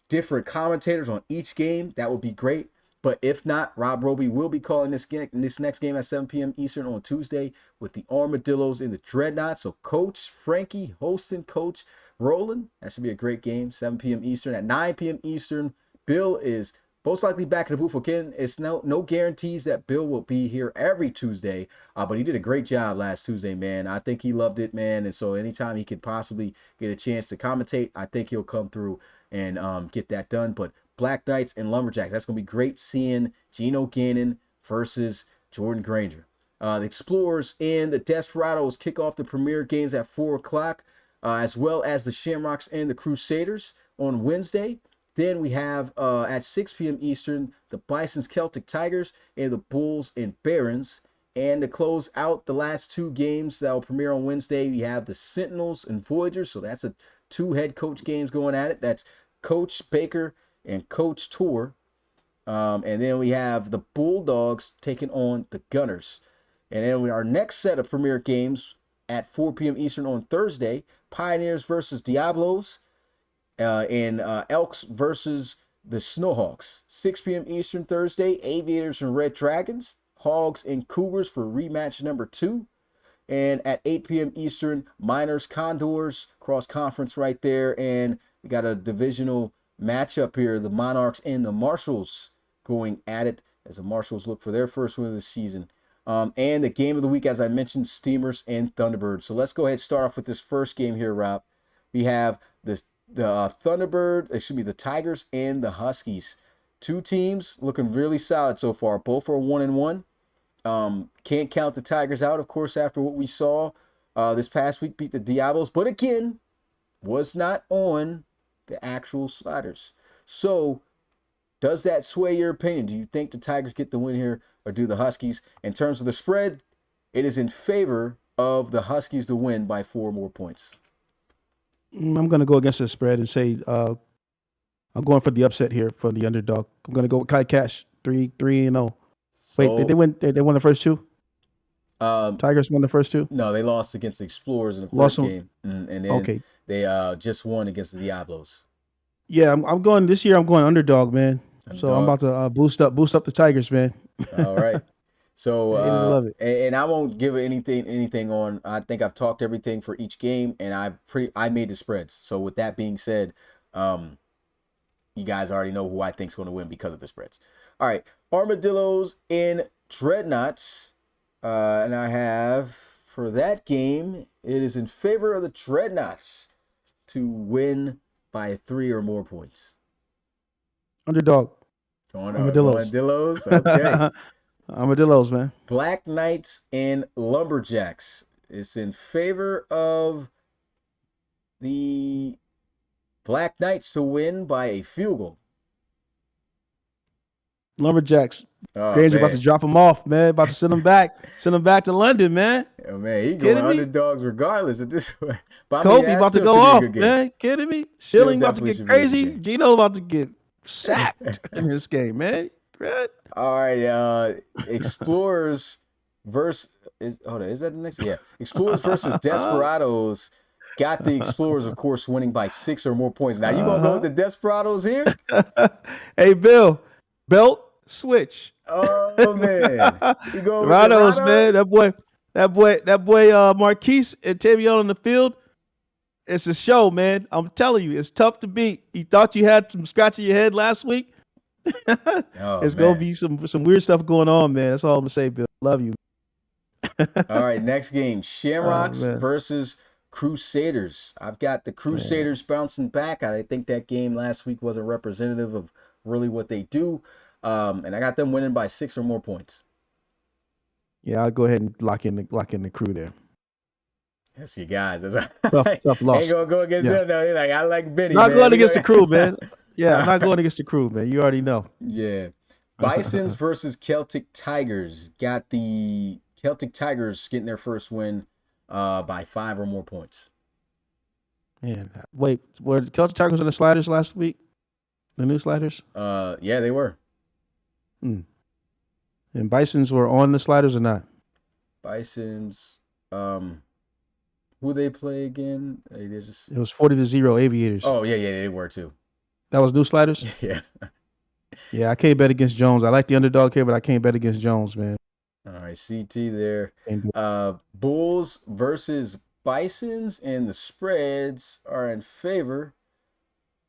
different commentators on each game, that would be great. But if not, Rob Roby will be calling this next game at 7 p.m. Eastern on Tuesday with the Armadillos and the Dreadnoughts. So Coach Frankie hosting Coach Roland. That should be a great game, 7 p.m. Eastern. At 9 p.m. Eastern, Bill is most likely back in the booth. Again, it's no guarantees that Bill will be here every Tuesday, but he did a great job last Tuesday, man. I think he loved it, man. And so anytime he could possibly get a chance to commentate, I think he'll come through and get that done. But Black Knights and Lumberjacks, that's going to be great seeing Gino Gannon versus Jordan Granger. The Explorers and the Desperados kick off the premier games at 4 o'clock, as well as the Shamrocks and the Crusaders on Wednesday. Then we have at 6 p.m. Eastern, the Bison's Celtic Tigers and the Bulls and Barons. And to close out the last 2 games that will premiere on Wednesday, we have the Sentinels and Voyagers. So that's 2 head coach games going at it. That's Coach Baker and Coach Tour. And then we have the Bulldogs taking on the Gunners. And then our next set of premier games at 4 p.m. Eastern on Thursday, Pioneers versus Diablos. And Elks versus the Snowhawks. 6 p.m. Eastern Thursday, Aviators and Red Dragons. Hogs and Cougars for rematch number 2. And at 8 p.m. Eastern, Miners, Condors, cross conference right there. And we got a divisional matchup here. The Monarchs and the Marshals going at it as the Marshals look for their first win of the season. And the game of the week, as I mentioned, Steamers and Thunderbirds. So let's go ahead and start off with this first game here, Rob. We have the Tigers and the Huskies. 2 teams looking really solid so far. Both are 1-1. Can't count the Tigers out, of course, after what we saw this past week, beat the Diablos. But again, was not on the actual sliders. So does that sway your opinion? Do you think the Tigers get the win here or do the Huskies? In terms of the spread, it is in favor of the Huskies to win by 4 more points. I'm going to go against the spread and say I'm going for the upset here for the underdog. I'm going to go with Kai Cash, 3-0. Wait, they won the first 2? Tigers won the first two. No, they lost against the Explorers in the Lost first them. game, and then Okay. they just won against the Diablos. Yeah, I'm going this year. I'm going underdog, man. So I'm Underdog. about to boost up the Tigers, man. All right. So Hate it or love it. and I won't give it anything on. I think I've talked everything for each game, and I made the spreads. So with that being said, you guys already know who I think's going to win because of the spreads. All right, Armadillos and Dreadnoughts, and I have for that game it is in favor of the Dreadnoughts to win by 3 or more points. Underdog. Armadillos. Okay. Armadillos, man. Black Knights and Lumberjacks. It's in favor of the Black Knights to win by a field goal. Lumberjacks. Oh, Granger about to drop them off, man. About to send them back. Send them back to London, man. Oh, man, he going underdogs regardless at this point. Kobe about to go off, man. Kidding me? Schilling about to get crazy. Gino about to get sacked in this game, man. Right. All right, Explorers versus is that the next? Yeah, Explorers versus Desperados. Got the Explorers, of course, winning by 6 or more points. Now you gonna go with the Desperados here? Hey, Bill, belt switch. Oh man, you go with Desperados, man. That boy, Marquise and Tavion on the field. It's a show, man. I'm telling you, it's tough to beat. You thought you had some scratch in your head last week. It's gonna be some weird stuff going on, man. That's all I'm gonna say, Bill. Love you. All right, next game: Shamrocks versus Crusaders. I've got the Crusaders bouncing back. I think that game last week wasn't representative of really what they do, and I got them winning by 6 or more points. Yeah, I'll go ahead and lock in the Crew there. That's your guys. That's tough loss. Ain't gonna go against them though. Like I like Benny. Not going against the Crew, man. Yeah, I'm not going against the Crew, man. You already know. Yeah. Bisons versus Celtic Tigers. Got the Celtic Tigers getting their first win by 5 or more points. Man, wait, were the Celtic Tigers on the sliders last week? The new sliders? Yeah, they were. And Bisons were on the sliders or not? Bisons, who they play again? It was 40-0 Aviators. Oh yeah, they were too. That was new sliders? Yeah. Yeah, I can't bet against Jones. I like the underdog here, but I can't bet against Jones, man. All right, CT there. Bulls versus Bisons, and the spreads are in favor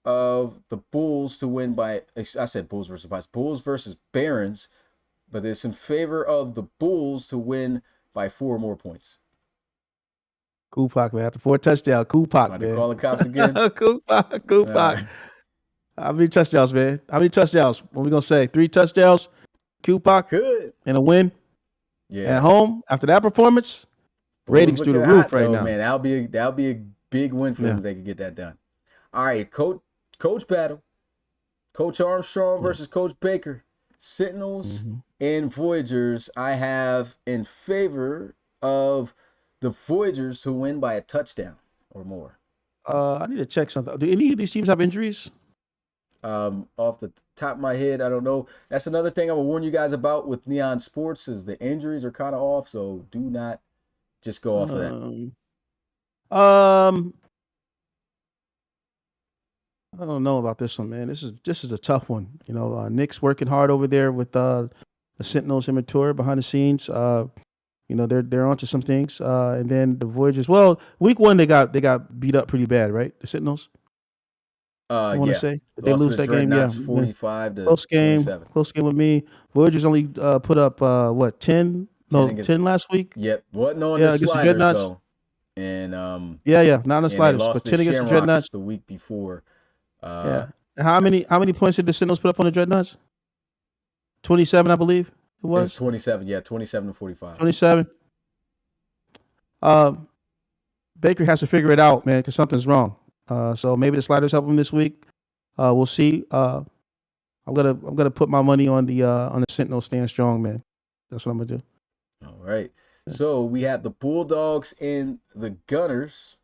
of the Bulls to win by, I said Bulls versus Bisons. Bulls versus Barons, but it's in favor of the Bulls to win by 4 or more points. Q-Pac, man. After 4 touchdowns, Q-Pac, man. Call the cops again? Q-Pac. How many touchdowns, man? How many touchdowns? What are we going to say? 3 touchdowns? Q-Pac? Good. And a win? Yeah. At home? After that performance? Ratings through the roof right now. Man, that'll be a big win for them if they can get that done. All right, coach battle. Coach Armstrong versus Coach Baker. Sentinels and Voyagers. I have in favor of the Voyagers to win by a touchdown or more. I need to check something. Do any of these teams have injuries? Off the top of my head, I don't know. That's another thing I will warn you guys about with Neon Sports is the injuries are kind of off, so do not just go off of that. I don't know about this one, man. This is a tough one. You know, Nick's working hard over there with the Sentinels immature behind the scenes. You know, they're onto some things. And then the Voyagers. Well, week 1 they got beat up pretty bad, right? The Sentinels. I want to say they lose that game. Yeah, 45 to close game. 27. Close game with me. Voyagers only put up 10? No, 10 last week. Yep, wasn't on the sliders though. And not on the sliders, but 10 against the Dreadnoughts the week before. How many points did the Sentinels put up on the Dreadnoughts? 27, I believe it was. It was 27. Yeah, 27 to 45. 27. Baker has to figure it out, man, because something's wrong. So maybe the sliders help him this week. We'll see. I'm gonna put my money on the Sentinels staying strong, man. That's what I'm gonna do. All right. Yeah. So we have the Bulldogs and the Gunners.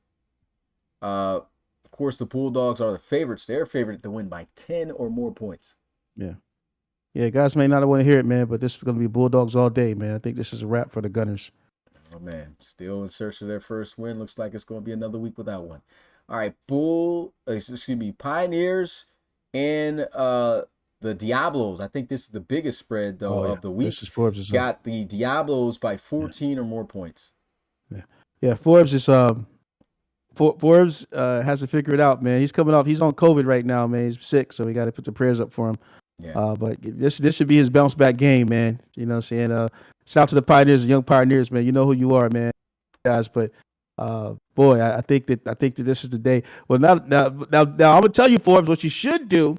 Of course, the Bulldogs are the favorites. They're favored to win by 10 or more points. Yeah, guys may not want to hear it, man, but this is gonna be Bulldogs all day, man. I think this is a wrap for the Gunners. Oh man, still in search of their first win. Looks like it's going to be another week without one. All right, Pioneers and the Diablos. I think this is the biggest spread though Oh yeah, of the this week. is Forbes. Got the Diablos by Yeah. 14 or more points. Yeah. Forbes is Forbes has to figure it out, man. He's coming off. He's on COVID right now, man. He's sick, so we got to put the prayers up for him. Yeah. But this should be his bounce back game, man. You know what I'm saying? Shout out to the Pioneers, the young Pioneers, man. You know who you are, man, guys. But boy, I think that this is the day. Well, now I'm gonna tell you, Forbes, what you should do.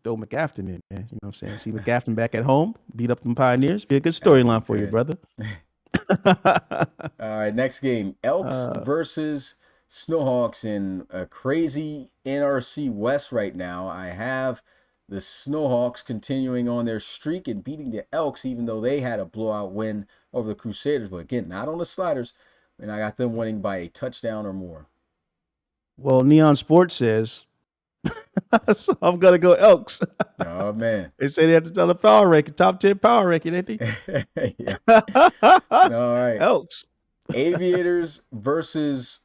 Throw McGafton in, man. You know what I'm saying? See McGafton back at home, beat up them Pioneers. Be a good storyline for you, brother. All right, next game. Elks versus Snowhawks in a crazy NRC West right now. I have the Snowhawks continuing on their streak and beating the Elks, even though they had a blowout win over the Crusaders. But again, not on the sliders. And I got them winning by a touchdown or more. Well, Neon Sports says, so I'm going to go Elks. Oh, man. They say they have to tell the power ranking, top 10 power ranking, ain't they? Yeah. All right. Elks. Aviators versus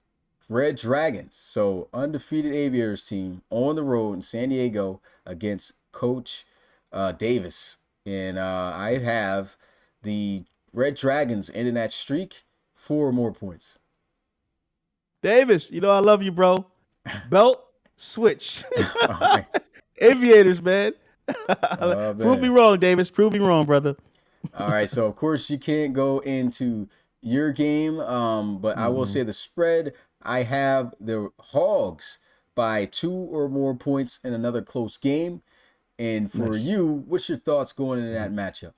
Red Dragons. So undefeated Aviators team on the road in San Diego against Coach Davis. And I have the Red Dragons ending that streak 4 or more points. Davis, you know I love you, bro. Belt switch. Aviators, man. Prove me wrong, Davis. Prove me wrong, brother. All right, so of course you can't go into your game, but I will say the spread. I have the Hogs by 2 or more points in another close game. And for you, what's your thoughts going into that matchup?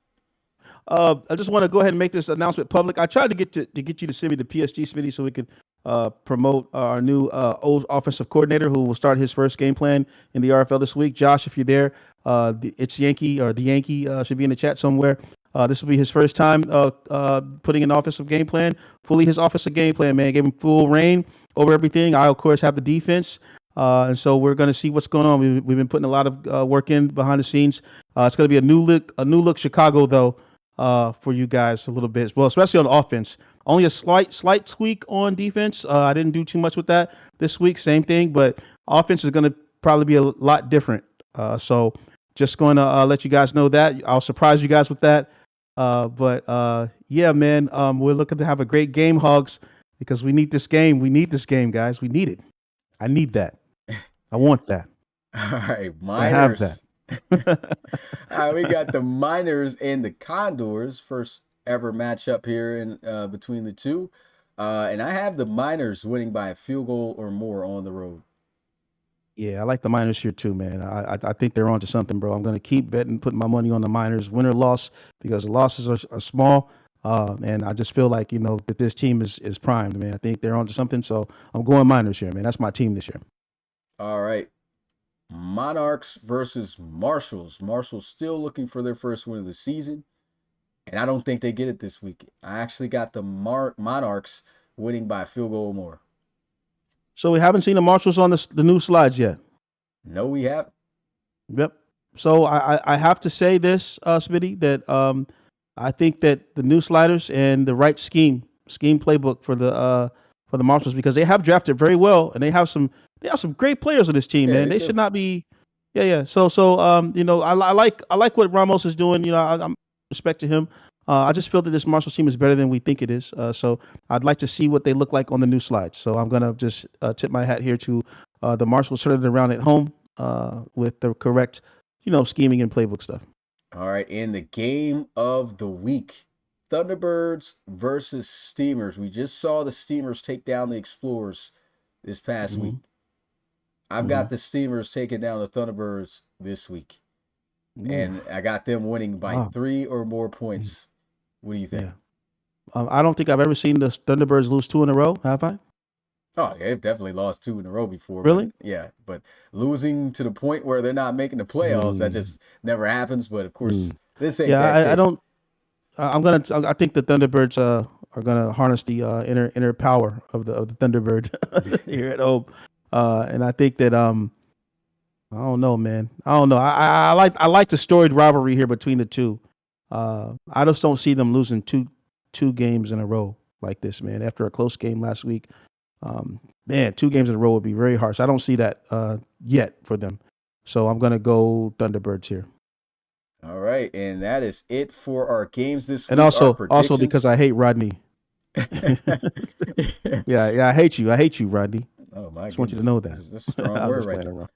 I just want to go ahead and make this announcement public. I tried to get you to send me the PSG, Smitty, so we could promote our new old offensive coordinator who will start his first game plan in the RFL this week. Josh, if you're there, it's Yankee or the Yankee should be in the chat somewhere. This will be his first time putting an offensive game plan, fully his offensive game plan, man. Gave him full reign over everything. I, of course, have the defense. And so we're going to see what's going on. We've been putting a lot of work in behind the scenes. It's going to be a new look Chicago, though, for you guys a little bit. Well, especially on offense. Only a slight tweak on defense. I didn't do too much with that this week. Same thing, but offense is going to probably be a lot different. So just going to let you guys know that. I'll surprise you guys with that. But yeah, man, we're looking to have a great game, Hogs, because we need this game. We need this game, guys. We need it. I need that. I want that. All right, Miners. I have that. All right, we got the Miners and the Condors. First ever matchup here in between the two. And I have the Miners winning by a field goal or more on the road. Yeah, I like the Miners here too, man. I think they're onto something, bro. I'm going to keep betting, putting my money on the Miners, win or loss, because the losses are small. And I just feel like, that this team is primed, man. I think they're onto something. So I'm going Miners here, man. That's my team this year. All right. Monarchs versus Marshalls. Marshalls still looking for their first win of the season. And I don't think they get it this week. I actually got the Monarchs winning by a field goal or more. So we haven't seen the Marshalls on the new slides yet? No, we haven't. Yep. So I have to say this, Smitty, that I think that the new sliders and the right scheme playbook for the Marshalls, because they have drafted very well and they have some great players on this team, man. They should not be. Yeah. So I like what Ramos is doing. I'm respect to him. I just feel that this Marshall team is better than we think it is. So I'd like to see what they look like on the new slides. So I'm gonna just tip my hat here to the Marshalls turning it around at home with the correct, scheming and playbook stuff. All right, in the game of the week, Thunderbirds versus Steamers. We just saw the Steamers take down the Explorers this past week. I've got the Steamers taking down the Thunderbirds this week. And I got them winning by 3 or more points. What do you think? Yeah. I don't think I've ever seen the Thunderbirds lose 2 in a row, have I? Oh, yeah, they've definitely lost 2 in a row before. Really? But losing to the point where they're not making the playoffs, that just never happens. But of course, this ain't that case. I don't. I think the Thunderbirds are gonna harness the inner power of the Thunderbird here at home, and I think that I don't know, man. I don't know. I like the storied rivalry here between the two. I just don't see them losing too 2 games in a row like this, man. After a close game last week, man, 2 games in a row would be very harsh. I don't see that yet for them. So I'm gonna go Thunderbirds here. All right, and that is it for our games this week. And also because I hate Rodney. yeah, I hate you. I hate you, Rodney. Oh my! I just want you to know that. This is a strong word right there.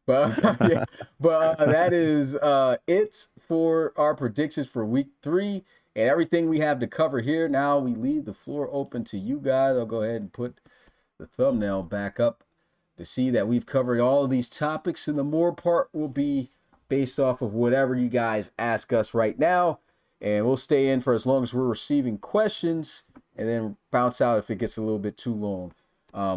But that is it for our predictions for week 3 and everything we have to cover here. Now we leave the floor open to you guys. I'll go ahead and put the thumbnail back up to see that we've covered all of these topics, and the more part will be based off of whatever you guys ask us right now, and we'll stay in for as long as we're receiving questions, and then bounce out if it gets a little bit too long.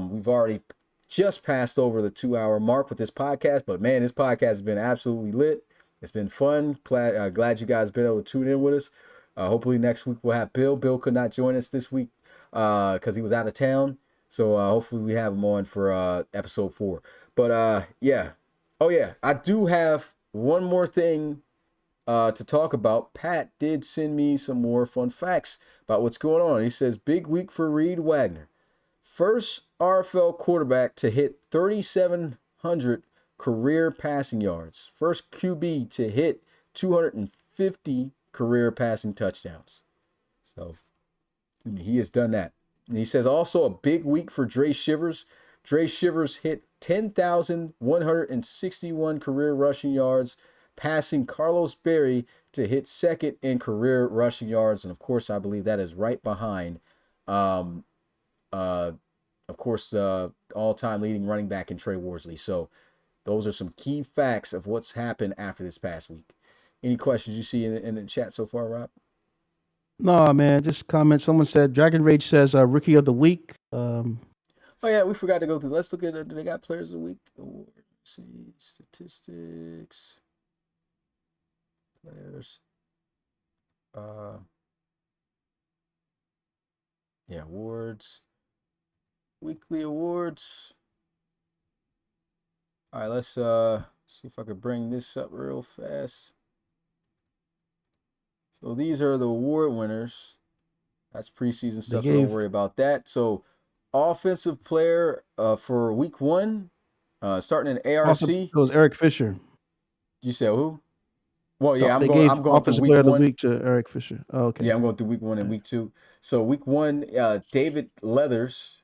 We've already just passed over the 2-hour mark with this podcast, but man, this podcast has been absolutely lit. It's been fun. Glad you guys been able to tune in with us. Hopefully next week we'll have Bill. Bill could not join us this week because he was out of town. So hopefully we have him on for episode 4. But yeah. Oh yeah, I do have one more thing to talk about. Pat did send me some more fun facts about what's going on. He says, big week for Reed Wagner. First RFL quarterback to hit 3,700 career passing yards. First QB to hit 250 career passing touchdowns. So he has done that. And he says also a big week for Dre Shivers. Dre Shivers hit 10,161 career rushing yards, passing Carlos Berry to hit second in career rushing yards. And of course, I believe that is right behind, of course, the all-time leading running back in Trey Worsley. So those are some key facts of what's happened after this past week. Any questions you see in the chat so far, Rob? No, man, just comment. Someone said, Dragon Rage says Rookie of the Week. Oh, yeah, we forgot to go through. Let's look at it. Do they got Players of the Week? Let's see. Statistics. Players. Yeah, awards. Weekly awards. All right, let's see if I could bring this up real fast. So these are the award winners. That's preseason stuff, so don't worry about that. So offensive player for week 1, starting in ARC. It was Eric Fisher. You said who? Well, yeah, I'm going offensive player of the week to Eric Fisher. Oh, okay. Yeah, I'm going through week 1 and week 2. So week 1, David Leathers,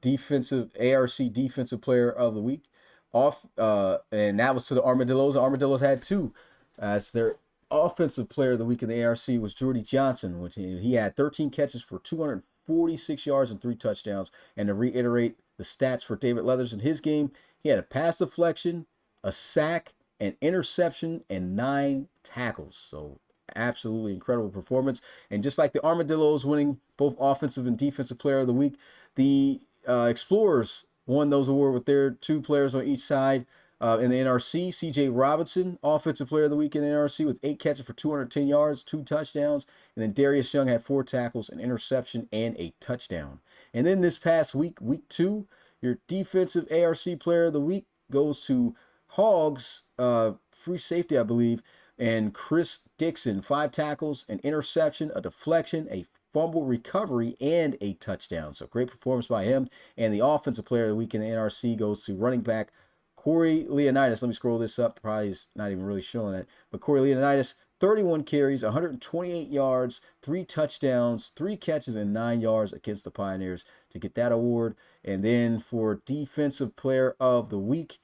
defensive ARC defensive player of the week. And that was to the Armadillos. The Armadillos had 2 as their offensive player of the week in the ARC was Jordy Johnson, which he had 13 catches for 246 yards and 3 touchdowns. And to reiterate the stats for David Leathers in his game, he had a pass deflection, a sack, an interception, and 9 tackles. So absolutely incredible performance. And just like the Armadillos winning both offensive and defensive player of the week, the Explorers won those awards with their 2 players on each side. In the NRC, C.J. Robinson, offensive player of the week in the NRC with 8 catches for 210 yards, 2 touchdowns. And then Darius Young had 4 tackles, an interception, and a touchdown. And then this past week, week 2, your defensive ARC player of the week goes to Hogs, free safety, I believe, and Chris Dixon, 5 tackles, an interception, a deflection, a fumble recovery, and a touchdown. So great performance by him. And the offensive player of the week in the NRC goes to running back Corey Leonidas. Let me scroll this up. Probably is not even really showing it. But Corey Leonidas, 31 carries, 128 yards, 3 touchdowns, 3 catches, and 9 yards against the Pioneers to get that award. And then for Defensive Player of the Week,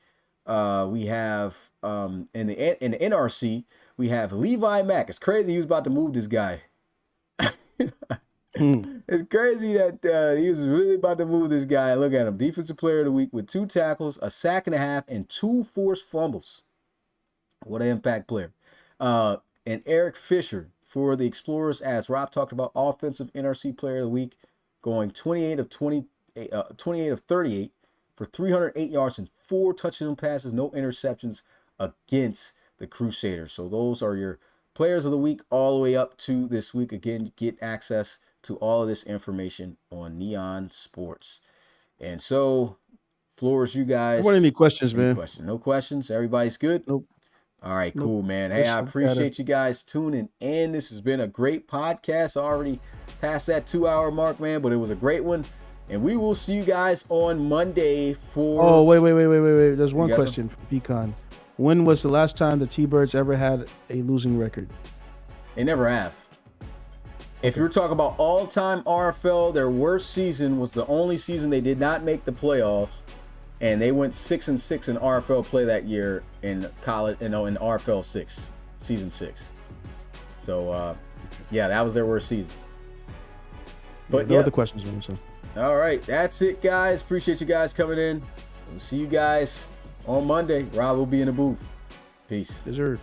we have in the NRC, we have Levi Mack. It's crazy he was about to move this guy. It's crazy that he was really about to move this guy. Look at him. Defensive Player of the Week with 2 tackles, a sack and a half, and 2 forced fumbles. What an impact player. And Eric Fisher for the Explorers, as Rob talked about, Offensive NRC Player of the Week, going 28 of 38 for 308 yards and 4 touchdown passes, no interceptions against the Crusaders. So those are your Players of the Week all the way up to this week. Again, you get access to all of this information on Neon Sports. And so, floor is you guys. What any questions, man? No questions? Everybody's good? Nope. All right, cool, man. Hey, I appreciate you guys tuning in. This has been a great podcast. Already past that 2-hour mark, man, but it was a great one. And we will see you guys on Monday for... Oh, wait. There's one question from Pecan. When was the last time the T-Birds ever had a losing record? They never have. If you're talking about all-time RFL, their worst season was the only season they did not make the playoffs. And they went 6-6 in RFL play that year in college, in RFL 6, season 6. So, yeah, that was their worst season. But no other questions, man. So. All right, that's it, guys. Appreciate you guys coming in. We'll see you guys on Monday. Rob will be in the booth. Peace. Deserved.